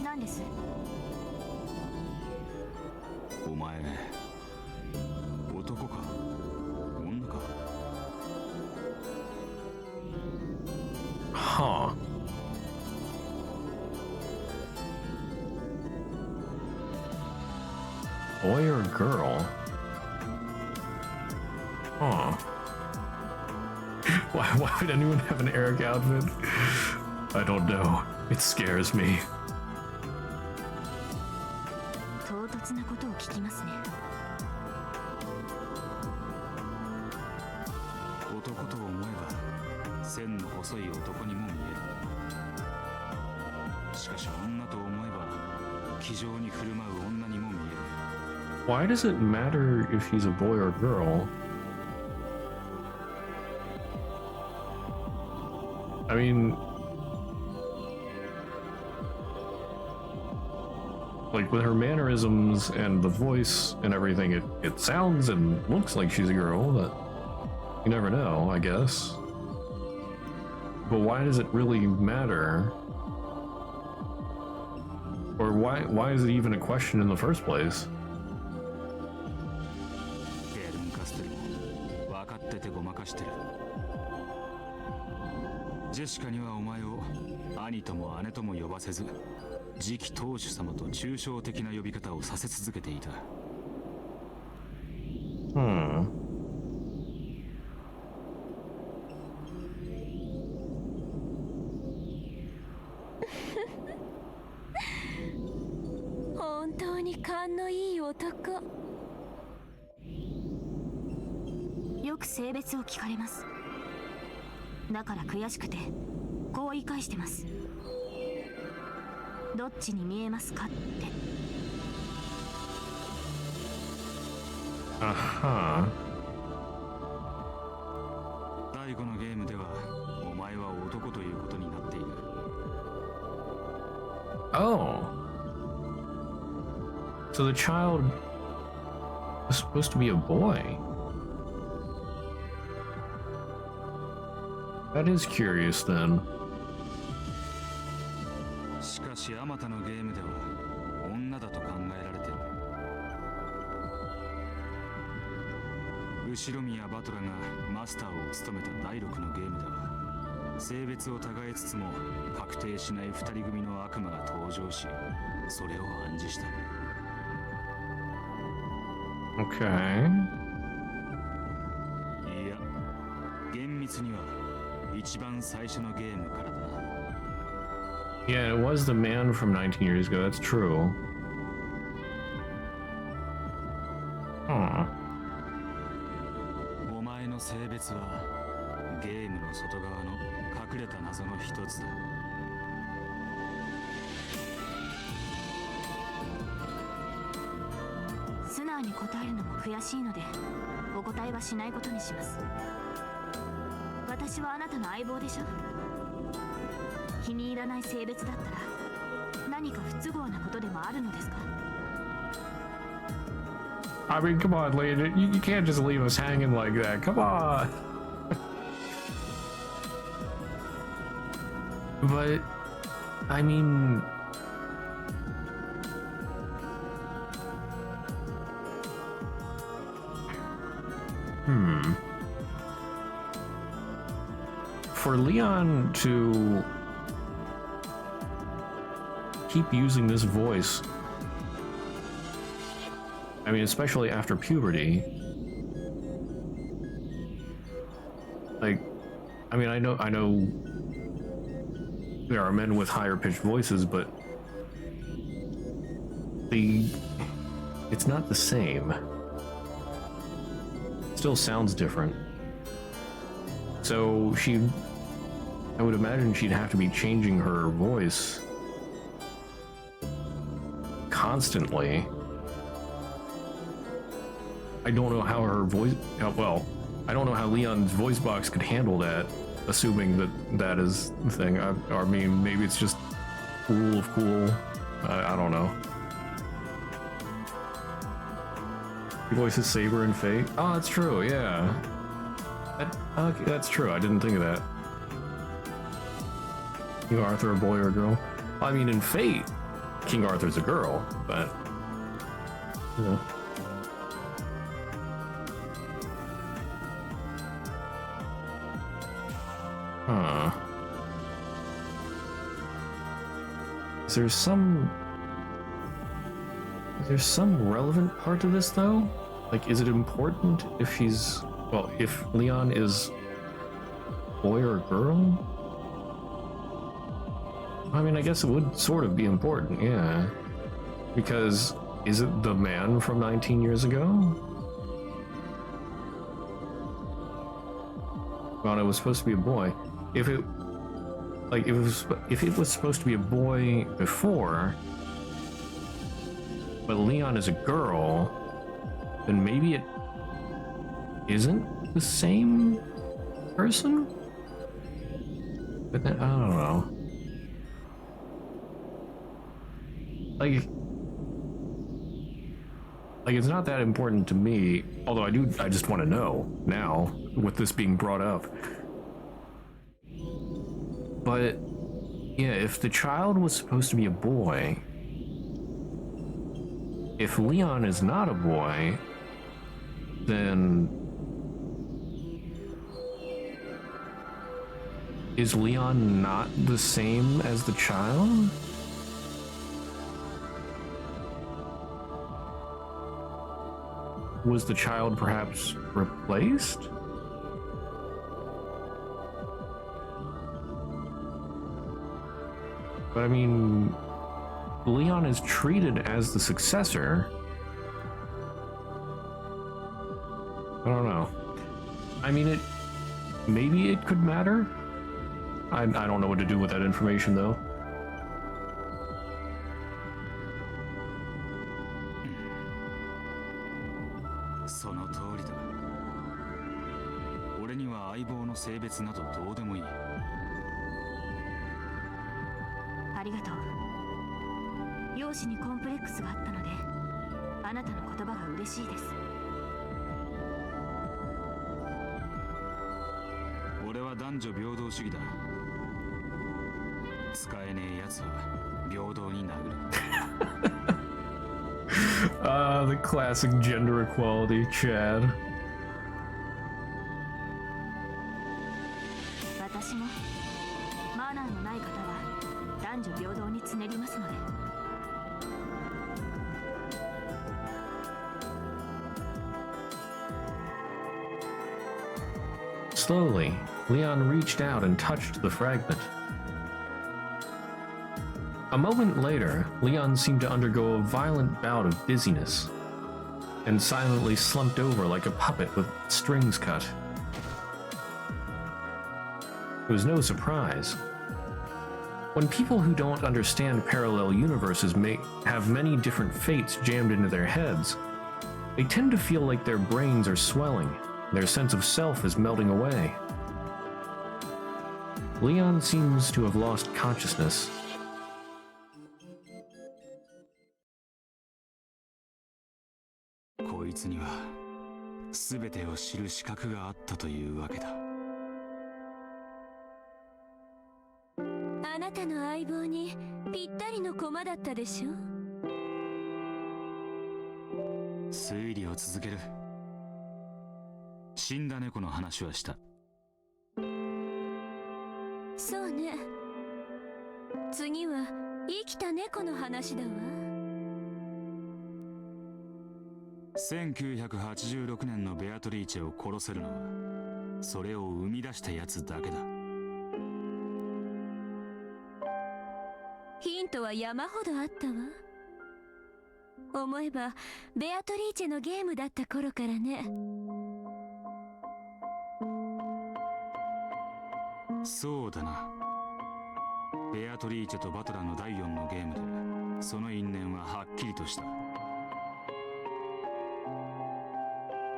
何です？お前男か女か。 Huh. Boy or girl? Huh. Why would anyone have an Eric outfit? I don't know. It scares me. 唐突なことを聞きますね。男と思えば線の細い男にも見える。しかし女と思えば気丈に振る舞う女にも見える。 Why does it matter if he's a boy or girl? I mean, like with her mannerisms and the voice and everything, it sounds and looks like she's a girl, but you never know, I guess. But why does it really matter? Or why is it even a question in the first place? ジェシカにはお前を兄とも姉とも呼ばせず、次期当主様と抽象的な呼び方をさせ続けていた。本当に勘のいい男。よく性別を聞かれます。だから悔しくてこう言い返してます。どっちに見えますかって。Aha. 第5のゲームではお前は男ということになっている。 Oh. So the child was supposed to be a boy. That is curious then. しかしあまたのゲームでは女だと考えられている。後ろ宮バトラがマスターを務めた第6のゲームでは性別を違えつつも確定しない2人組の悪魔が登場し、それを暗示した。 Okay. いや、厳密には一番最初のゲームからだな。 Yeah, it was the man from 19 years ago, that's true. Huh. お前の性別はゲームの外側の隠れた謎の一つだ。素直に答えるのも悔しいのでお答えはしないことにします。私はあなたの相棒でしょ。気に入らない性別だったら何か不都合なことでもあるのですか？ I mean, come on, lady. You can't just leave us hanging like that. Come on. But, I mean... For Leon to keep using this voice, I mean, especially after puberty, like, I mean, I know there are men with higher pitched voices, but it's not the same. It still sounds different. So I would imagine she'd have to be changing her voice constantly. I don't know how her voice, well, I don't know how Leon's voice box could handle that, assuming that is the thing. I mean, maybe it's just rule of cool. I don't know. He voices Saber and Fate. Oh, that's true, yeah. Okay, that's true, I didn't think of that. King Arthur, a boy or a girl? I mean, in Fate, King Arthur's a girl, but... You know. Huh. Is there some relevant part to this, though? Like, is it important if she's... Well, if Leon is a boy or a girl? I mean, I guess it would sort of be important, yeah. Because, is it the man from 19 years ago? Well, it was supposed to be a boy. If it was supposed to be a boy before, but Leon is a girl, then maybe it isn't the same person? But then, I don't know. Like it's not that important to me, although I just want to know now, with this being brought up. But, yeah, if the child was supposed to be a boy, if Leon is not a boy, then... Is Leon not the same as the child? Was the child perhaps replaced? But I mean, Leon is treated as the successor. I don't know. I mean, maybe it could matter. I don't know what to do with that information, though. The classic gender equality, Chad. 私もマナーのない方は男女平等につねりますので。Slowly, Leon reached out and touched the fragment. A moment later, Leon seemed to undergo a violent bout of dizziness, and silently slumped over like a puppet with strings cut. It was no surprise. When people who don't understand parallel universes may have many different fates jammed into their heads, they tend to feel like their brains are swelling, their sense of self is melting away. Leon seems to have lost consciousness. こいつには全てを知る資格があったというわけだ。あなたの相棒にぴったりの駒だったでしょ。推理を続ける。死んだ猫の話はした。そうね。次は生きた猫の話だわ。1986年のベアトリーチェを殺せるのはそれを生み出したやつだけだ。ヒントは山ほどあったわ。思えばベアトリーチェのゲームだった頃からね。そうだな。ベアトリーチェとバトラの第4のゲームでその因縁ははっきりとした。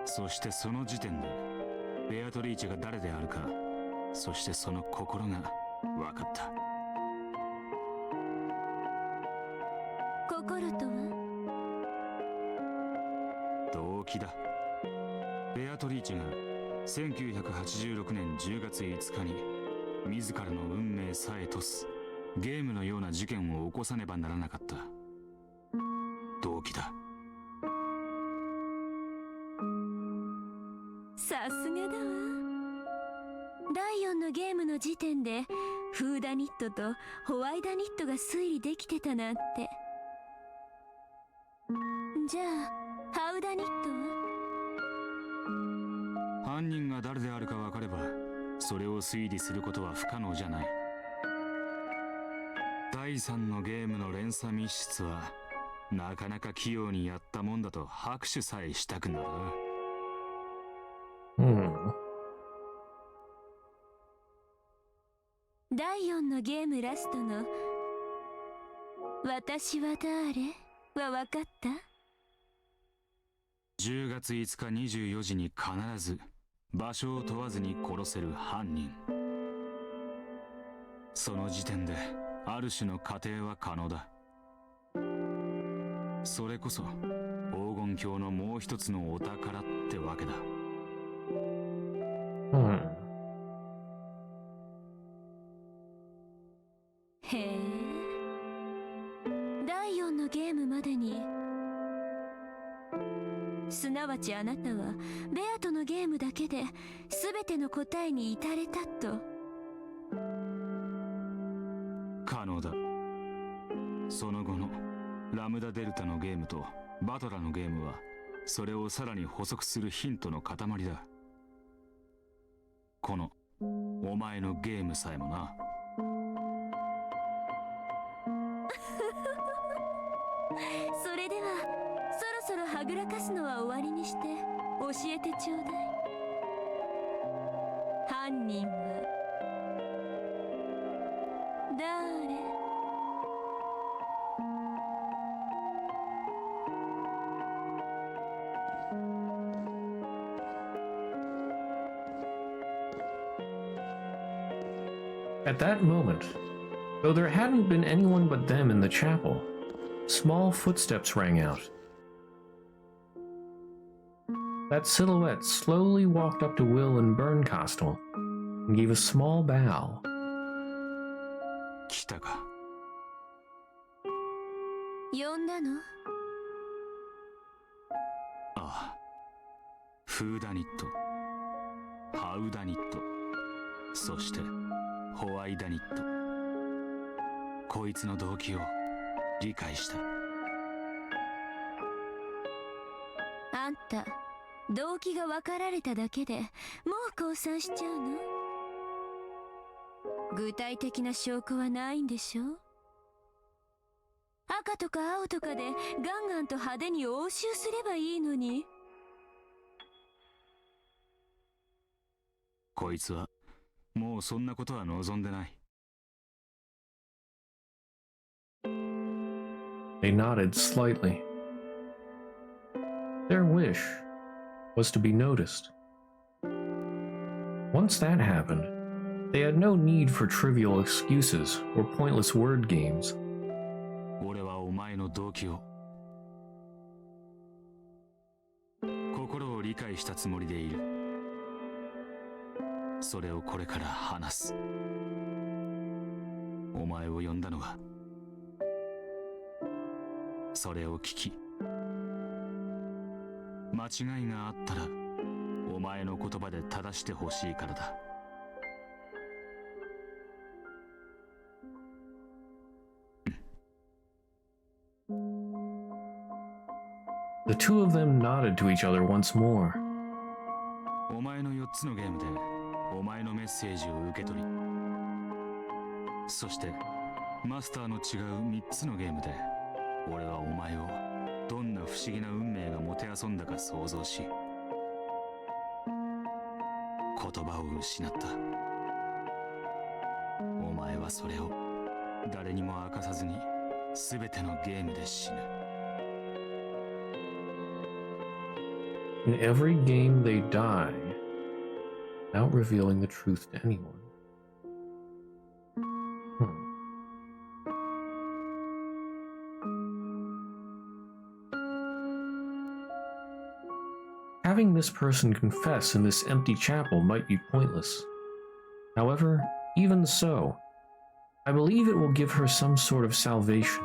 そしてその時点でベアトリーチェが誰であるか、そしてその心が分かった。心とは動機だ。ベアトリーチェが1986年10月5日に自らの運命さえとすゲームのような事件を起こさねばならなかった動機だ。さすがだわ。第4のゲームの時点でフーダニットとホワイダニットが推理できてたなんて。じゃあハウダニットは？犯人が誰であるか分かればそれを推理することは不可能じゃない。第3のゲームの連鎖密室はなかなか器用にやったもんだと拍手さえしたくなる。第4のゲームラストの「私は誰?」は分かった？ 10月5日24時に必ず場所を問わずに殺せる犯人。その時点である種の仮定は可能だ。それこそ黄金鏡のもう一つのお宝ってわけだ。へえ。第4のゲームまでに、すなわちあなたはベアとのゲームだけで全ての答えに至れたと。可能だ。その後のラムダデルタのゲームとバトラのゲームはそれをさらに補足するヒントの塊だ。このお前のゲームさえもな。それではそろそろはぐらかすのは終わりにして教えてちょうだい。犯人は誰？At that moment, though there hadn't been anyone but them in the chapel, small footsteps rang out. That silhouette slowly walked up to Will and Berncastle and gave a small bow. 来たか。呼んだの？ああ。フーダニット、ハウダニット、そしてホワイダニット。こいつの動機を理解した。あんた動機が分かられただけでもう降参しちゃうの？具体的な証拠はないんでしょ？赤とか青とかでガンガンと派手に応酬すればいいのに。こいつはもうそんなことは望んでない。They nodded slightly. Their wish was to be noticed. Once that happened, they had no need for trivial excuses or pointless word games. 俺はお前の動機を心を理解したつもりでいる。それをこれから話す。お前を呼んだのはそれを聞き、間違いがあったらお前の言葉で正してほしいからだ。The two of them nodded to each other once more. お前の4つのゲームでお前のメッセージを受け取り、そしてマスターの違う3つのゲームで俺はお前をどんな不思議な運命がもてあそんだか想像し、言葉を失った。お前はそれを誰にも明かさずに全てのゲームで死ぬ。 In every game they die without revealing the truth to anyone. Having this person confess in this empty chapel might be pointless. However, even so, I believe it will give her some sort of salvation.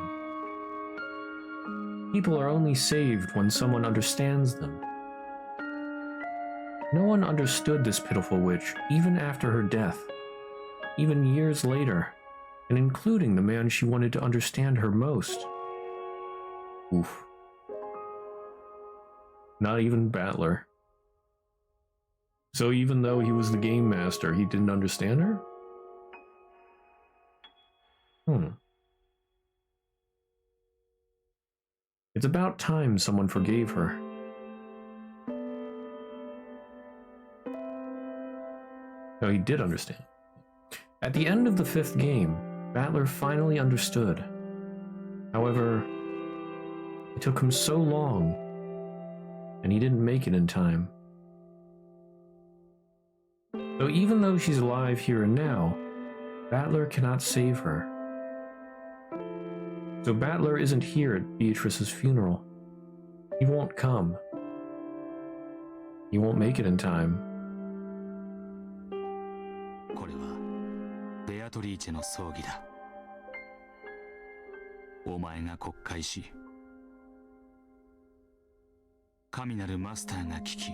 People are only saved when someone understands them. No one understood this pitiful witch even after her death, even years later, and including the man she wanted to understand her most. Oof. Not even Battler. So even though he was the game master, he didn't understand her? It's about time someone forgave her. No, he did understand. At the end of the 5th game, Battler finally understood. However, it took him so long, and he didn't make it in time. So even though she's alive here and now, Battler cannot save her. So Battler isn't here at Beatrice's funeral. He won't come. He won't make it in time. これはベアトリーチェの葬儀だ。お前が告解し、神なるマスターが聞き、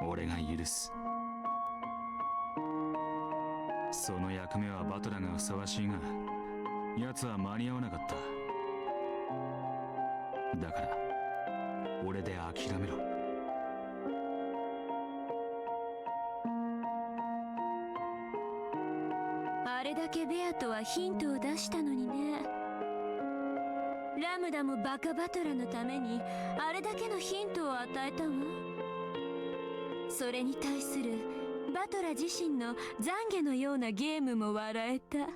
俺が許す。その役目はバトラがふさわしいが、奴は間に合わなかった。だから俺で諦めろ。あれだけベアとはヒントを出したのにね。ラムダもバカバトラのためにあれだけのヒントを与えたわ。それに対するバトラ自身の懺悔のようなゲームも笑えた。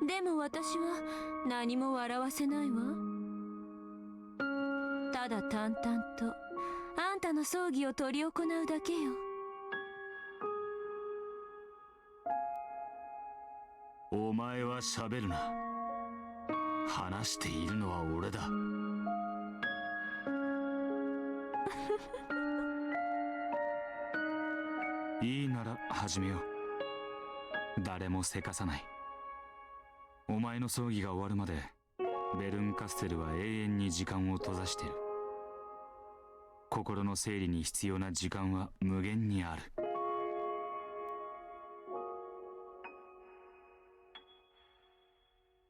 でも私は何も笑わせないわ。ただ淡々とあんたの葬儀を執り行うだけよ。お前は喋るな。話しているのは俺だ。いいなら始めよう。誰もせかさない。お前の葬儀が終わるまでベルンカステルは永遠に時間を閉ざしてる。心の整理に必要な時間は無限にある。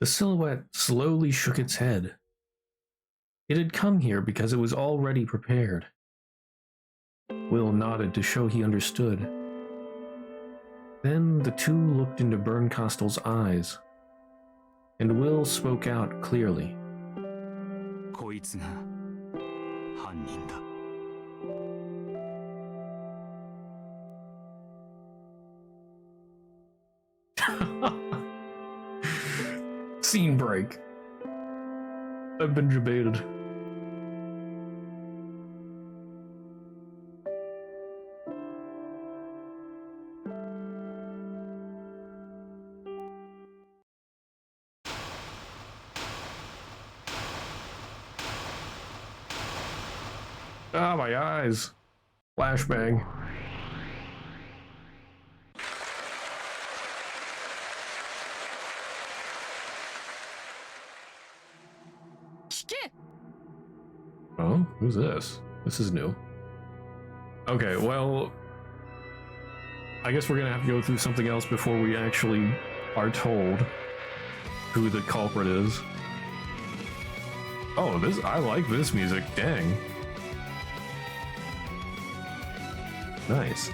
The silhouette slowly shook its head. It had come here because it was already prepared. Will nodded to show he understood. Then the two looked into Bernkastel's eyes, and Will spoke out clearly. こいつが犯人だ。Scene break. I've been debated. Ah, my eyes. Flashbang. Oh, who's this? This is new. Okay, well, I guess we're gonna have to go through something else before we actually are told who the culprit is. Oh, I like this music, dang. Nice.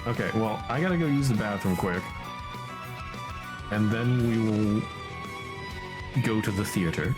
Okay, well, I gotta go use the bathroom quick. And then we will go to the theater.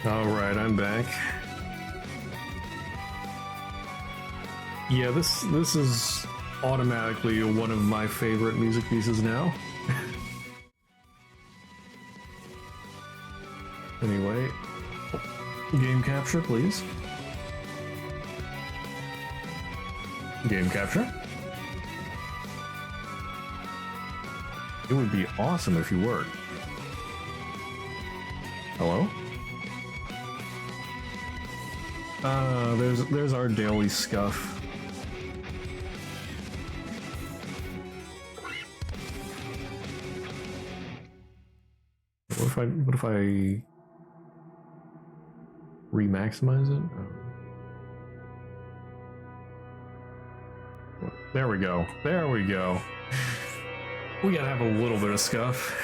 All right, I'm back. Yeah, this is automatically one of my favorite music pieces now. Anyway, game capture, please. Game capture. It would be awesome if you worked. Hello? There's our daily scuff. What if I re-maximize it? Oh. There we go. There we go. We gotta have a little bit of scuff.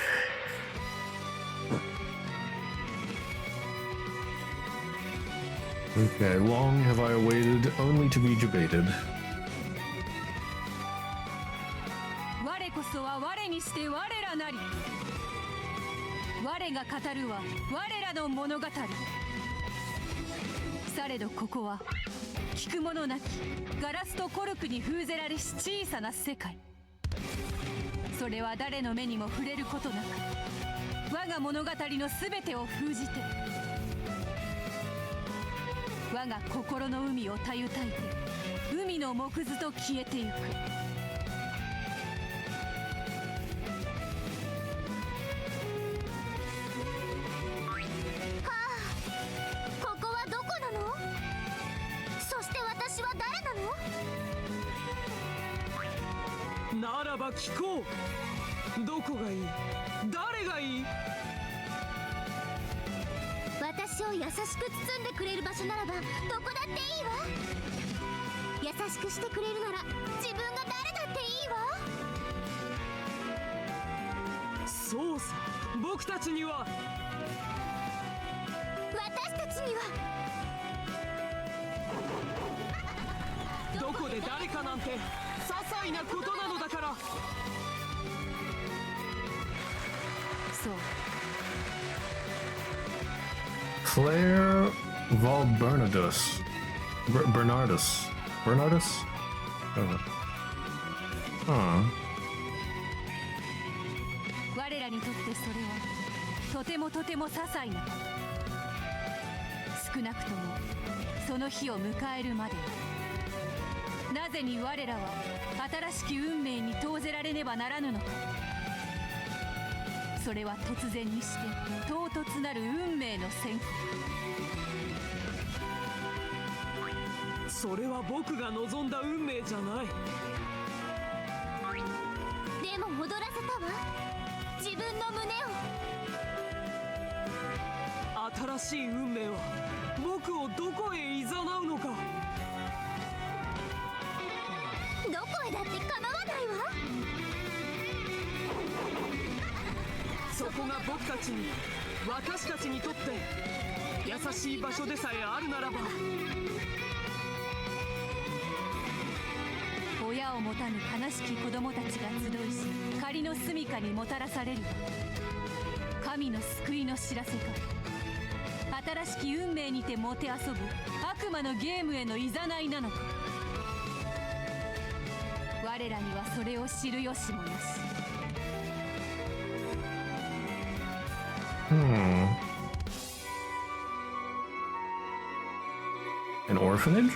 Okay, long have I awaited, only to be debated. 我こそは我にして我らなり。我が語るは我らの物語。されどここは聞く者なきガラスとコルクに封ぜられし小さな世界。それは誰の目にも触れることなく、我が物語のすべてを封じて。我が心の海をたゆたいて海の木図と消えてゆく。はあ、ここはどこなの？そして私は誰なの？ならば聞こう。どこがいい？誰がいい？私を優しく包んでくれる場所ならばどこだっていいわ。優しくしてくれるなら自分が誰だっていいわ。そうさ、僕たちには私たちにはどこで誰かなんて些細なことなのだから。そう Claire Valbernardus. Bernardus. Bernardus? Huh. 我らにとってそれはとてもとても些細なこと。少なくともその日を迎えるまでなぜに我らは新しき運命に投ぜられねばならぬのか。それは突然にして唐突なる運命の宣告。それは僕が望んだ運命じゃない。でも踊らせたわ、自分の胸を。新しい運命は僕をどこへ誘うのか。どこへだって構わないわ。そこが僕たちに、私たちにとって優しい場所でさえあるならば。親を持たぬ悲しき子供たちが集いし仮の住処にもたらされる神の救いの知らせか、新しき運命にてもてあそぶ悪魔のゲームへの誘いなのか。我らにはそれを知る由もなし。An orphanage?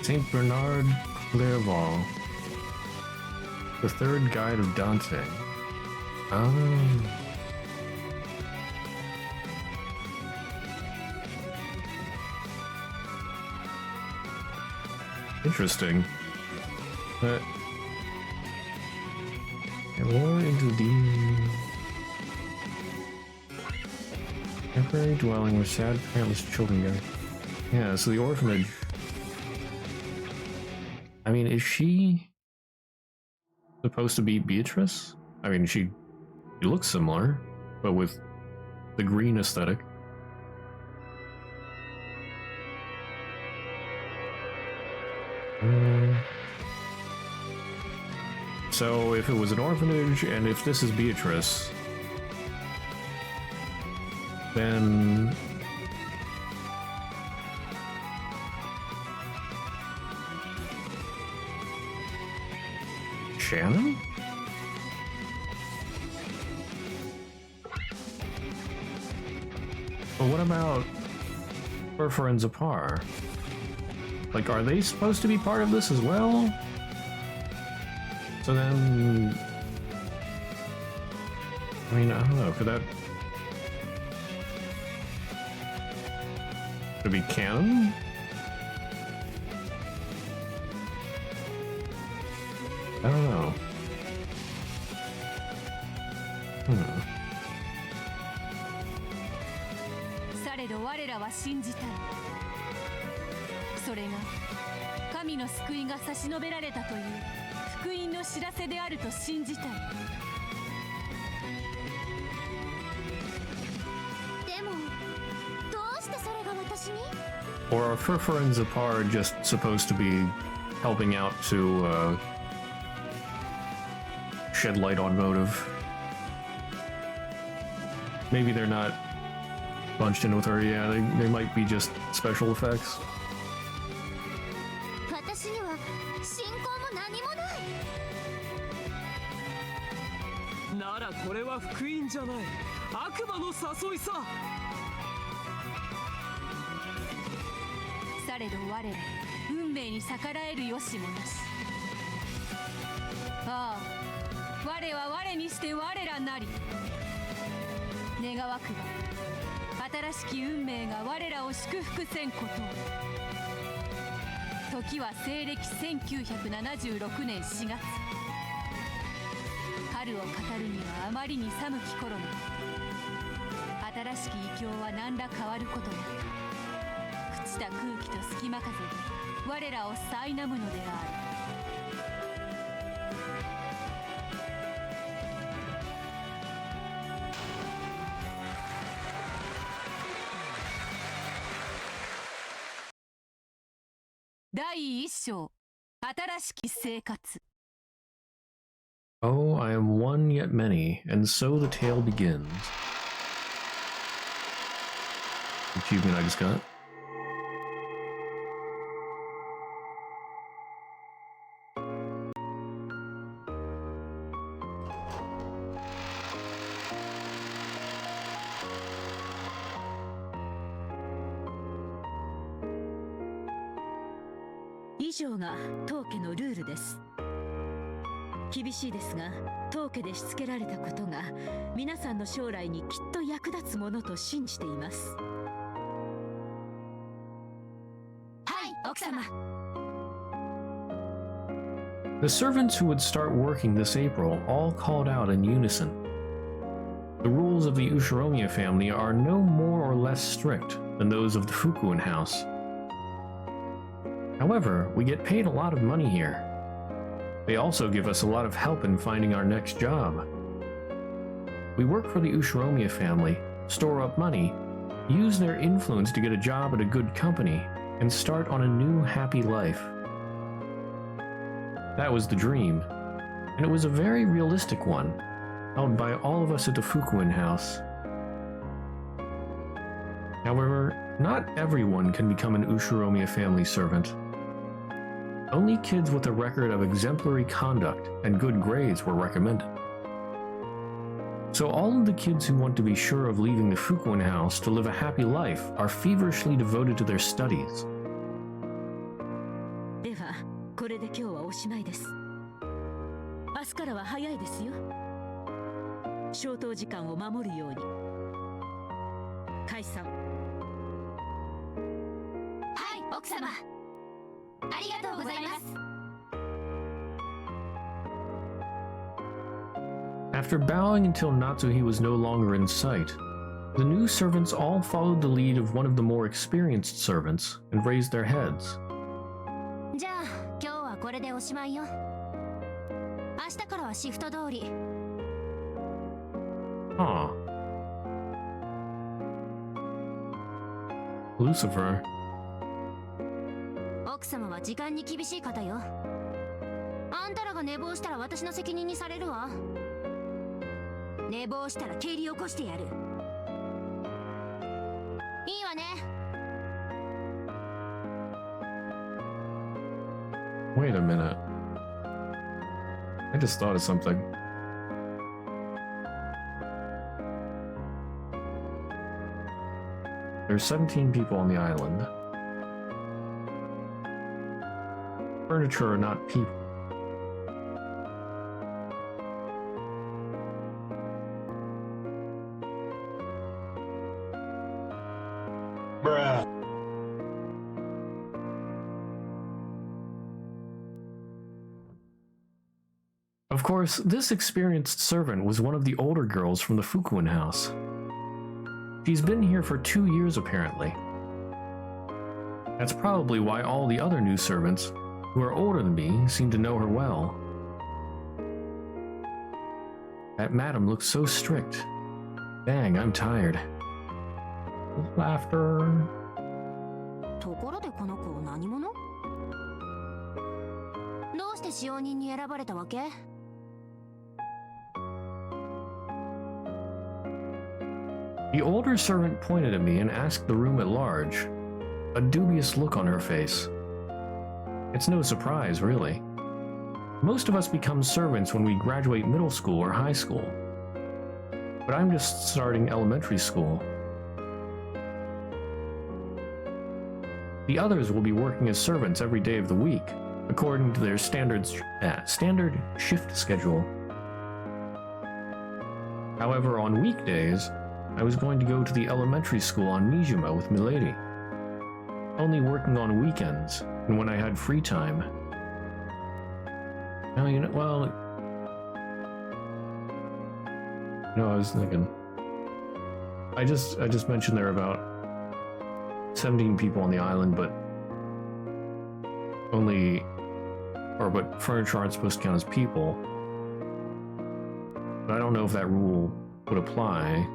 Saint Bernard Clairvaux, the third guide of Dante. Oh. Interesting. Lure into the temporary dwelling where sad, parentless children go. Yeah, so the orphanage. I mean, is she supposed to be Beatrice? I mean, she looks similar, but with the green aesthetic. So if it was an orphanage, and if this is Beatrice, then Shannon? But what about her friends Apar? Like, are they supposed to be part of this as well? So then, I mean, I don't know, could that be canon? I don't know.されど我らは信じたい。それが神の救いが差し伸べられたという福音の知らせであると信じたい。でもどうしてそれが私に？ Or are Furfur and Zapar just supposed to be helping out to shed light on motive? Maybe they're not bunched in with her. Yeah, they might be just special effects. 私には信仰も何もない。ならこれは福音じゃない、悪魔の誘いさ。されど我ら運命に逆らえる由もなし。ああ、我は我にして我らなり。願わくば新しき運命が我らを祝福せんことを。時は西暦1976年4月。春を語るにはあまりに寒き頃の新しき異境は何ら変わることなく、朽ちた空気と隙間風で我らを苛むのである。第一章、新しき生活。 Oh, I am one yet many, and so the tale begins. Achievement I just got.「以上が当家のルールです。厳しいですが、当家でしつけられたことが皆さんの将来にきっと役立つものと信じています。」はい、奥様。 The servants who would start working this April all called out in unison. The rules of the Ushiromiya family are no more or less strict than those of the Fukuen house. However, we get paid a lot of money here. They also give us a lot of help in finding our next job. We work for the Ushiromiya family, store up money, use their influence to get a job at a good company, and start on a new happy life. That was the dream, and it was a very realistic one, held by all of us at the Fukuen house. However, not everyone can become an Ushiromiya family servant. Only kids with a record of exemplary conduct and good grades were recommended. So all of the kids who want to be sure of leaving the Fukuen house to live a happy life are feverishly devoted to their studies. では、これで今日はおしまいです。明日からは早いですよ。消灯時間を守るように。解散。はい、奥様。ありがとうございます。 After bowing until Natsuhi was no longer in sight, the new servants all followed the lead of one of the more experienced servants and raised their heads. じゃあ、今日はこれでおしまいよ。明日からはシフト通り。Huh. Lucifer. 奥様は時間に厳しい方よ。あんたらが寝坊したら私の責任にされるわ。寝坊したら蹴り起こしてやる。いいわね。 Wait a minute. I just thought of something. There's 17 people on the island. Furniture are not people. Bruh. Of course, this experienced servant was one of the older girls from the Fukuen house. She's been here for 2 years apparently. That's probably why all the other new servants, who are older than me, seem to know her well. That madam looks so strict. Dang, I'm tired. Laughter. ところでこの子何者？どうして使用人に選ばれたわけ？ The older servant pointed at me and asked the room at large, a dubious look on her face. It's no surprise, really. Most of us become servants when we graduate middle school or high school. But I'm just starting elementary school. The others will be working as servants every day of the week, according to their standard shift schedule. However, on weekdays, I was going to go to the elementary school on Mijima with Milady. Only working on weekends, and when I had free time. Oh, you know, well, no, I was thinking. I just mentioned there about 17 people on the island, but but furniture aren't supposed to count as people. But I don't know if that rule would apply,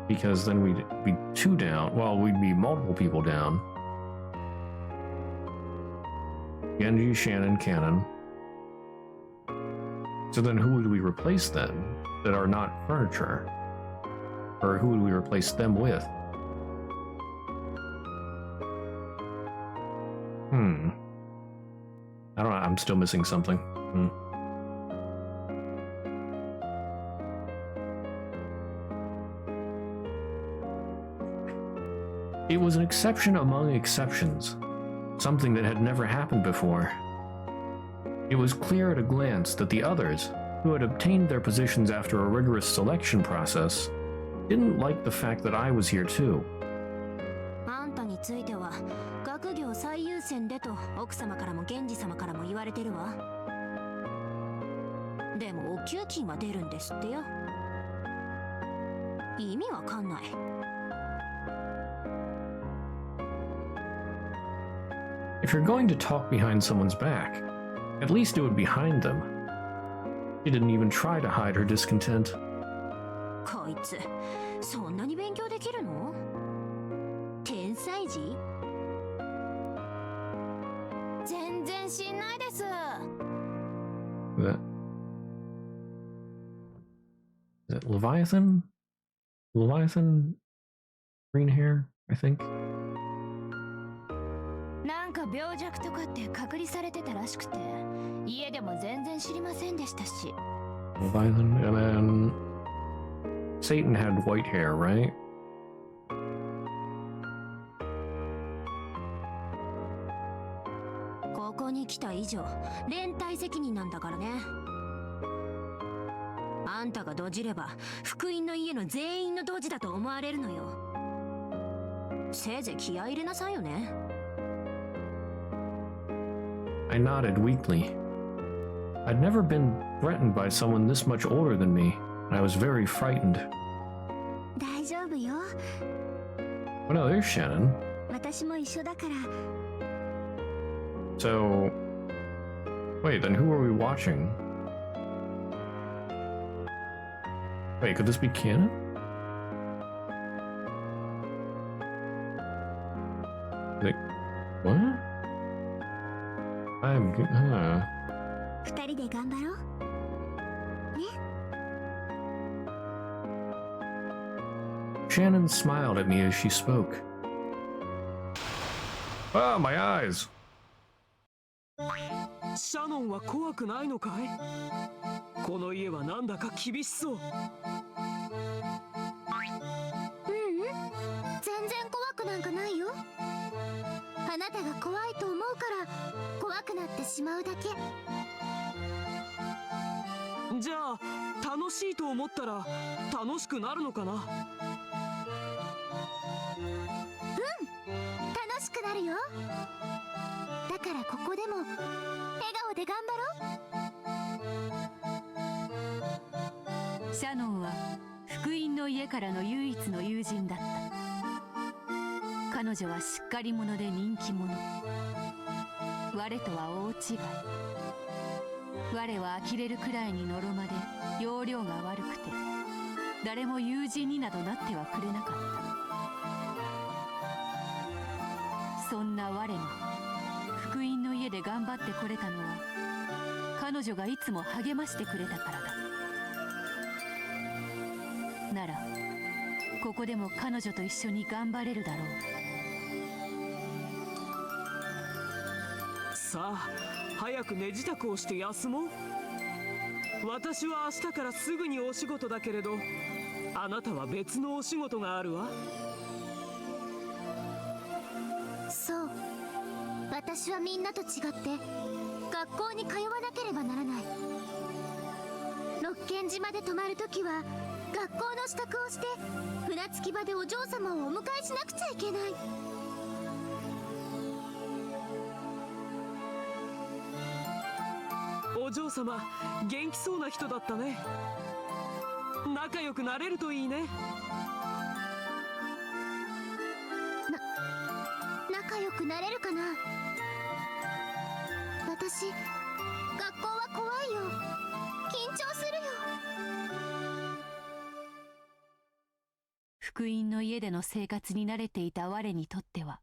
because then we'd be 2 down. Well, we'd be multiple people down. Genji, Shannon, Cannon. So then who would we replace then that are not furniture? Or who would we replace them with? I don't know, I'm still missing something. It was an exception among exceptions. Something that had never happened before. It was clear at a glance that the others, who had obtained their positions after a rigorous selection process, didn't like the fact that I was here too. あんたについては学業最優先でと奥様からも源氏様からも言われてるわ。でもお給金は出るんですってよ。意味わかんない。If you're going to talk behind someone's back, at least do it behind them. She didn't even try to hide her discontent. こいつ、そんなに勉強できるの？天才児？全然知んないです。Is that Leviathan? Leviathan? Green hair, I think. なんか病弱とかって隔離されてたらしくて、家でも全然知りませんでしたし。Leviathan, and then Satan had white hair, right? ここに来た以上、連帯責任なんだからね。あんたがドジれば、福音の家の全員のドジだと思われるのよ。せいぜい気合い入れなさいよね。I nodded weakly. I'd never been threatened by someone this much older than me, and I was very frightened. 大丈夫よ。 Oh no, there's Shannon. 私も一緒だから。 So, wait, then who are we watching? Wait, could this be canon? Like, what? I'm... 二人で頑張ろう。ね。 Shannon smiled at me as she spoke. Ah, my eyes! シャノンは怖くないのかい？この家はなんだか厳しそう。全然怖くなんかないよ。あなたが怖いと思うから怖くなってしまうだけ。じゃあ楽しいと思ったら楽しくなるのかな？楽しくなるよ。だからここでも笑顔で頑張ろう。シャノンは福音の家からの唯一の友人だった。彼女はしっかり者で人気者。我とは大違い。我は呆れるくらいにのろまで容量が悪くて、誰も友人になどなってはくれなかった。そんな我に福音の家で頑張ってこれたのは、彼女がいつも励ましてくれたからだ。ならここでも彼女と一緒に頑張れるだろう。さあ早く寝支度をして休もう。私は明日からすぐにお仕事だけれど、あなたは別のお仕事があるわ。そう。私はみんなと違って学校に通わなければならない。六軒島で泊まるときは学校の支度をして船着き場でお嬢様をお迎えしなくちゃいけない。お嬢様、元気そうな人だったね。仲良くなれるといいね。仲良くなれるかな。私、学校は怖いよ。緊張するよ。福音の家での生活に慣れていた我にとっては、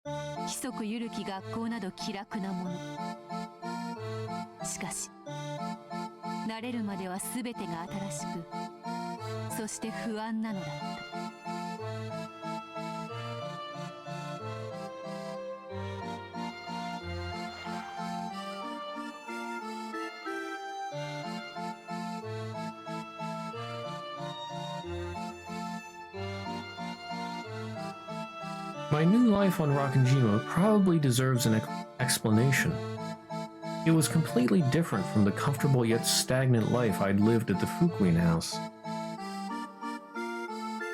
規則緩き学校など気楽なもの。しかし慣れるまでは全てが新しく、そして不安なのだった。My new life on Rockinjima probably deserves an explanation. It was completely different from the comfortable yet stagnant life I'd lived at the Fukuin house.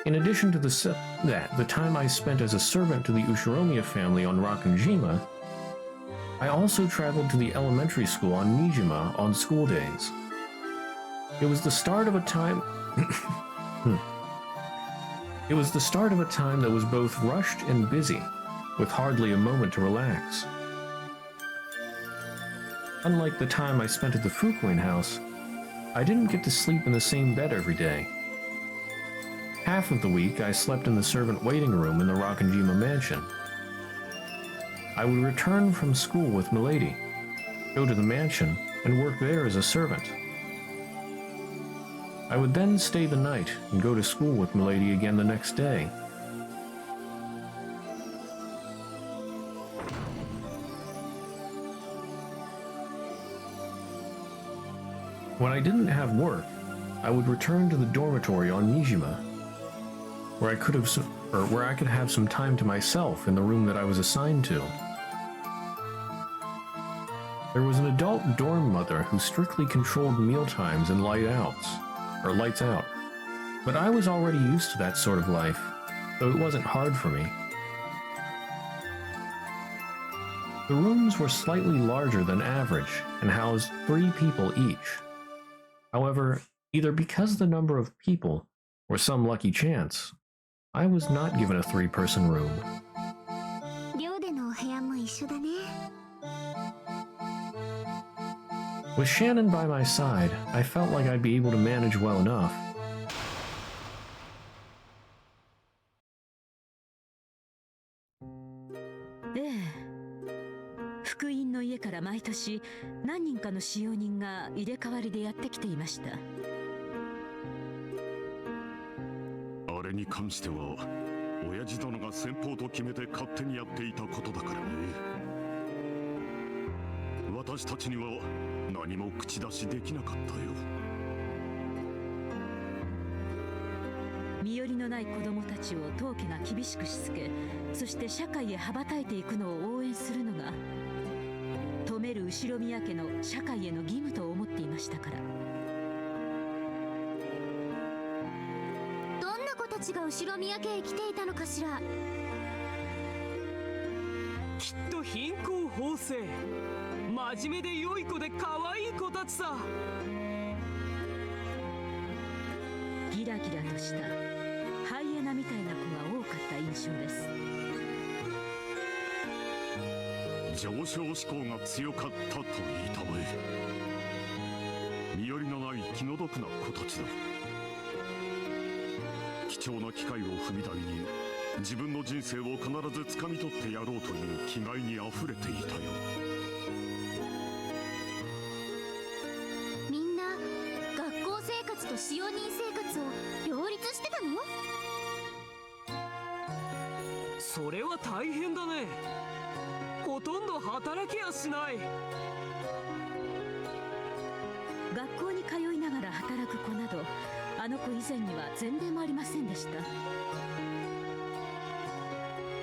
In addition to the time I spent as a servant to the Ushiromiya family on Rockinjima, I also traveled to the elementary school on Nijima on school days. It was the start of a time... It was the start of a time that was both rushed and busy, with hardly a moment to relax. Unlike the time I spent at the Fukuin house, I didn't get to sleep in the same bed every day. Half of the week I slept in the servant waiting room in the Rockinjima mansion. I would return from school with Milady, go to the mansion, and work there as a servant. I would then stay the night and go to school with Milady again the next day. When I didn't have work, I would return to the dormitory on Nijima, where I could have some time to myself in the room that I was assigned to. There was an adult dorm mother who strictly controlled meal times and lights out. But I was already used to that sort of life, so it wasn't hard for me. The rooms were slightly larger than average and housed 3 people each. However, either because of the number of people or some lucky chance, I was not given a 3-person room. 寮でのお部屋も一緒だね。With Shannon by my side, I felt like I'd be able to manage well enough. 福音の家から毎年何人かの使用人が入れ替わりでやってきていました。あれに関しては親父殿が先方と決めて勝手にやっていたことだからね。私たちには何も口出しできなかったよ。身寄りのない子供たちを当家が厳しくしつけ、そして社会へ羽ばたいていくのを応援するのが止める後宮家の社会への義務と思っていましたから。どんな子たちが後宮家へ来ていたのかしら。きっと貧困法制、真面目で良い子で可愛い子たちさ。ギラギラとしたハイエナみたいな子が多かった印象です。上昇志向が強かったと言いたまえ。身寄りのない気の毒な子たちだ。貴重な機会を踏み台に自分の人生を必ず掴み取ってやろうという気概にあふれていたよ。みんな学校生活と使用人生活を両立してたの？それは大変だね。ほとんど働けやしない。学校に通いながら働く子などあの子以前には前例もありませんでした。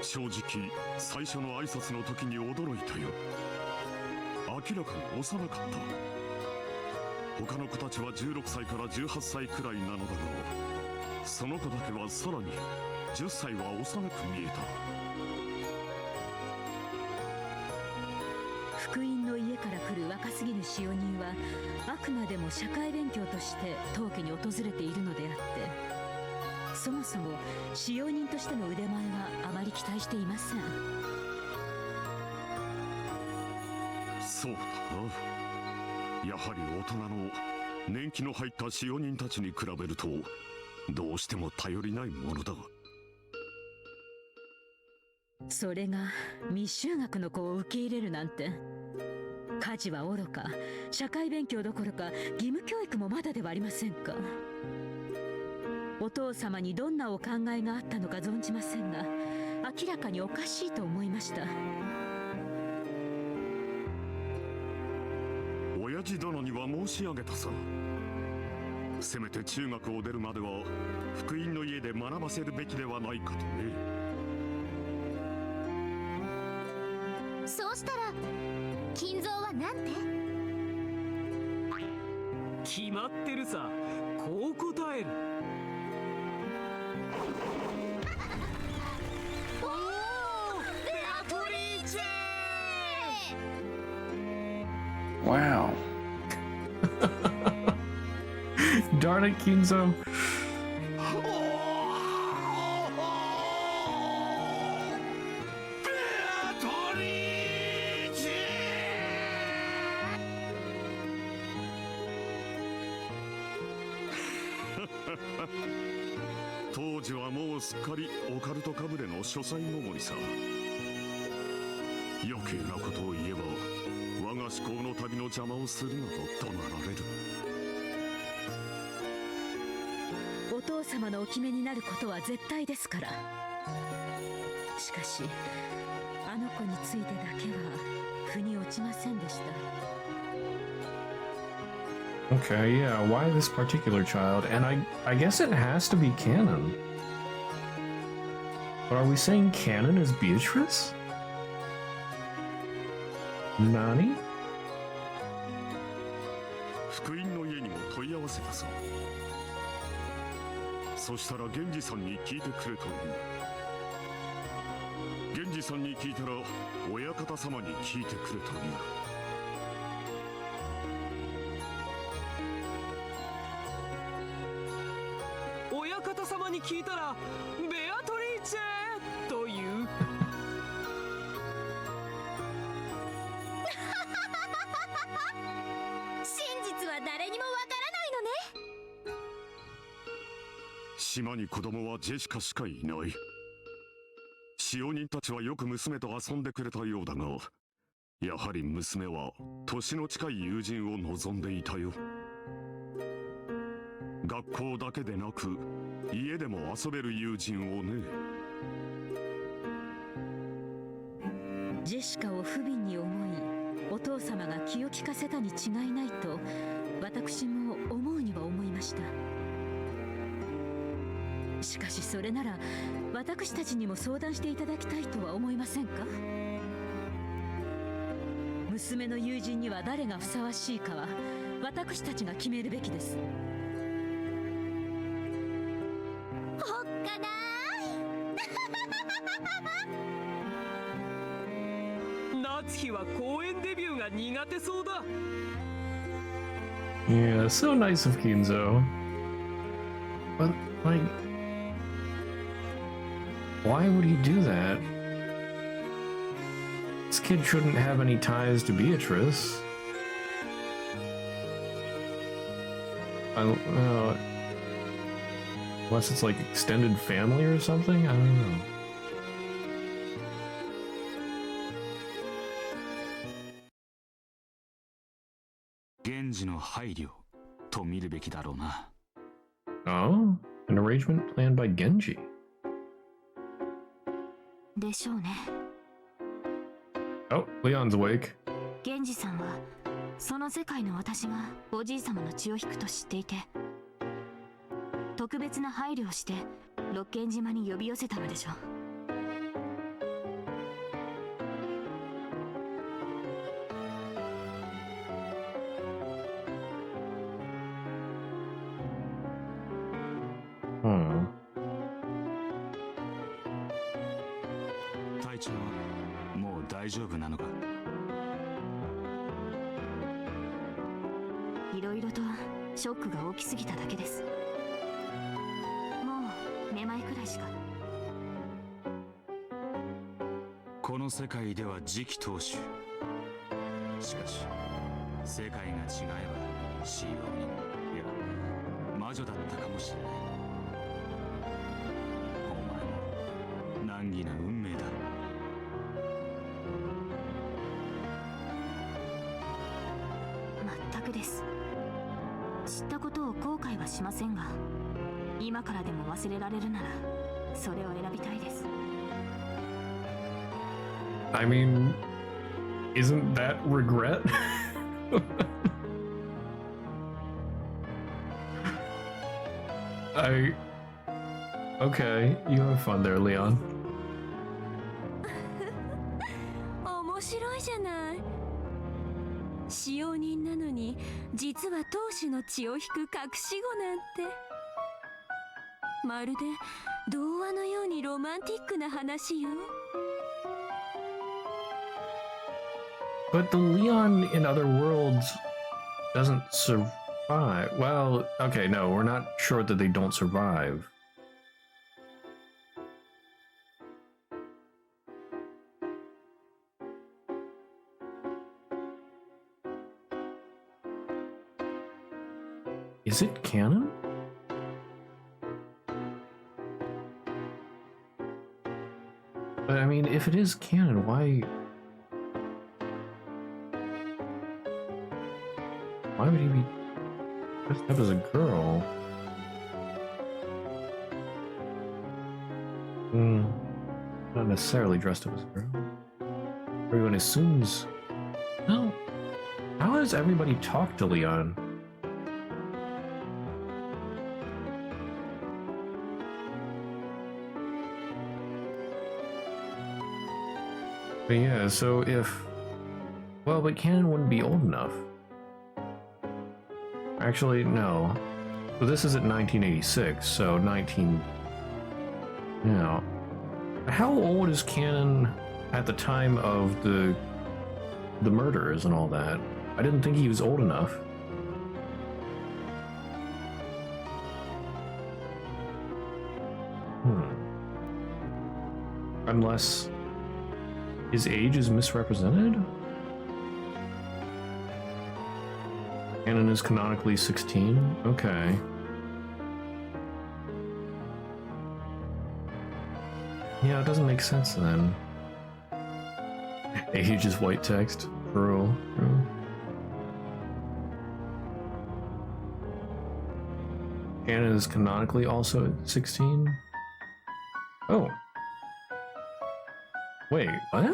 正直最初の挨拶の時に驚いたよ。明らかに幼かった。他の子たちは16歳から18歳くらいなのだが、その子だけはさらに10歳は幼く見えた。福音の家から来る若すぎる使用人はあくまでも社会勉強として当家に訪れているのであって、そもそも使用人としての腕前はあまり期待していません。そうだな。やはり大人の年季の入った使用人たちに比べるとどうしても頼りないものだ。それが未就学の子を受け入れるなんて、家事はおろか社会勉強どころか義務教育もまだではありませんか。お父様にどんなお考えがあったのか存じませんが、明らかにおかしいと思いました。親父殿には申し上げたさ。せめて中学を出るまでは福音の家で学ばせるべきではないかとね。そうしたら金蔵はなんて？決まってるさ。こう答える。おお、ベアトリーチェWow. Darn it, Kinzo.「当時はもうすっかりオカルトかぶれの書斎の森さ。余計なことを言えば我が思考の旅の邪魔をするなと怒鳴られる。お父様のお決めになることは絶対ですから。しかしあの子についてだけは腑に落ちませんでした。Okay, yeah, why this particular child? And I guess it has to be canon. But are we saying canon is Beatrice? Nani? 福音の家にも問い合わせたさ。そしたら源氏さんに聞いてくれという。源氏さんに聞いたら親方様に聞いてくれという。親方様に聞いたらベアトリーチェという。真実は誰にもわからないのね。島に子供はジェシカしかいない。使用人たちはよく娘と遊んでくれたようだが、やはり娘は年の近い友人を望んでいたよ。学校だけでなく家でも遊べる友人をね。ジェシカを不憫に思いお父様が気を利かせたに違いないと私も思うには思いました。しかしそれなら私たちにも相談していただきたいとは思いませんか。娘の友人には誰がふさわしいかは私たちが決めるべきです。おっかな夏日は公演デビューが苦手そうだ。Yeah, so nice of Kinzo. But, like, why would he do that? This kid shouldn't have any ties to Beatrice. Unless it's like extended family or something? I don't know. 源氏の配慮と見るべきだろうな。Oh, an arrangement planned by Genji. でしょうね。 Oh, Leon's awake. 源氏さんはその世界の私がおじい様の血を引くと知っていて、特別な配慮をして六軒島に呼び寄せたのでしょう。隊長はもう大丈夫なのか。ショックが大きすぎただけです。もうめまいくらいしか。この世界では次期当主。しかし世界が違えば使用人、いや魔女だったかもしれない。お前も難儀な運命だ。全くです。知ったことを後悔はしませんが、今からでも忘れられるならそれを選びたいです。 I mean, isn't that regret? Okay, you have fun there, Leon. 面白いじゃない。使用人なのに実は当主の血を引く隠し子なんて、まるで童話のようにロマンティックな話よ。 But the Leon in other worlds doesn't survive. Well, okay, no, we're not sure that they don't survive. Is it canon? But I mean, if it is canon, why would he be dressed up as a girl? Not necessarily dressed up as a girl. Everyone assumes. No. How does everybody talk to Leon? But yeah, so if... Well, but Canon wouldn't be old enough. Actually, no. So this is at 1986, so 19... Now, how old is Canon at the time of the murders and all that? I didn't think he was old enough. Unless his age is misrepresented? Canon is canonically 16? Okay. Yeah, it doesn't make sense then. Age is white text. True. Canon is canonically also 16? Oh. Wait, what?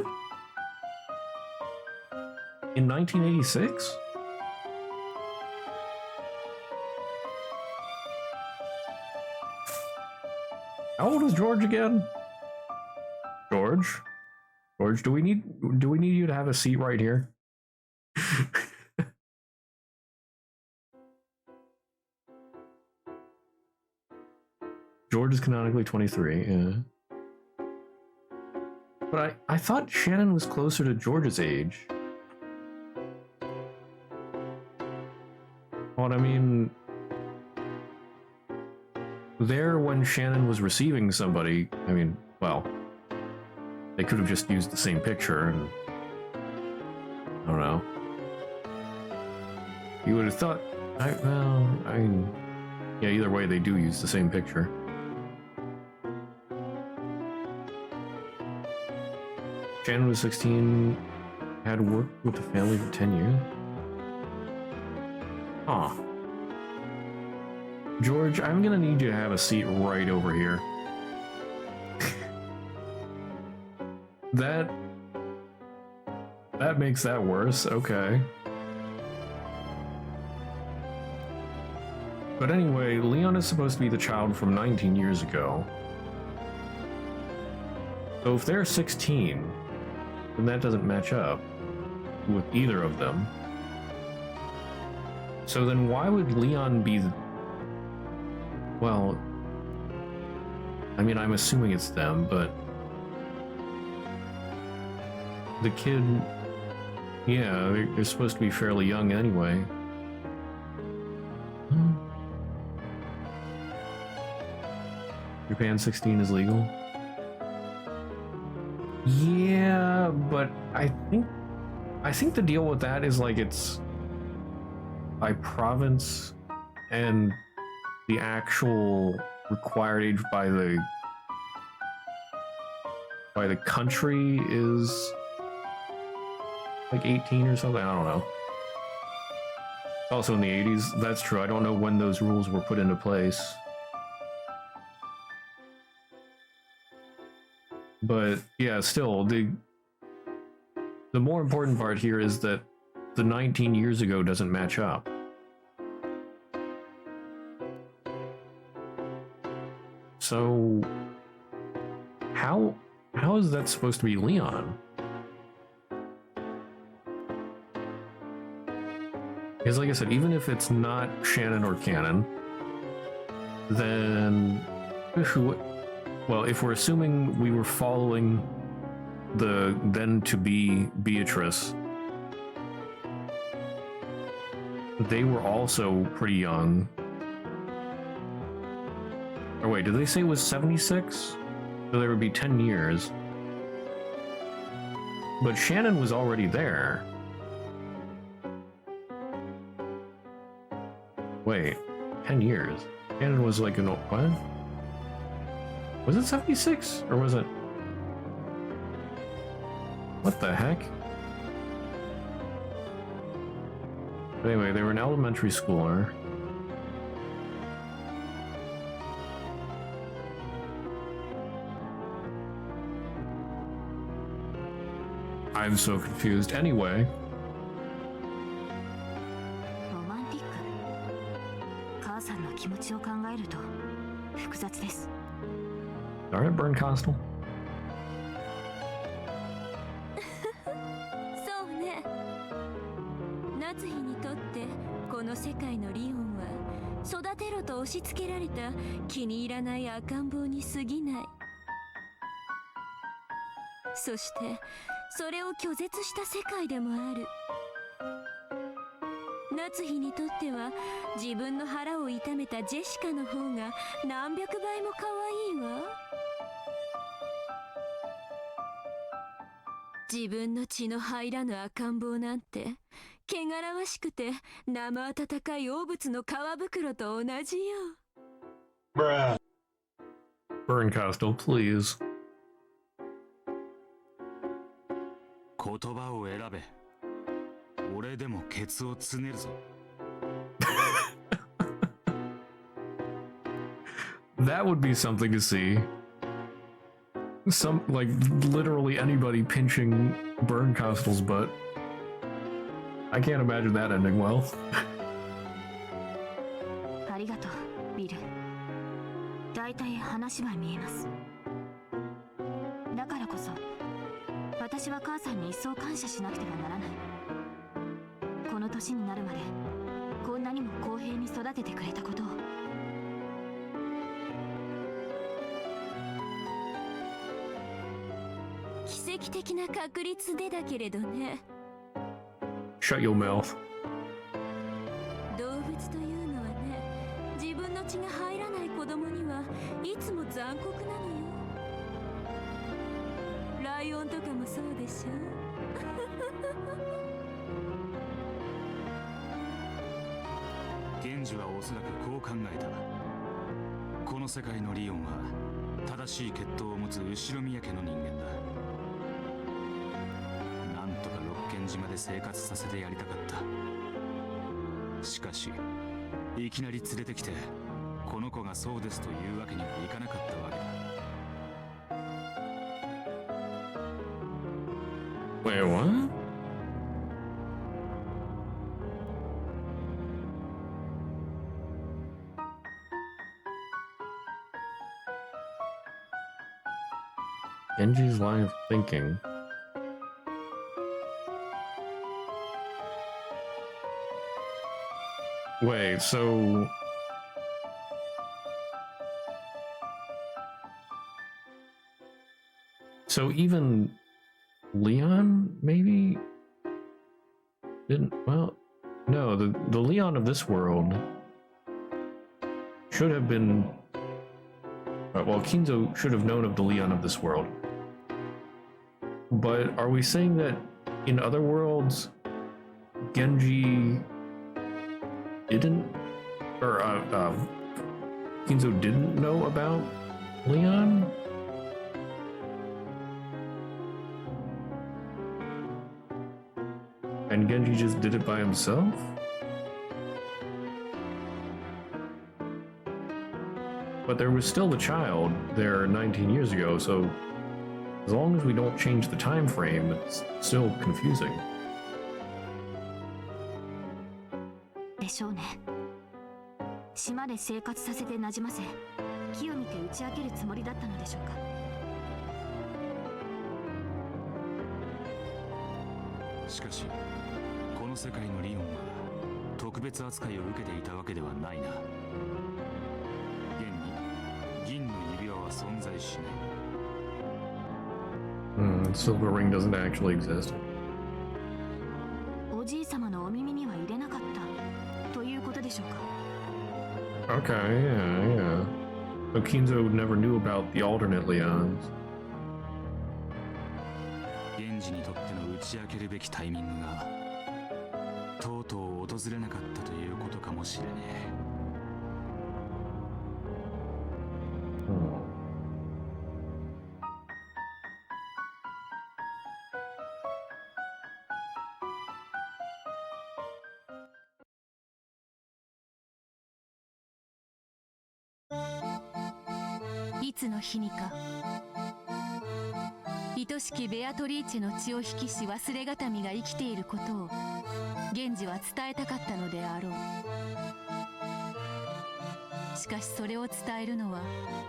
In 1986? How old is George again? George? George, do we need you to have a seat right here? George is canonically 23, yeah. But I thought Shannon was closer to George's age. Well, I mean... There, when Shannon was receiving somebody, I mean, well... They could have just used the same picture, and... I don't know. You would have thought... well, I mean... Yeah, either way, they do use the same picture. Shannon was 16, had worked with the family for 10 years. Huh. George, I'm gonna need you to have a seat right over here. That makes that worse, okay. But anyway, Leon is supposed to be the child from 19 years ago. So if they're 16, then that doesn't match up with either of them. So then why would Leon be the... Well, I mean, I'm assuming it's them, but... The kid... Yeah, they're supposed to be fairly young anyway. Japan 16 is legal. Yeah, but I think the deal with that is like it's by province, and the actual required age by the country is like 18 or something. I don't know. Also in the 80s, that's true. I don't know when those rules were put into place. But yeah, still, the more important part here is that the 19 years ago doesn't match up. So how is that supposed to be Leon? Because like I said, even if it's not Shannon or Canon, then well, if we're assuming we were following the then-to-be Beatrice, they were also pretty young. Or wait, did they say it was 76? So there would be 10 years. But Shannon was already there. Wait, 10 years? Shannon was like an old... What? Was it 76? Or was it... What the heck? But anyway, they were an elementary schooler. I'm so confused. Anyway. ロマンティック。母さんの気持ちを考えると複雑です。Alright, Burn Costal. そうね。夏日にとってこの世界のリオンは育てろと押し付けられた気に入らない赤ん坊に過ぎない。そしてそれを拒絶した世界でもある。夏日にとっては自分の腹を痛めたジェシカの方が何百倍も可愛いわ。自分の血の入らぬ赤ん坊なんて汚らわしくて生温かい汚物の皮袋と同じよ。Burn Costal, please. 言葉を選べ。俺でもケツをつねるぞ。That would be something to see. Some, like, literally anybody pinching Burn Costal's butt. I can't imagine that ending well. ありがとう、ビル。だいたい話は見えます。だからこそ私は母さんに一層感謝しなくてはならない。この年になるまでこんなにも公平に育ててくれたことを。奇跡的な確率でだけれどね。Shut your mouth. 動物というのはね、自分の血が入らない子供にはいつも残酷なのよ。ライオンとかもそうでしょ。源氏はおそらくこう考えた。この世界のリオンは正しい血統を持つ後ろ宮家の人間だ。なんとか六軒島で生活させてやりたかった。しかしいきなり連れてきてこの子がそうですというわけにはいかなかったわけだ。Wait, what? Genji's line of thinking. Wait, so... So even Leon, maybe? Didn't... Well, no, the Leon of this world should have been... Well, Kinzo should have known of the Leon of this world. But are we saying that in other worlds, Genji didn't, or Kinzo didn't know about Leon? And Genji just did it by himself? But there was still the child there 19 years ago, so as long as we don't change the time frame, it's still confusing. でしょうね。島で生活させて馴染ませ、木を見て打ち明けるつもりだったのでしょうか。しかしこの世界のリオンは特別扱いを受けていたわけではないな。現に銀の指輪は存在しない。Silver ring doesn't actually exist. おじい様のお耳には入れなかったということでしょうか。Okay, yeah. So Kinzo never knew about the alternate Leons. 源氏にとっての打ち明けるべきタイミングがとうとう訪れなかったということかもしれねえ。いつの日にか愛しきベアトリーチェの血を引きし忘れがたみが生きていることを源氏は伝えたかったのであろう。しかしそれを伝えるのは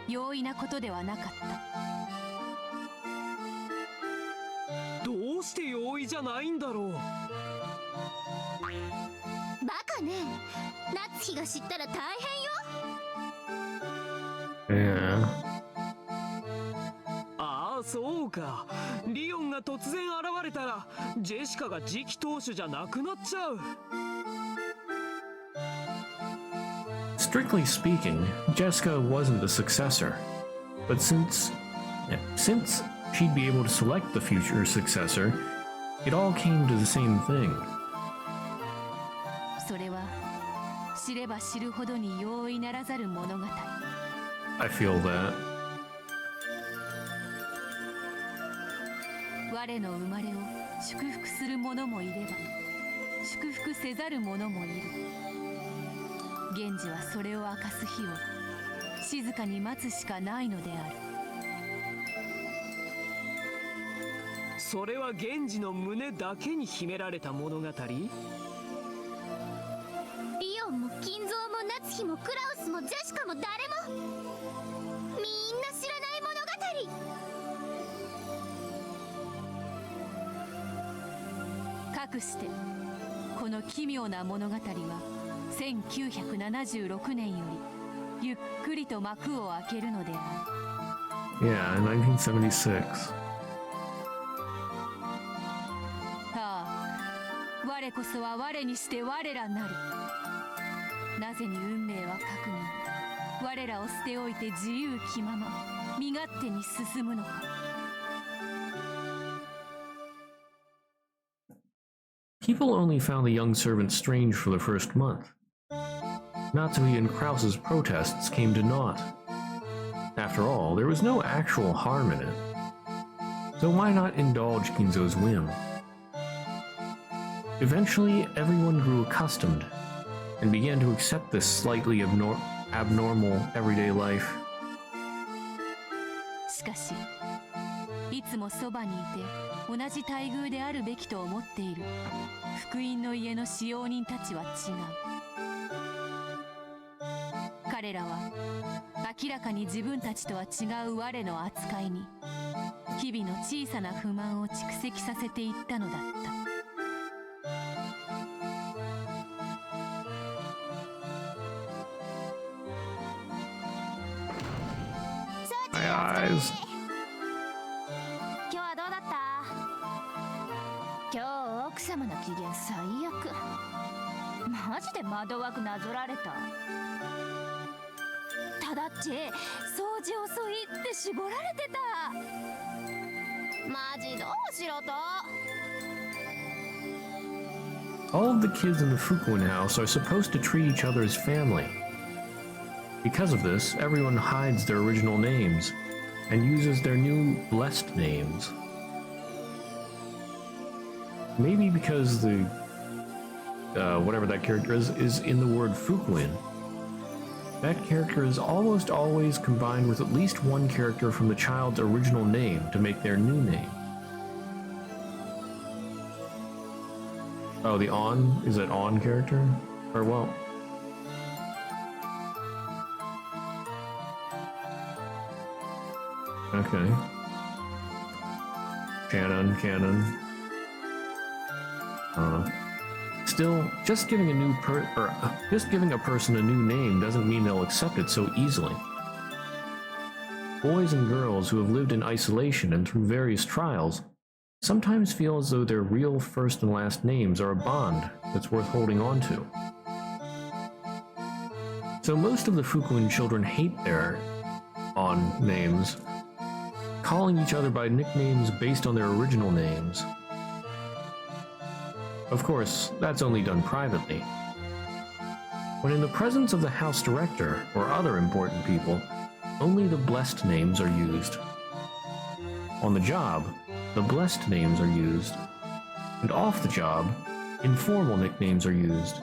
容易なことではなかった。どうして容易じゃないんだろう。バカね、夏日が知ったら大変よ。Yeah. ああ、そうか。リオンが突然現れたらジェシカが次期当主じゃなくなっちゃう。Strictly speaking, Jessica wasn't the successor. But since she'd be able to select the future successor, it all came to the same thing. それは知れば知るほどに容易ならざる物語。I feel that. 我の生まれを祝福する者もいれば祝福せざる者もいる。源氏はそれを明かす日を静かに待つしかないのである。それは源氏の胸だけに秘められた物語。リオンも金蔵も夏日もクラウスもジェシカも誰もみんな知らない物語。かくしてこの奇妙な物語は1976年よりゆっくりと幕を開けるのである。 Yeah, 1976. ああ、我こそは我にして我らなり。なぜに運命は核に我らを捨ておいて自由気まま身勝手に進むのか。People only found the young servant strange for the first month. Natsui and Krause's protests came to naught. After all, there was no actual harm in it. So why not indulge Kinzo's whim? Eventually, everyone grew accustomed and began to accept this slightly abnormal everyday life. しかしいつもそばにいて同じ待遇であるべきと思っている福音の家の使用人たちは違う。彼らは明らかに自分たちとは違う我の扱いに日々の小さな不満を蓄積させていったのだった。My eyes. 今日はどうだった？今日奥様の機嫌最悪。マジで窓枠なぞられた。ただっち、そう文字遅いって絞られてた。マジどうしろと。 All of the kids in the Fukuin house are supposed to treat each other as family. Because of this, everyone hides their original names and uses their new blessed names. Maybe because the whatever that character is in the word Fukuin. That character is almost always combined with at least one character from the child's original name to make their new name. Oh, the on? Is it on character? Or well... Okay. Canon. Still, just giving a person a new name doesn't mean they'll accept it so easily. Boys and girls who have lived in isolation and through various trials sometimes feel as though their real first and last names are a bond that's worth holding on to. So most of the Fukuin children hate their on names, calling each other by nicknames based on their original names. Of course, that's only done privately. When in the presence of the house director or other important people, only the blessed names are used. On the job, the blessed names are used, and off the job, informal nicknames are used.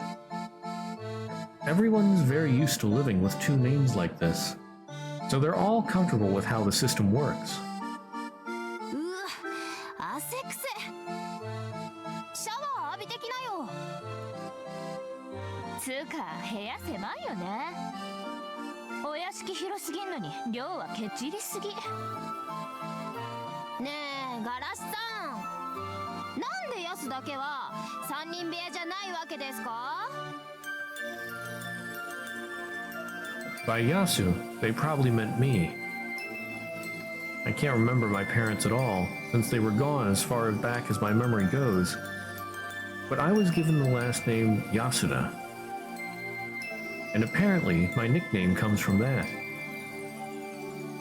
Everyone's very used to living with two names like this, so they're all comfortable with how the system works. 汗くせ。シャワー浴びてきなよ。つうか部屋狭いよね。お屋敷広すぎんのに寮はケチりすぎ。ねえガラシさん、なんでヤスだけは三人部屋じゃないわけですか？ By Yasu, they probably meant me. I can't remember my parents at all, since they were gone as far back as my memory goes. But I was given the last name Yasuda. And apparently, my nickname comes from that.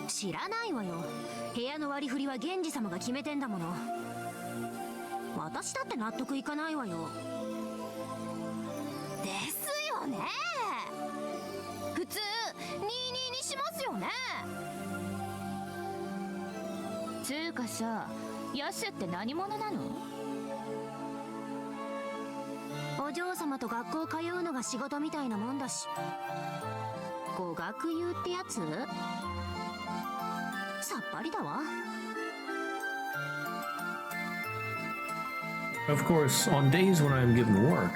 知らないわよ。部屋の割り振りは源氏様が決めてんだもの。私だって納得いかないわよ。ですよね。普通22にしますよね。つうかさ、ヤスって何者なの？お嬢様と学校通うのが仕事みたいなもんだし。語学友ってやつ？さっぱりだわ。Of course, on days when I am given work,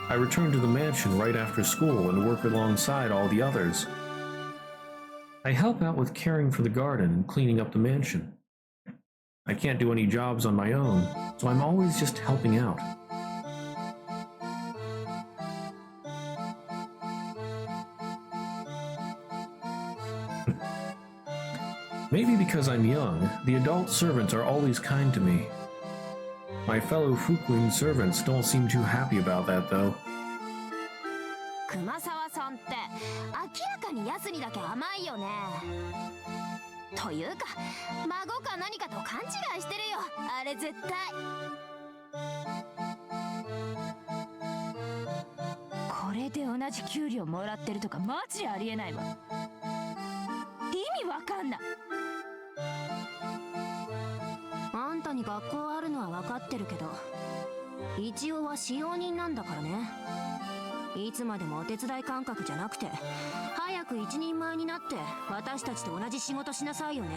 I return to the mansion right after school and work alongside all the others. I help out with caring for the garden and cleaning up the mansion. I can't do any jobs on my own, so I'm always just helping out. Maybe because I'm young, the adult servants are always kind to me. My fellow Fukuin servants don't seem too happy about that, though. 熊沢さんって明らかにヤスにだけ甘いよね。というか孫か何かと勘違いしてるよ、あれ絶対。これで同じ給料もらってるとかマジありえないわ。意味わかんない。あんたに学校あるのは分かってるけど、一応は使用人なんだからね。いつまでもお手伝い感覚じゃなくて、早く一人前になって私たちと同じ仕事しなさいよね。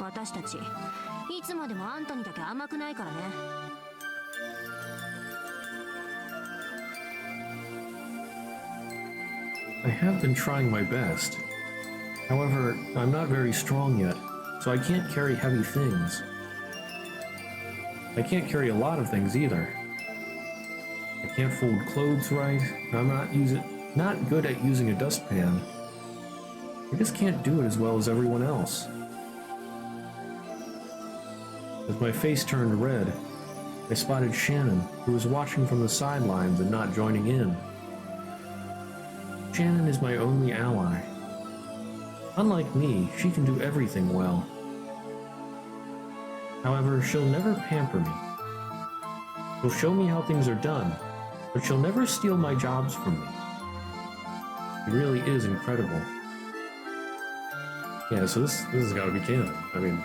私たちいつまでもあんたにだけ甘くないからね。I have been trying my best. However, I'm not very strong yet, so I can't carry heavy things. I can't carry a lot of things either. I can't fold clothes right, and I'm not good at using a dustpan. I just can't do it as well as everyone else. As my face turned red, I spotted Shannon, who was watching from the sidelines and not joining in. Shannon is my only ally. Unlike me, she can do everything well. However, she'll never pamper me. She'll show me how things are done, but she'll never steal my jobs from me. She really is incredible. Yeah, so this has got to be canon. I mean,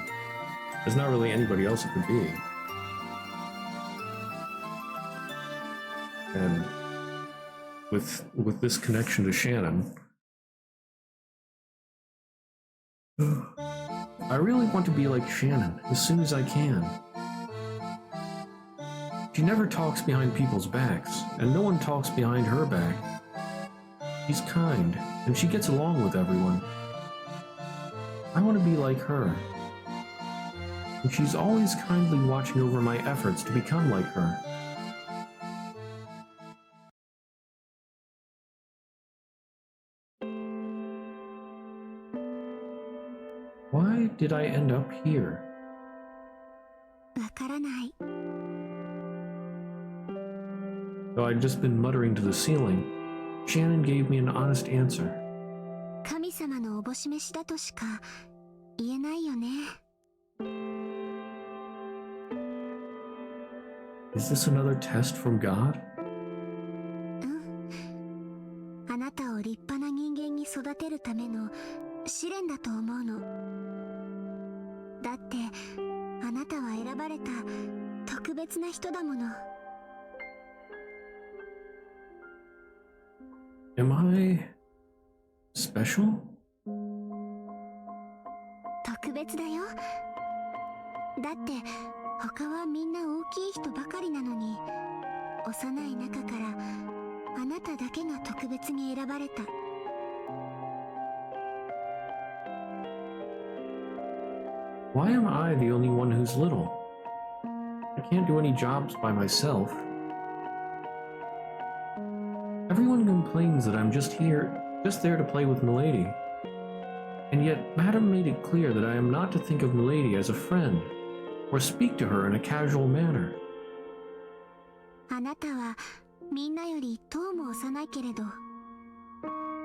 there's not really anybody else it could be. And with this connection to Shannon, I really want to be like Shannon as soon as I can. She never talks behind people's backs, and no one talks behind her back. She's kind, and she gets along with everyone. I want to be like her. And she's always kindly watching over my efforts to become like her. Why did I end up here? わからない。 Though I'd just been muttering to the ceiling, Shannon gave me an honest answer. 神様のおぼし飯だとしか言えないよね。 Is this another test from God? うん。あなたを立派な人間に育てるための試練だと思うの。だってあなたは選ばれた特別な人だもの。 Am I special? 特別だよ。だって他はみんな大きい人ばかりなのに、幼い中からあなただけが特別に選ばれた。 Why am I the only one who's little? I can't do any jobs by myself. Everyone complains that I'm just there to play with Milady. And yet, Madam made it clear that I am not to think of Milady as a friend, or speak to her in a casual manner. あなたはみんなよりとうも幼いけれど、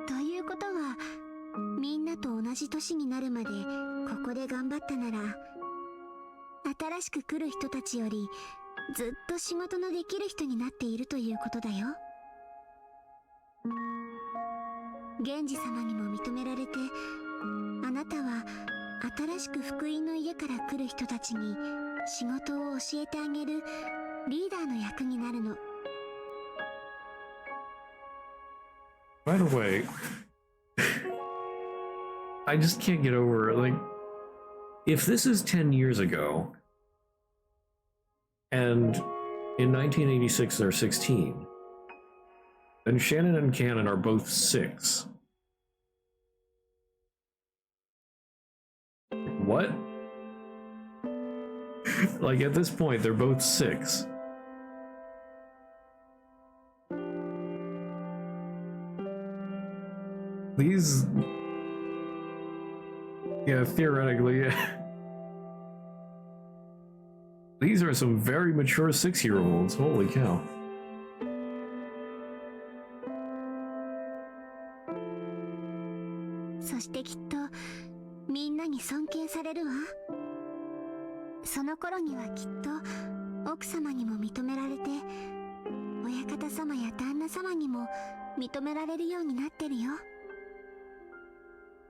ということはみんなと同じ年になるまでここで頑張ったなら、新しく来る人たちよりずっと仕事のできる人になっているということだよ。源氏様にも認められて、あなたは新しく福音の家から来る人たちに仕事を教えてあげるリーダーの役になるの。 By the way, I just can't get over it. Like, if this is 10 years ago, and in 1986 they're 16, then Shannon and Cannon are both 6. What? Like, at this point, they're both 6. These... Yeah, theoretically, yeah. These are some very mature 6-year-olds. Holy cow. そしてきっとみんなに尊敬されるわ。その頃にはきっと奥様にも認められて、親方様や旦那様にも認められるようになってるよ。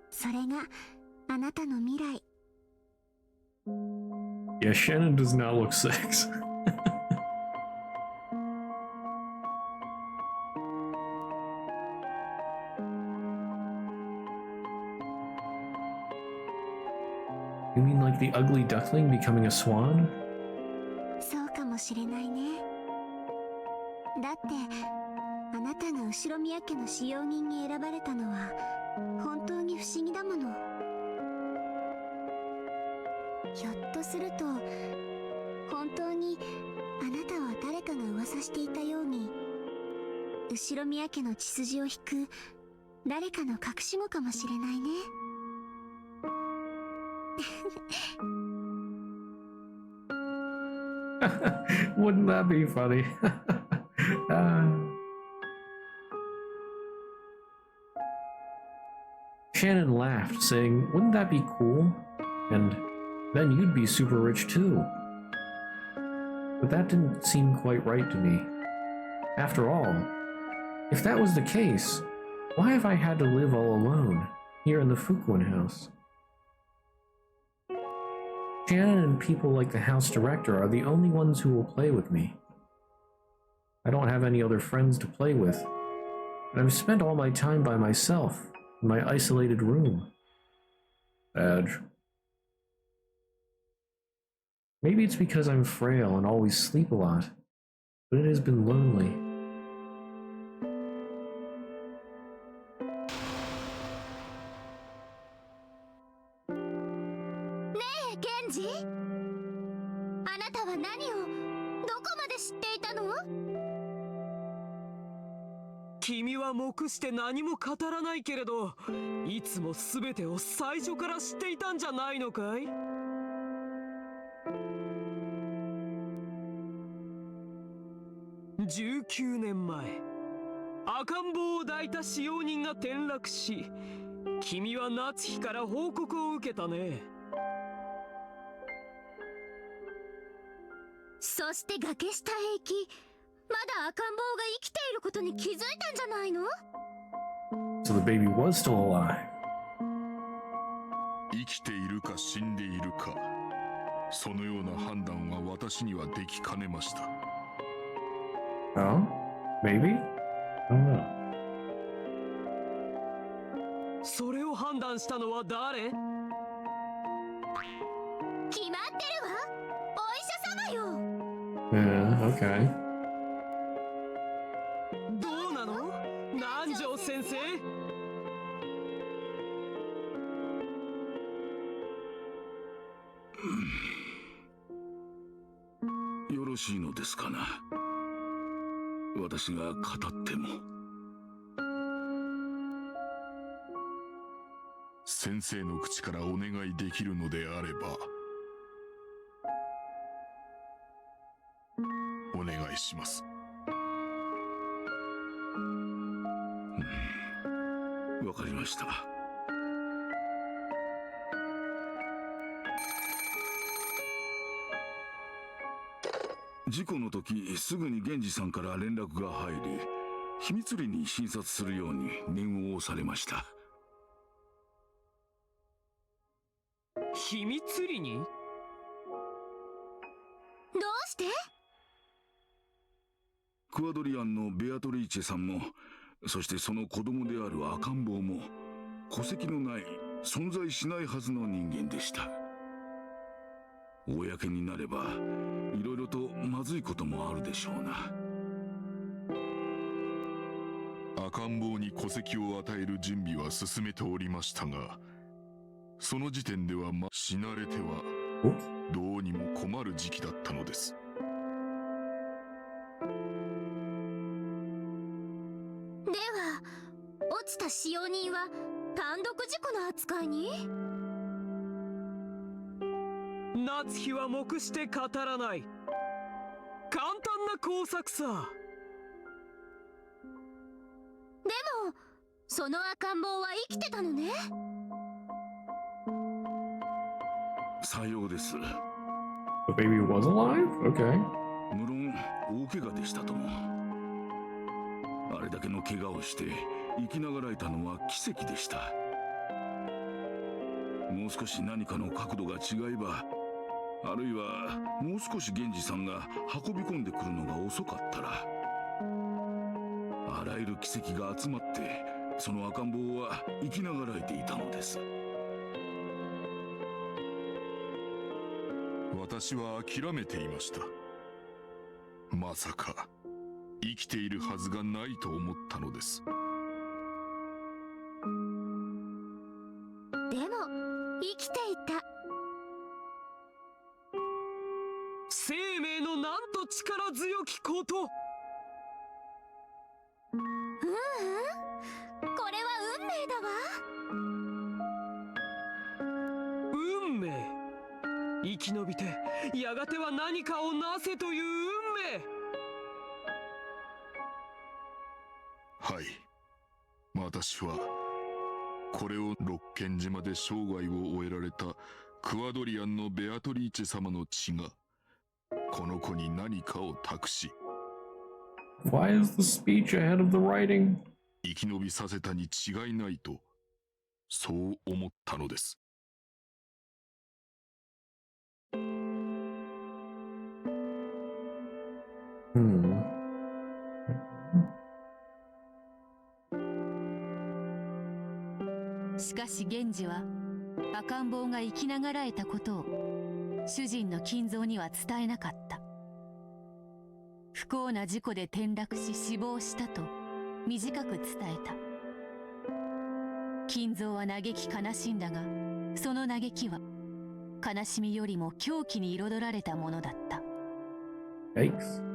それがあなたの未来。 Yeah, Shannon does not look 6. You mean like the ugly duckling becoming a swan? そうかもしれないね。だってあなたが後宮家の使用人に選ばれたのは本当に不思議だもの。ひょっとすると本当にあなたは誰かが噂していたように後宮家の血筋を引く誰かの隠し子かもしれないね。Wouldn't that be funny? Shannon laughed, saying, "Wouldn't that be cool? And then you'd be super rich too." But that didn't seem quite right to me. After all, if that was the case, why have I had to live all alone here in the Fukuin house? Shannon and people like the house director are the only ones who will play with me. I don't have any other friends to play with, and I've spent all my time by myself in my isolated room. Badge. Maybe it's because I'm frail and always sleep a lot, but it has been lonely. Hey, Genji? あなたは何をどこまで知っていたの？君は黙して何も語らないけれど、いつも全てを最初から知っていたんじゃないのかい？19年前、赤ん坊を抱いた使用人が転落し、君は夏日から報告を受けたね。そして崖下へ行き、まだ赤ん坊が生きていることに気づいたんじゃないの？ So the baby was still alive. 生きているか死んでいるか、そのような判断は私にはできかねました。Oh? Maybe? I don't know. それを判断したのは誰？決まってるわ。お医者様よ。Yeah, okay. どうなの？南條先生？よろしいのですかな。私が語っても。先生の口からお願いできるのであればお願いします。わかりました。事故の時すぐに源氏さんから連絡が入り、秘密裏に診察するように念を押されました。秘密裏に？どうして？クワドリアンのベアトリーチェさんも、そしてその子供である赤ん坊も戸籍のない存在しないはずの人間でした。公になればいろいろとまずいこともあるでしょうな。赤ん坊に戸籍を与える準備は進めておりましたが、その時点では死なれてはどうにも困る時期だったのです。では、落ちた使用人は単独事故の扱いに？夏日は黙して語らない。簡単な工作さ。でも、その赤ん坊は生きてたのね。さようです。 The baby was alive? Okay. 無論大怪我でしたとも。あれだけの怪我をして生きながらえたのは奇跡でした。もう少し何かの角度が違えば、あるいはもう少し源氏さんが運び込んでくるのが遅かったら、あらゆる奇跡が集まってその赤ん坊は生きながらえていたのです。私は諦めていました。まさか生きているはずがないと思ったのです。でも、生きていた。生命のなんと力強きこと。これは運命だわ。運命。生き延びてやがては何かをなせという運命。はい、私はこれをロッケン島で生涯を終えられたクワドリアンのベアトリーチェ様の血がこの子に何かを託し、 Why is the speech ahead of the writing? 生き延びさせたに違いないと、そう思ったのです。しかし源氏は赤ん坊が生きながらえたことを主人の金蔵には伝えなかった。不幸な事故で転落し死亡したと短く伝えた。金蔵は嘆き悲しんだが、その嘆きは悲しみよりも狂気に彩られたものだった。 Yikes.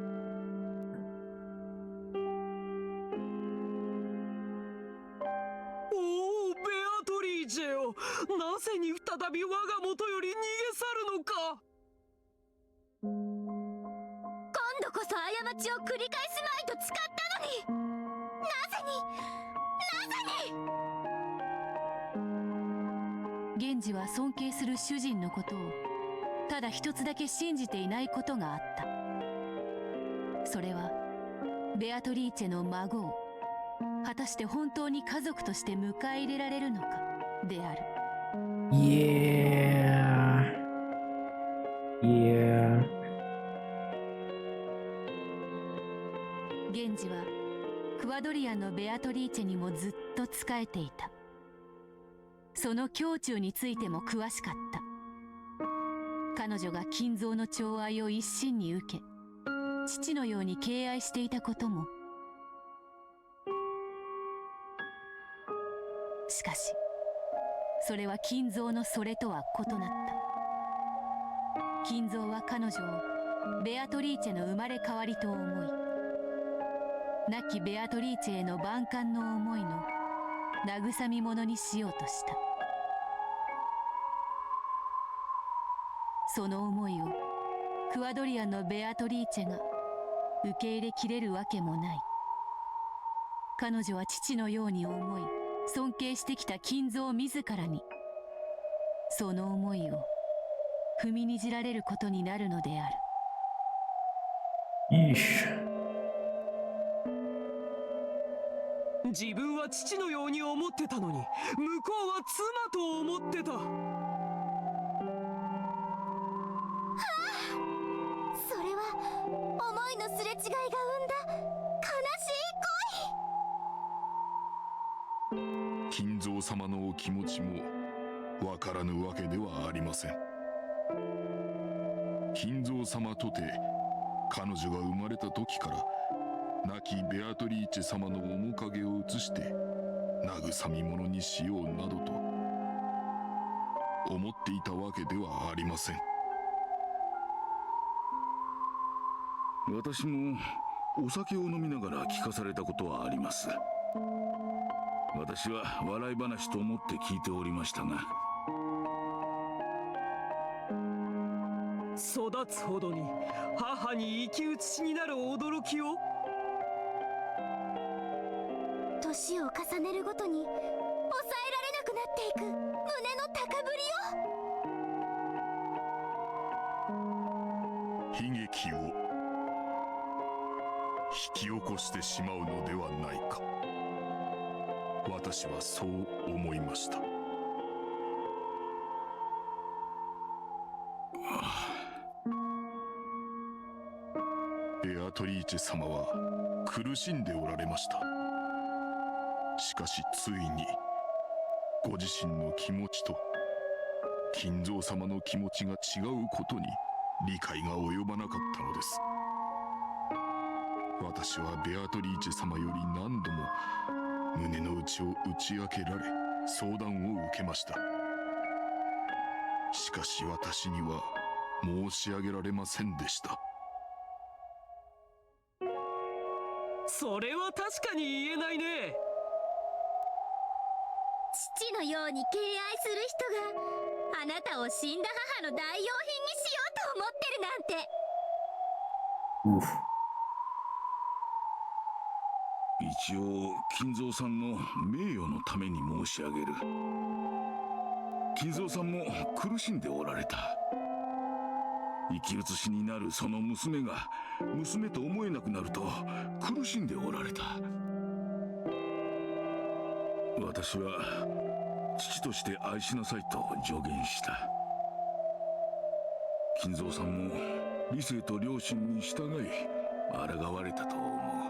なぜに再び我が元より逃げ去るのか。今度こそ過ちを繰り返すまいと誓ったのに、源氏は尊敬する主人のことをただ一つだけ信じていないことがあった。それはベアトリーチェの孫を果たして本当に家族として迎え入れられるのかである。Yeah. 源氏はクワドリアンのベアトリーチェにもずっと仕えていた。その胸中についても詳しかった。彼女が金蔵の寵愛を一身に受け、父のように敬愛していたことも。しかしそれは金蔵のそれとは異なった。金蔵は彼女をベアトリーチェの生まれ変わりと思い、亡きベアトリーチェへの万感の思いの慰み者にしようとした。その思いをクワドリアンのベアトリーチェが受け入れきれるわけもない。彼女は父のように思い尊敬してきた金蔵自らにその思いを踏みにじられることになるのである。自分は父のように思ってたのに、向こうは妻と思ってた。それは思いのすれ違いが生んだ悲しい恋。金蔵様のお気持ちもわからぬわけではありません。金蔵様とて彼女が生まれた時から亡きベアトリーチェ様の面影を移して慰み者にしようなどと思っていたわけではありません。私もお酒を飲みながら聞かされたことはあります。私は笑い話と思って聞いておりましたが、育つほどに母に生き写しになる驚きを。年を重ねるごとに抑えられなくなっていく胸の高ぶりを、悲劇を引き起こしてしまうのではないか。私はそう思いました。ベアトリーチェ様は苦しんでおられました。しかしついにご自身の気持ちと金蔵様の気持ちが違うことに理解が及ばなかったのです。私はベアトリーチェ様より何度も胸の内を打ち明けられ相談を受けました。しかし私には申し上げられませんでした。それは確かに言えないね。父のように敬愛する人があなたを死んだ母の代用品にしようと思ってるなんて。一一応金蔵さんの名誉のために申し上げる。金蔵さんも苦しんでおられた。生き写しになるその娘が娘と思えなくなると苦しんでおられた。私は父として愛しなさいと助言した。金蔵さんも理性と良心に従い抗われたと思う。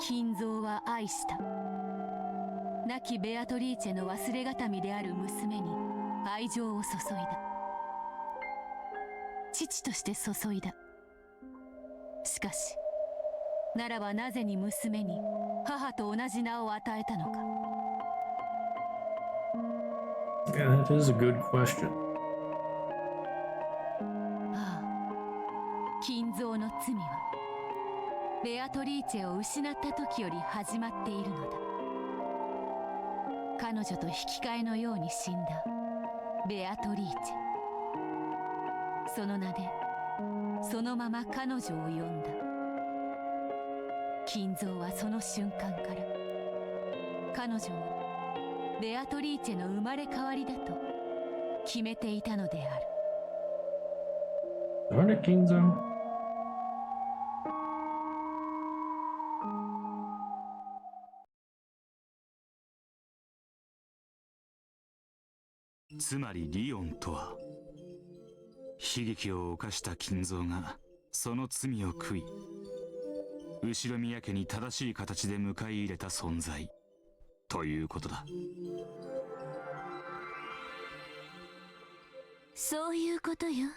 金蔵は愛した。亡きベアトリーチェの忘れがたみである娘に愛情を注いだ。父として注いだ。しかしならばなぜに娘に母と同じ名を与えたのか。Yeah, that is a good question. ああ、金蔵の罪はベアトリーチェを失った時より始まっているのだ。彼女と引き換えのように死んだベアトリーチェ。その名でそのまま彼女を呼んだ。金蔵はその瞬間から彼女をベアトリーチェの生まれ変わりだと決めていたのである。Darn it, Kinzo. つまりリオンとは、悲劇を犯した金蔵がその罪を悔い、後宮家に正しい形で迎え入れた存在ということだ。そういうことよ。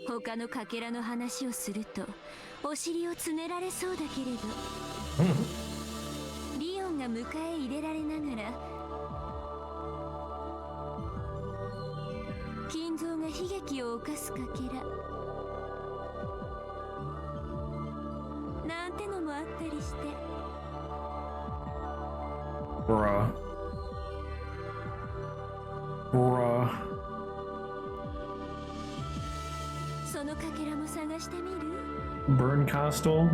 他のかけらの話をするとお尻をつねられそうだけれどリオンが迎え入れられながら金蔵が悲劇を犯すかけらなんてのもあったりして。Bruh. Bruh. そのかけらも探してみる？ Burn Costal?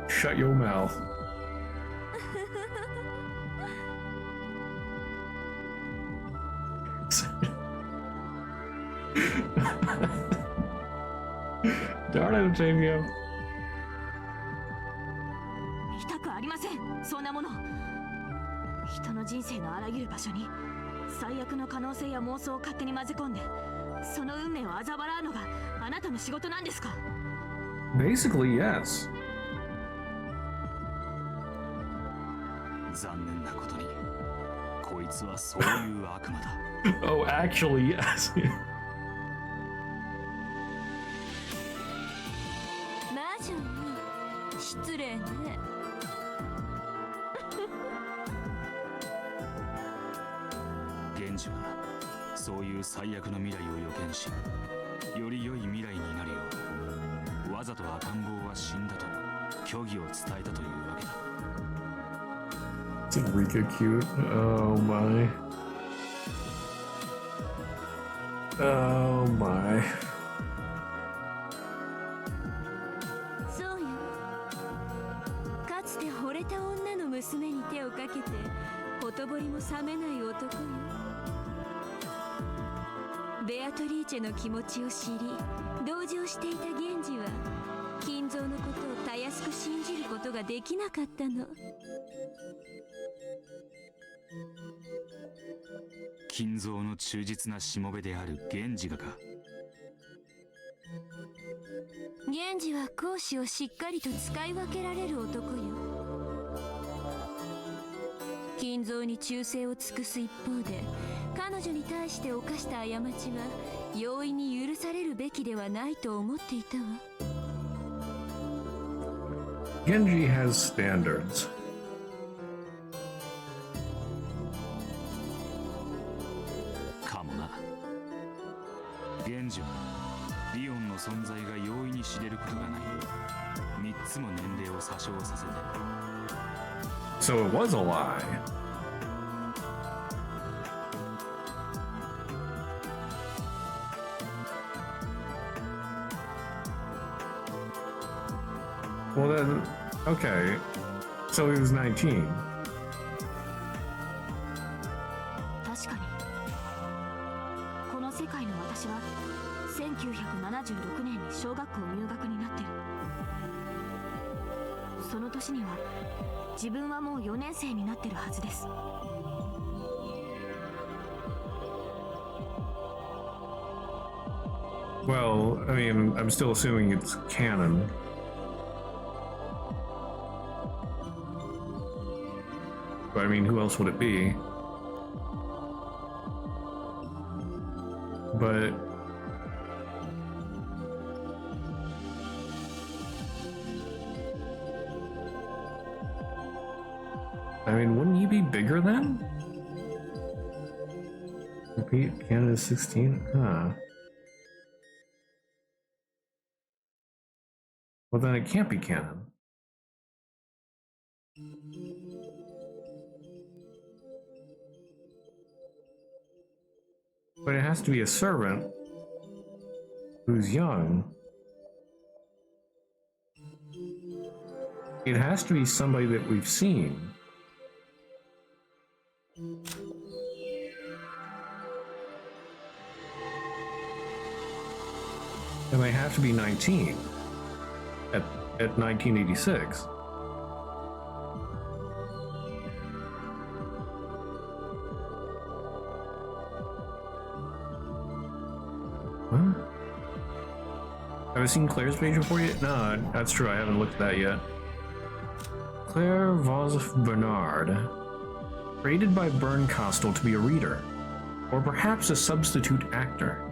Shut your mouth. Darn it, Octavio. 痛くありません、そんなもの。人の人生のあらゆる場所に最悪の可能性や妄想を勝手に混ぜ込んでその運命を嘲笑うのがあなたの仕事なんですか？ Basically, yes. 残念なことにこいつはそういう悪魔だ。Oh, actually, yes. 魔女に失礼ね。源氏はそういう最悪の未来を予見し、より良い未来になるようわざと赤ん坊は死んだと虚偽を伝えたというわけだ。Is Enrica cute? Oh my. Oh my. そうよ。かつて惚れた女の娘に手をかけてほとぼりも冷めない男よ。ベアトリーチェの気持ちを知り同情していた源氏は金蔵のことをたやすく信じることができなかったの。金蔵の忠実なしもべである源氏がか。源氏は公私をしっかりと使い分けられる男よ。金蔵に忠誠を尽くす一方で彼女に対して犯した過ちは容易に許されるべきではないと思っていたわ。Genji has standards. かもな。源氏はリオンの存在が容易に知れることがない3つも年齢を詐称させて。So it was a lie. 源 Well then, okay. So he was 19. 確かにこの世界の私は1976年に小学校入学になってる。その年には自分はもう4年生になってるはずです。Well, I mean, I'm still assuming it's canon. But I mean, who else would it be? But I mean, wouldn't he be bigger then? Repeat, Canada 16? Huh. Well, then it can't be canon. But it has to be a servant who's young. It has to be somebody that we've seen. And they have to be 19 at 1986. What? Have I seen Claire's page before yet? No, that's true. I haven't looked at that yet. Claire Vos Bernard. Created by Bernkastel to be a reader, or perhaps a substitute actor.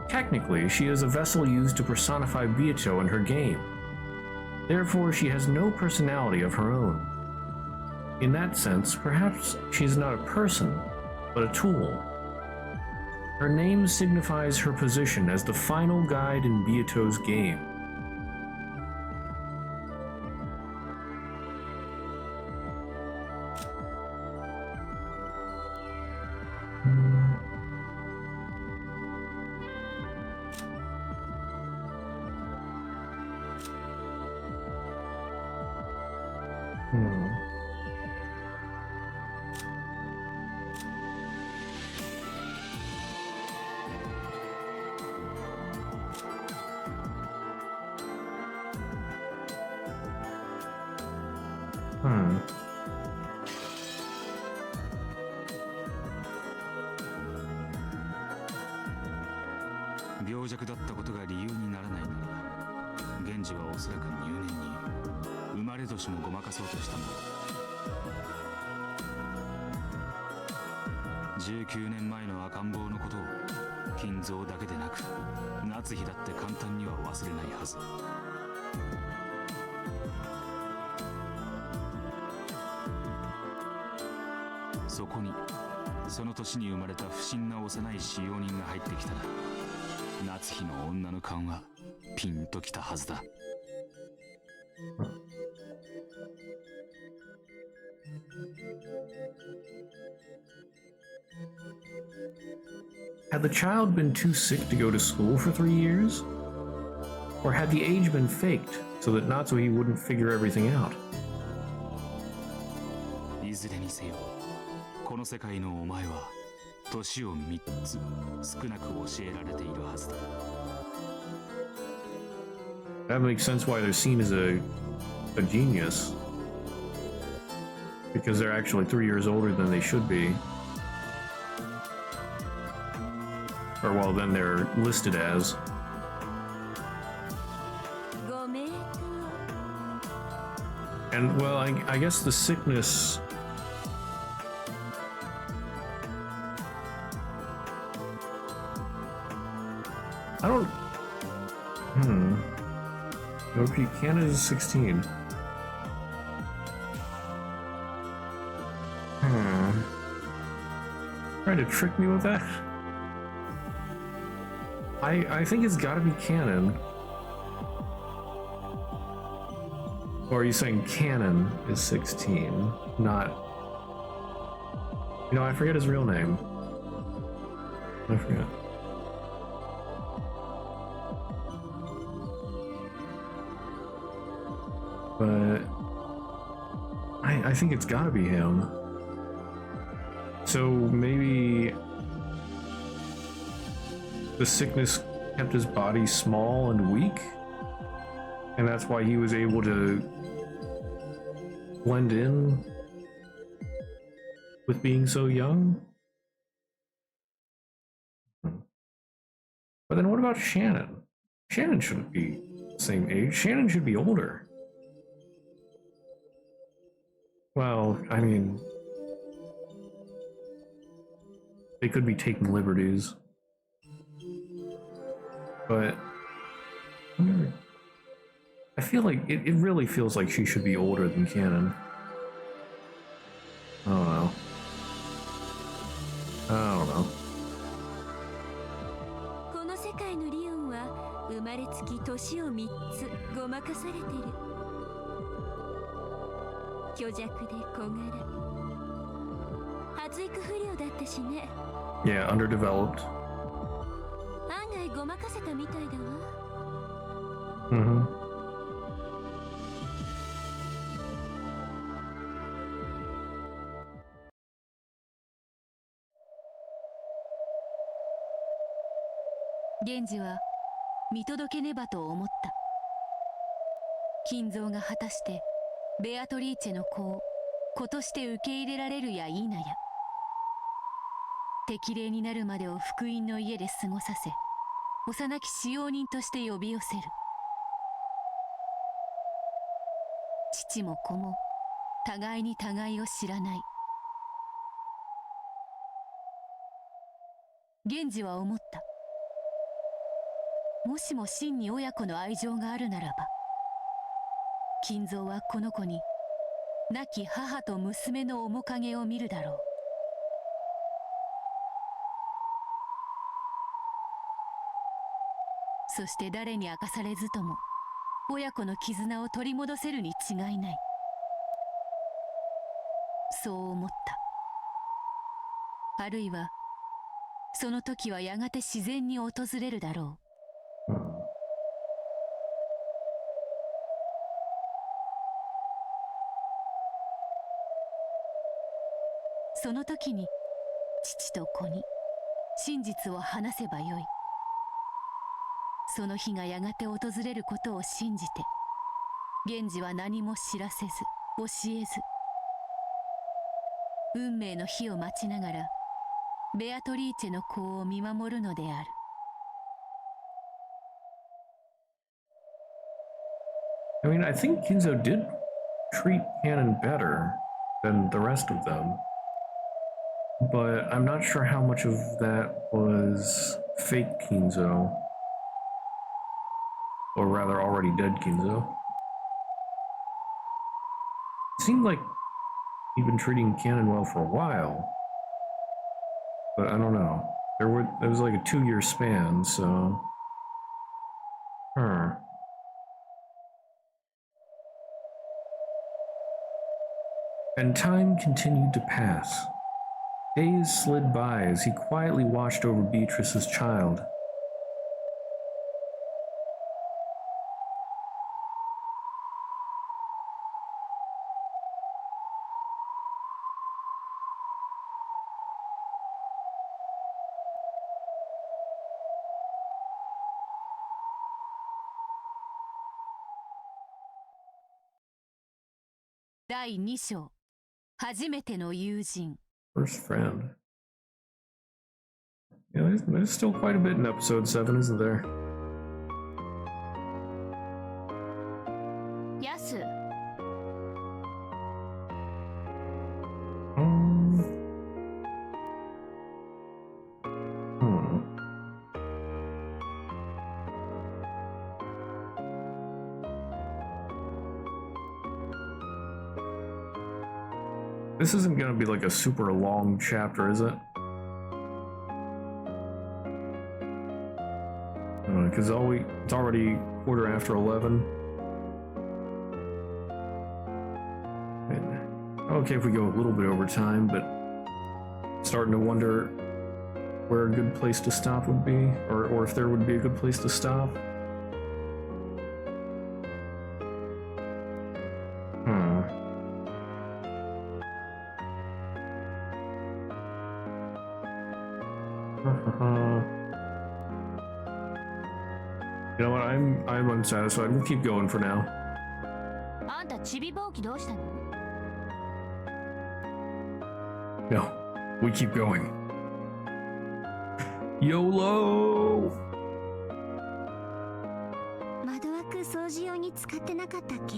Technically, she is a vessel used to personify Beato in her game. Therefore, she has no personality of her own. In that sense, perhaps she is not a person, but a tool. Her name signifies her position as the final guide in Beato's game. Hmm. 病弱だったことが理由にならないなら、源氏はおそらく入念に生まれ年もごまかそうとしたんだ。19年前の赤ん坊のことを金蔵だけでなく夏日だって簡単には忘れないはず。そこにその年に生まれた不審な幼い使用人が入ってきたら、夏日の女の勘はピンときたはずだ。Had the child been too sick to go to school for 3 years? Or had the age been faked so that Natsuhi wouldn't figure everything out? いずれにせよ、この世界のお前は年を3つ少なく教えられているはずだ。That makes sense why they're seen as a genius. Because they're actually 3 years older than they should be. Or well, then they're listed as. And well, I guess the sickness. I don't. Okay, Canada's 16. Trying to trick me with that? I think it's gotta be canon. Or are you saying canon is 16, not... You know, I forget his real name. I forget. but I think it's gotta be him. So maybe the sickness kept his body small and weak, and that's why he was able to blend in with being so young. But then what about Shannon? Shannon shouldn't be the same age. Shannon should be older. Well, I mean, they could be taking liberties. But I feel like it really feels like she should be older than Canon. I don't know. I don't know. この世界のリオンは生まれつき年を3つごまかされてる。虚弱で小柄。発育不良だったしね。Yeah, underdeveloped. 案外ごまかせたみたいだわ。Mm-hmm.「源氏は見届けねばと思った。金蔵が果たしてベアトリーチェの子を子として受け入れられるや否や。適齢になるまでを福音の家で過ごさせ、幼き使用人として呼び寄せる。父も子も互いに互いを知らない。源氏は思った。もしも真に親子の愛情があるならば、金蔵はこの子に亡き母と娘の面影を見るだろう。そして誰に明かされずとも親子の絆を取り戻せるに違いない。そう思った。あるいはその時はやがて自然に訪れるだろう。その時に父と子に真実を話せばよい。その日がやがて訪れることを信じて、源氏は何も知らせず教えず、運命の日を待ちながらベアトリーチェの子を見守るのである。I mean, I think Kinzo did treat Canon better than the rest of them, but I'm not sure how much of that was fake Kinzo, or rather already dead Kinzo. It seemed like he'd been treating Canon well for a while, but I don't know. There was like a 2-year span, so... And time continued to pass. Days slid by as he quietly watched over Beatrice's child.第2章、初めての友人。 First friend. Yeah, there's still quite a bit in episode 7, isn't there? ヤス、This isn't gonna be like a super long chapter, is it? Because it's already 11:15. Okay, if we go a little bit over time, but starting to wonder where a good place to stop would be, or if there would be a good place to stop. You know what? I'm unsatisfied. We'll keep going for now. あんたちびぼうきどうしたの？ No, we keep going. YOLO! 窓枠掃除用に使ってなかったっけ？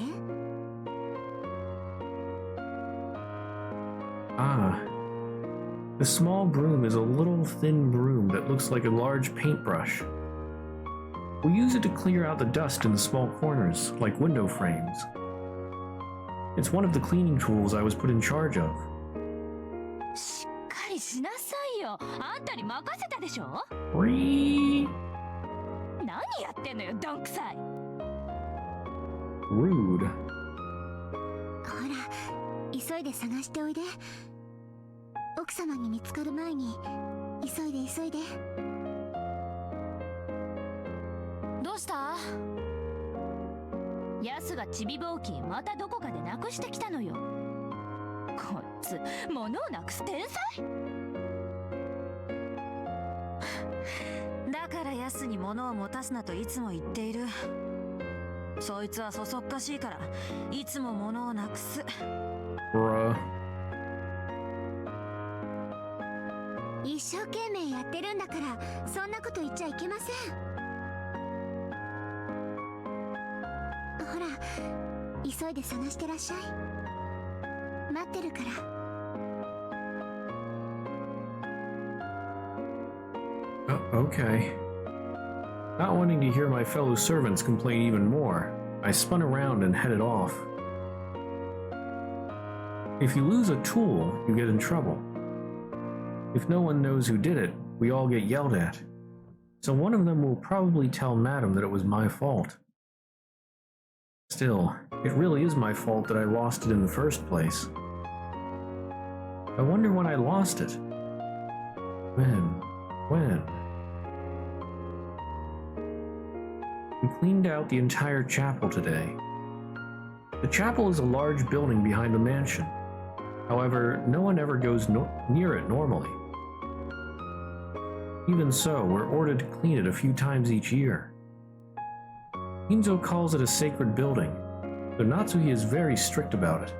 Ah. The small broom is a little thin broom that looks like a large paintbrush. We use it to clear out the dust in the small corners, like window frames. It's one of the cleaning tools I was put in charge of. しっかりしなさいよ。あんたに任せたでしょ？ Free! 何やってんのよ、どんくさい。 Rude. ほら、急いで探しておいで。奥様に見つかる前に、急いで急いで。どうした？ヤスがちびぼうきまたどこかでなくしてきたのよ。こいつ物をなくす天才？だからヤスに物を持たすなといつも言っている。そいつはそそっかしいからいつも物をなくす。 Bruh. 一生懸命やってるんだからそんなこと言っちゃいけません。ほら、急いで探してらっしゃい。待ってるから。Oh, okay. Not wanting to hear my fellow servants complain even more, I spun around and headed off. If you lose a tool, you get in trouble. If no one knows who did it, we all get yelled at. So one of them will probably tell Madam that it was my fault. Still, it really is my fault that I lost it in the first place. I wonder when I lost it. When? We cleaned out the entire chapel today. The chapel is a large building behind the mansion. However, no one ever goes near it normally. Even so, we're ordered to clean it a few times each year. Hinzo calls it a sacred building, though Natsuhi is very strict about it.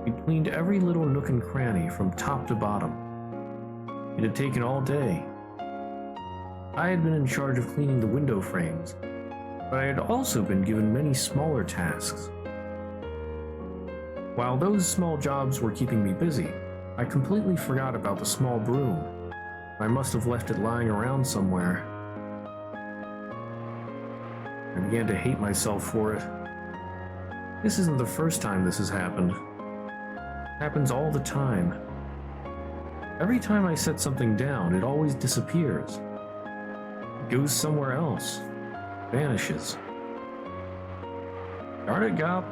We cleaned every little nook and cranny from top to bottom. It had taken all day. I had been in charge of cleaning the window frames, but I had also been given many smaller tasks. While those small jobs were keeping me busy, I completely forgot about the small broom. I must have left it lying around somewhere. I began to hate myself for it. This isn't the first time this has happened. It happens all the time. Every time I set something down, it always disappears. It goes somewhere else. Vanishes. Darn it, Gop.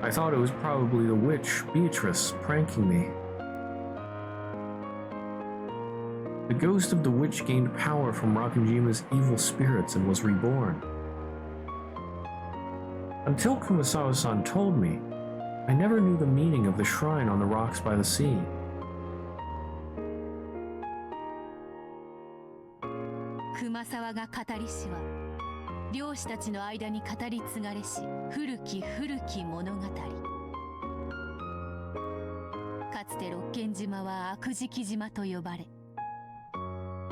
I thought it was probably the witch, Beatrice, pranking me. The ghost of the witch gained power from Rakanjima's evil spirits and was reborn. Until Kumasawa-san told me, I never knew the meaning of the shrine on the rocks by the sea. Kumasawaが語りしは漁師たちの間に語り継がれし古き古き物語。かつて六軒島は悪食島と呼ばれ、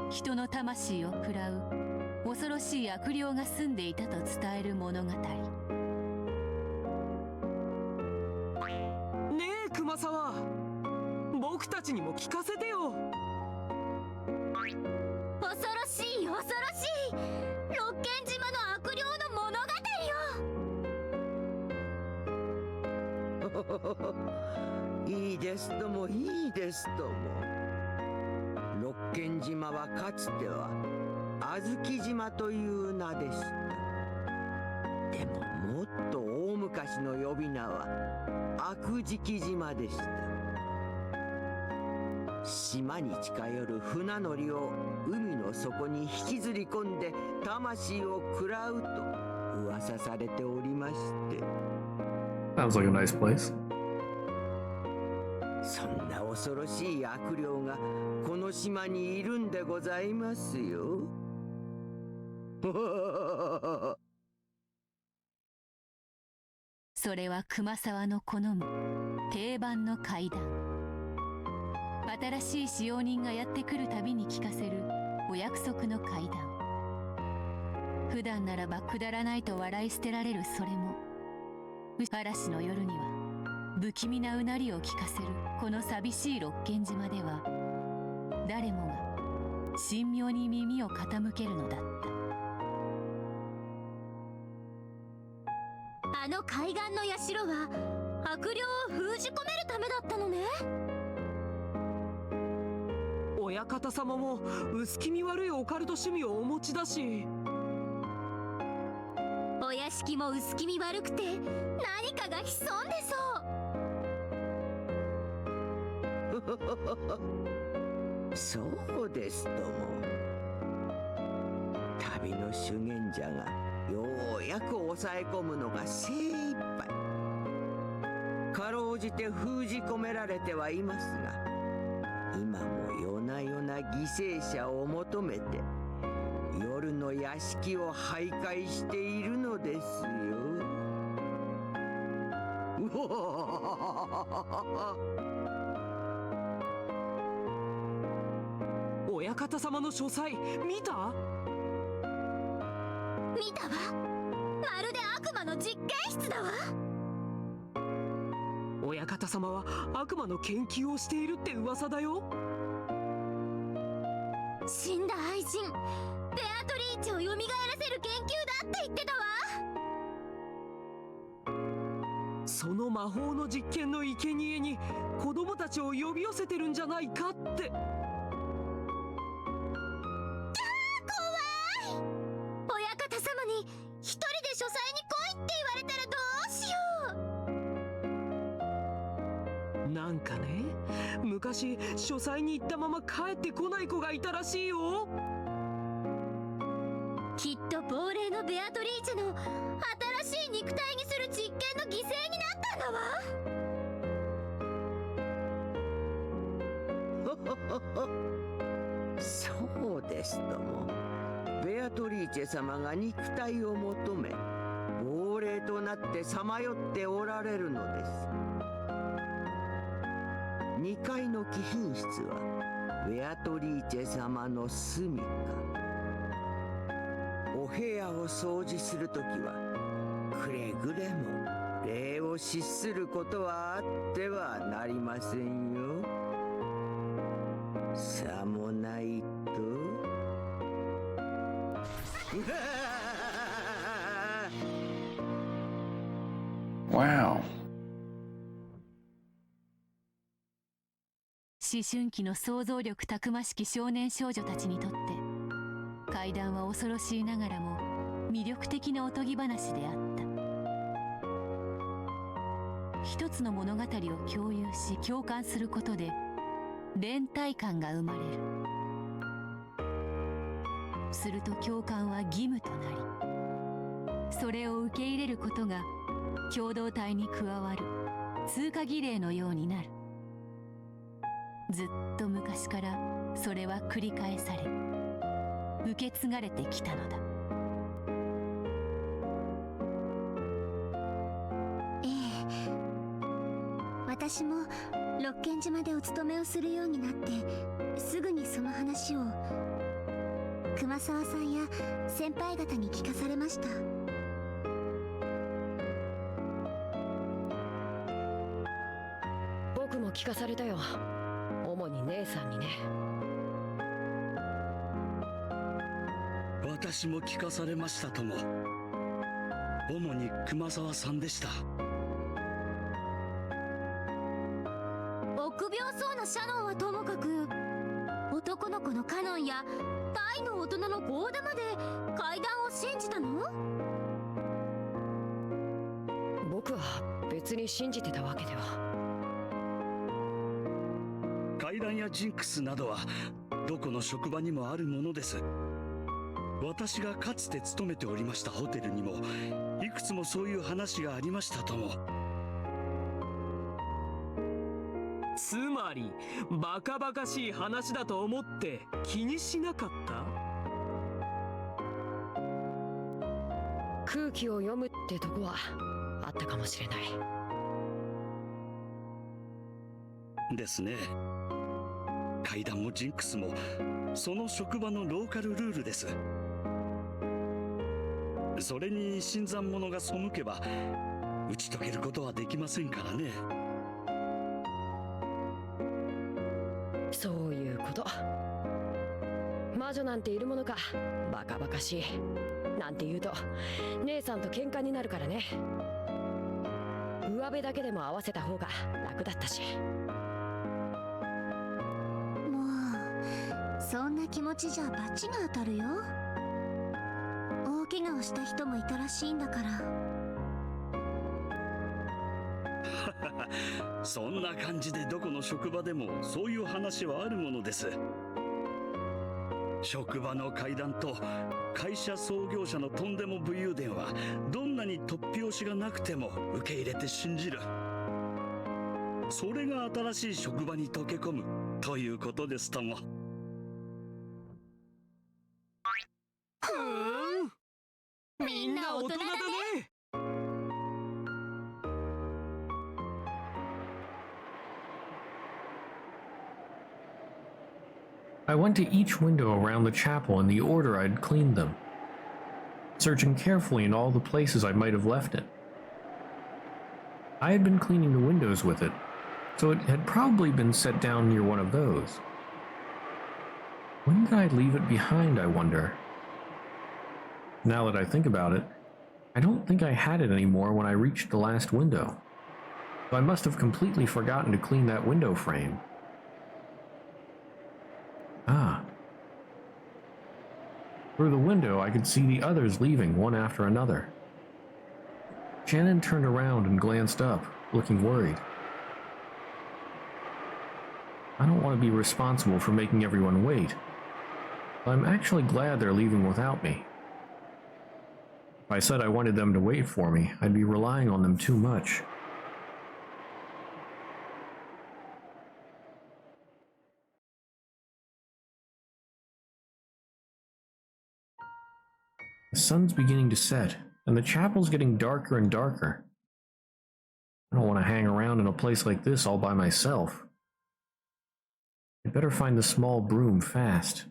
人の魂を食らう恐ろしい悪霊が住んでいたと伝える物語。ねえ熊沢、僕たちにも聞かせてよ。恐ろしい恐ろしい、六軒島の悪霊の物語よ。いいですともいいですとも。六軒島はかつては小豆島という名でした。でももっと大昔の呼び名は悪食島でした。島に近寄る船乗りを海の底に引きずり込んで魂を食らうと噂されておりまして。 Sounds like a nice place. そんな恐ろしい悪霊がこの島にいるんでございますよ。それは熊沢の好む定番の怪談。新しい使用人がやってくるたびに聞かせるお約束の怪談。普段ならばくだらないと笑い捨てられるそれも、嵐の夜には不気味なうなりを聞かせるこの寂しい六軒島では、誰もが神妙に耳を傾けるのだった。あの海岸の社は悪霊を封じ込めるためだったのね。親方様も薄気味悪いオカルト趣味をお持ちだし、お屋敷も薄気味悪くて何かが潜んでそう。そうですとも。旅の修験者がようやく抑え込むのが精一杯。かろうじて封じ込められてはいますが、今も夜な夜な犠牲者を求めて夜の屋敷を徘徊しているのですよ。うわ、親方様の書斎見た？見たわ。まるで悪魔の実験室だわ。親方様は悪魔の研究をしているって噂だよ。死んだ愛人ベアトリーチェを蘇らせる研究だって言ってたわ。その魔法の実験の生贄に子供たちを呼び寄せてるんじゃないかって。親方様に一人で書斎に来いって言われたらどうしよう。なんかね、昔書斎に行ったまま帰ってこない子がいたらしいよ。きっと亡霊のベアトリーチェの新しい肉体にする実験の犠牲になったんだわ。そうですとも。ベアトリーチェ様が肉体を求め亡霊となってさまよっておられるのです。2階の貴賓室はベアトリーチェ様の住みか。お部屋を掃除するときはくれぐれも霊を失することはあってはなりませんよ。さもないとWow. 思春期の想像力たくましき少年少女たちにとって怪談は恐ろしいながらも魅力的なおとぎ話であった。一つの物語を共有し共感することで連帯感が生まれる。すると共感は義務となり、それを受け入れることが共同体に加わる通過儀礼のようになる。ずっと昔からそれは繰り返され受け継がれてきたのだ。ええ、私も六軒島でお勤めをするようになってすぐにその話を熊沢さんや先輩方に聞かされました。僕も聞かされたよ。主に姉さんにね。私も聞かされましたとも。主に熊沢さんでした。臆病そうなシャノンはともかく、男の子のカノンや大の大人のゴーダまで怪談を信じたの？僕は別に信じてたわけでは。怪談やジンクスなどはどこの職場にもあるものです。私がかつて勤めておりましたホテルにもいくつもそういう話がありましたとも。つまりバカバカしい話だと思って気にしなかった？空気を読むってとこはあったかもしれないですね。階段もジンクスもその職場のローカルルールです。それに新参者が背けば打ち解けることはできませんからね。そういうこと。魔女なんているものか、バカバカしいなんて言うと姉さんと喧嘩になるからね。上辺だけでも合わせた方が楽だったし。もうそんな気持ちじゃ罰が当たるよ。大怪我をした人もいたらしいんだから。そんな感じでどこの職場でもそういう話はあるものです。職場の階段と会社創業者のとんでも武勇伝はどんなに突拍子がなくても受け入れて信じる。それが新しい職場に溶け込むということですとも。みんな大人だね。I went to each window around the chapel in the order I'd cleaned them, searching carefully in all the places I might have left it. I had been cleaning the windows with it, so it had probably been set down near one of those. When did I leave it behind, I wonder? Now that I think about it, I don't think I had it anymore when I reached the last window, so I must have completely forgotten to clean that window frame. Ah. Through the window, I could see the others leaving one after another. Shannon turned around and glanced up, looking worried. I don't want to be responsible for making everyone wait, but I'm actually glad they're leaving without me. If I said I wanted them to wait for me, I'd be relying on them too much. The sun's beginning to set, and the chapel's getting darker and darker. I don't want to hang around in a place like this all by myself. I'd better find the small broom fast.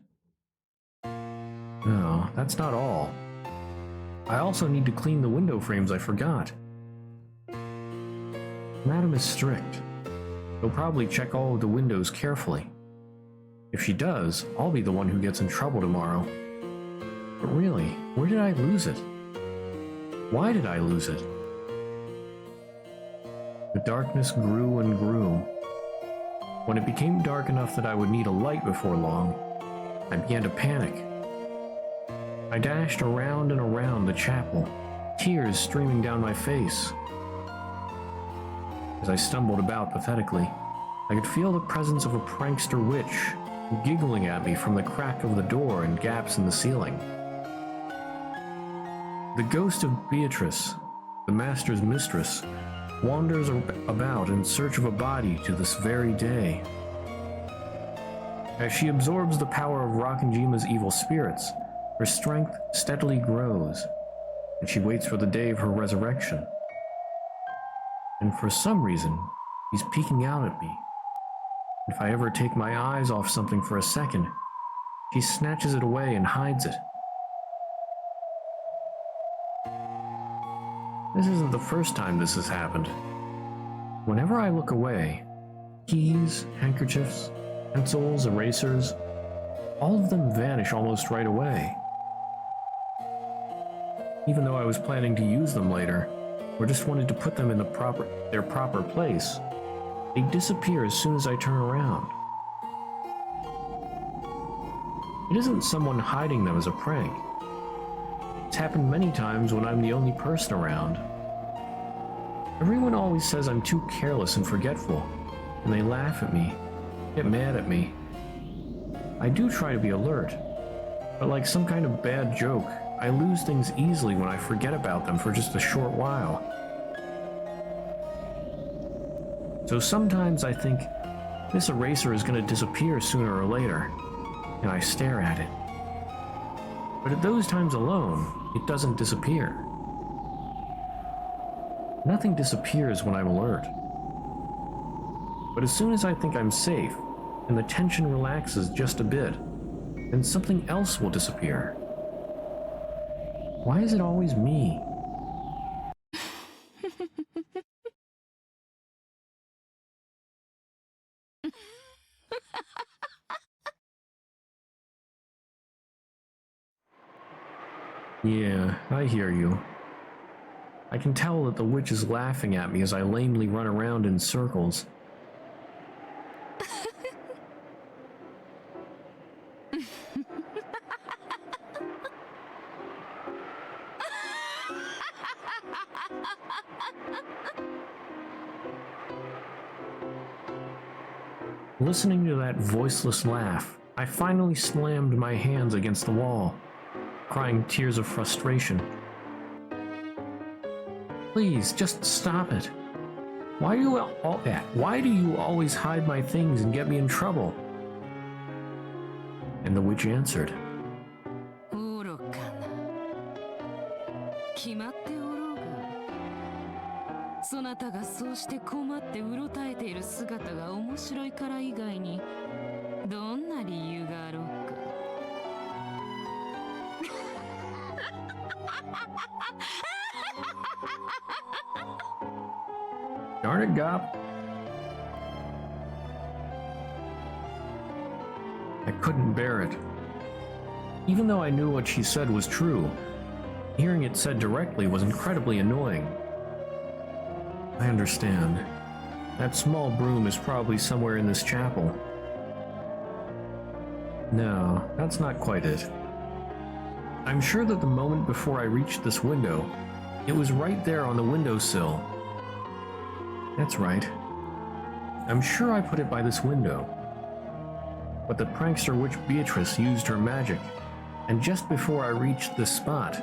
No, that's not all. I also need to clean the window frames I forgot. Madam is strict. She'll probably check all of the windows carefully. If she does, I'll be the one who gets in trouble tomorrow. But really, where did I lose it? Why did I lose it? The darkness grew and grew. When it became dark enough that I would need a light before long, I began to panic. I dashed around and around the chapel, tears streaming down my face. As I stumbled about pathetically, I could feel the presence of a prankster witch giggling at me from the crack of the door and gaps in the ceiling. The ghost of Beatrice, the master's mistress, wanders about in search of a body to this very day. As she absorbs the power of Rakanjima's evil spirits, her strength steadily grows, and she waits for the day of her resurrection. And for some reason, she's peeking out at me. If I ever take my eyes off something for a second, she snatches it away and hides it. This isn't the first time this has happened. Whenever I look away, keys, handkerchiefs, pencils, erasers, all of them vanish almost right away. Even though I was planning to use them later, or just wanted to put them in their proper place, they disappear as soon as I turn around. It isn't someone hiding them as a prank. It's happened many times when I'm the only person around. Everyone always says I'm too careless and forgetful, and they laugh at me, get mad at me. I do try to be alert, but like some kind of bad joke, I lose things easily when I forget about them for just a short while. So sometimes I think, This eraser is going to disappear sooner or later, and I stare at it. But at those times alone, it doesn't disappear. Nothing disappears when I'm alert. But as soon as I think I'm safe, and the tension relaxes just a bit, then something else will disappear. Why is it always me? Yeah, I hear you. I can tell that the witch is laughing at me as I lamely run around in circles. Listening to that voiceless laugh, I finally slammed my hands against the wall, crying tears of frustration. Please, just stop it. Why do you always hide my things and get me in trouble? And the witch answered. 愚かな。決まっておろうが。そなたがそうして困ってうろたえている姿が面白いから以外にどんな理由があろうか。Darn it, Gop. I couldn't bear it. Even though I knew what she said was true, hearing it said directly was incredibly annoying. I understand. That small broom is probably somewhere in this chapel. No, that's not quite it. I'm sure that the moment before I reached this window, it was right there on the windowsill. That's right. I'm sure I put it by this window. But the prankster witch Beatrice used her magic, and just before I reached this spot,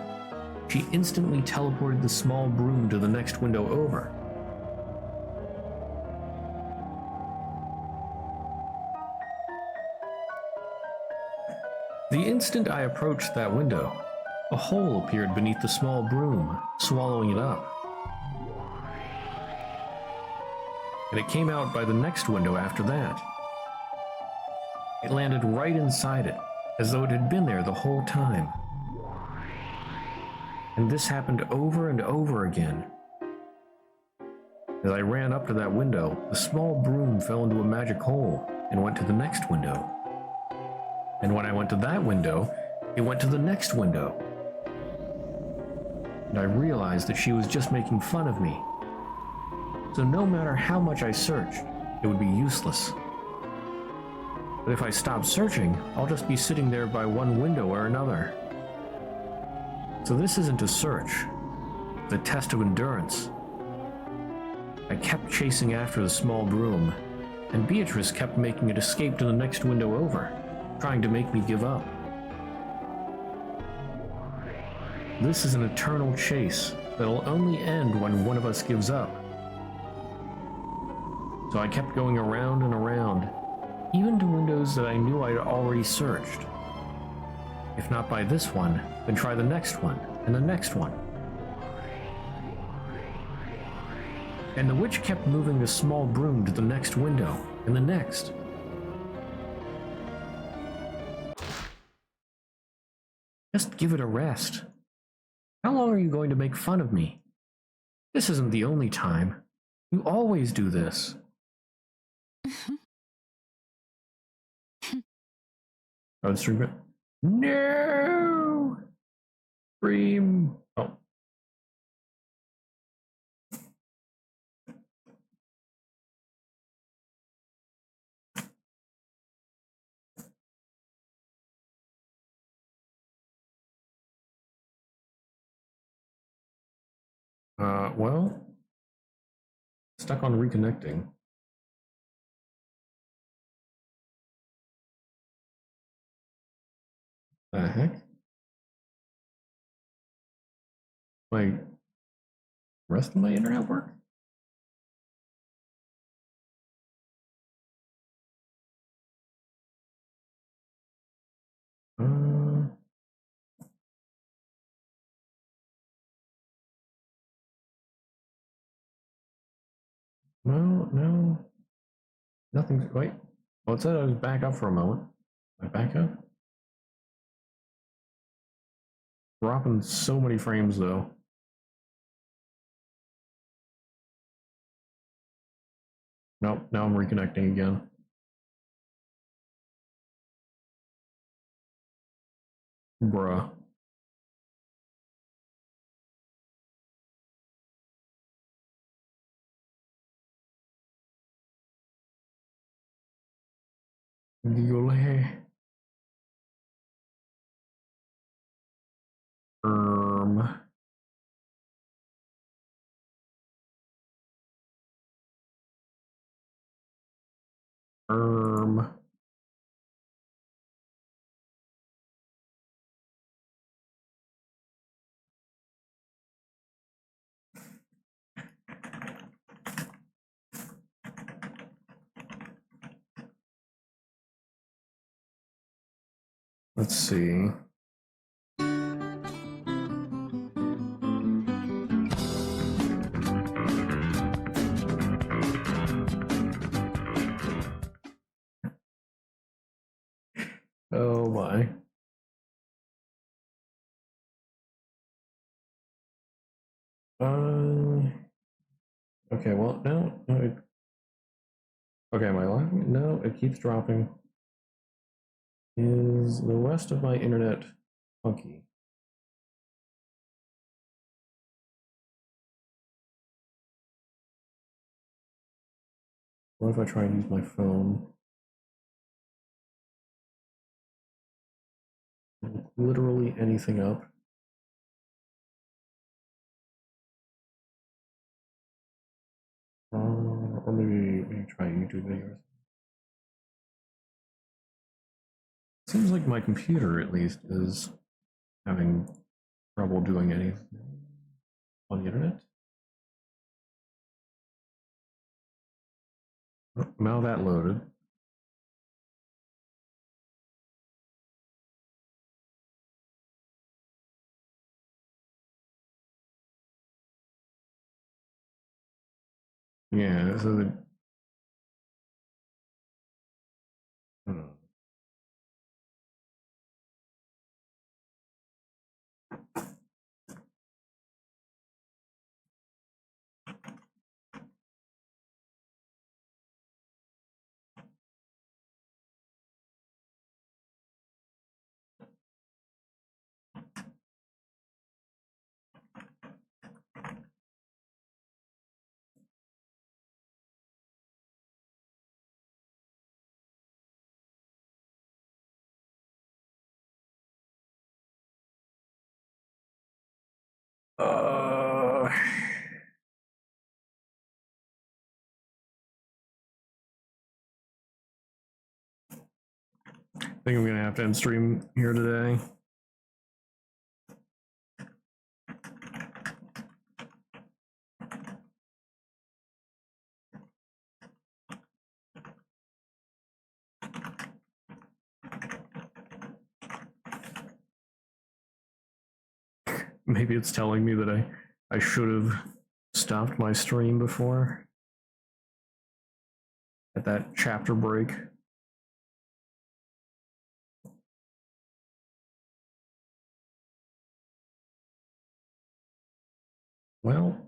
she instantly teleported the small broom to the next window over. The instant I approached that window, a hole appeared beneath the small broom, swallowing it up. And it came out by the next window after that. It landed right inside it, as though it had been there the whole time. And this happened over and over again. As I ran up to that window, the small broom fell into a magic hole and went to the next window. And when I went to that window, it went to the next window. And I realized that she was just making fun of me. So no matter how much I searched, it would be useless. But if I stop searching, I'll just be sitting there by one window or another. So this isn't a search, it's a test of endurance. I kept chasing after the small broom, and Beatrice kept making it escape to the next window over, trying to make me give up. This is an eternal chase that'll only end when one of us gives up. So I kept going around and around, even to windows that I knew I'd already searched. If not by this one, then try the next one, and the next one. And the witch kept moving the small broom to the next window, and the next. Just give it a rest. How long are you going to make fun of me? This isn't the only time. You always do this. Oh, stream it. No! Stream. Oh. Well, stuck on reconnecting. The heck? My rest of my internet work? No. Nothing. Wait. Well, it said I was back up for a moment. Am I back up? Dropping so many frames though. Nope, now I'm reconnecting again. Bruh. Giggle. Um. Um. Let's see. Oh my. Okay, well, no. Okay, my live. No, it keeps dropping. Is the rest of my internet funky? What if I try and use my phone? Literally anything up. Or maybe try YouTube videos. Seems like my computer, at least, is having trouble doing anything on the internet. Oh, now that loaded. Yeah, so the. Hmm. I think I'm gonna have to end stream here today. Maybe it's telling me that I should have stopped my stream before at that chapter break. Well,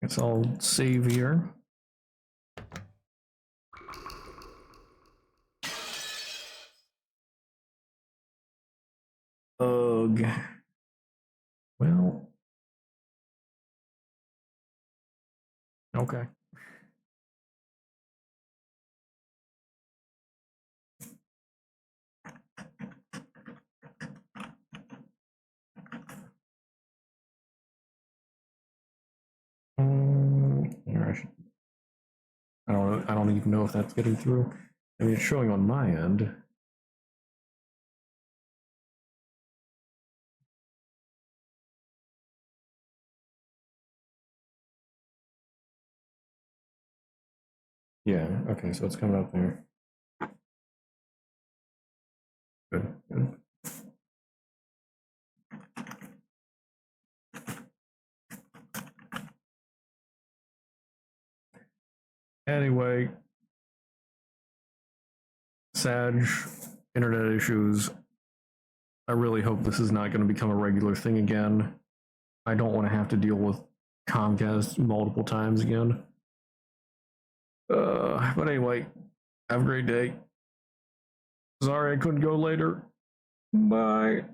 guess I'll save here. Ugh. Well, okay. Here I should. I don't know. I don't even know if that's getting through. I mean, it's showing on my end. Yeah. Okay. So it's coming up there. Good. Anyway, Sag, internet issues. I really hope this is not going to become a regular thing again. I don't want to have to deal with Comcast multiple times again. But anyway, have a great day. Sorry I couldn't go later. Bye.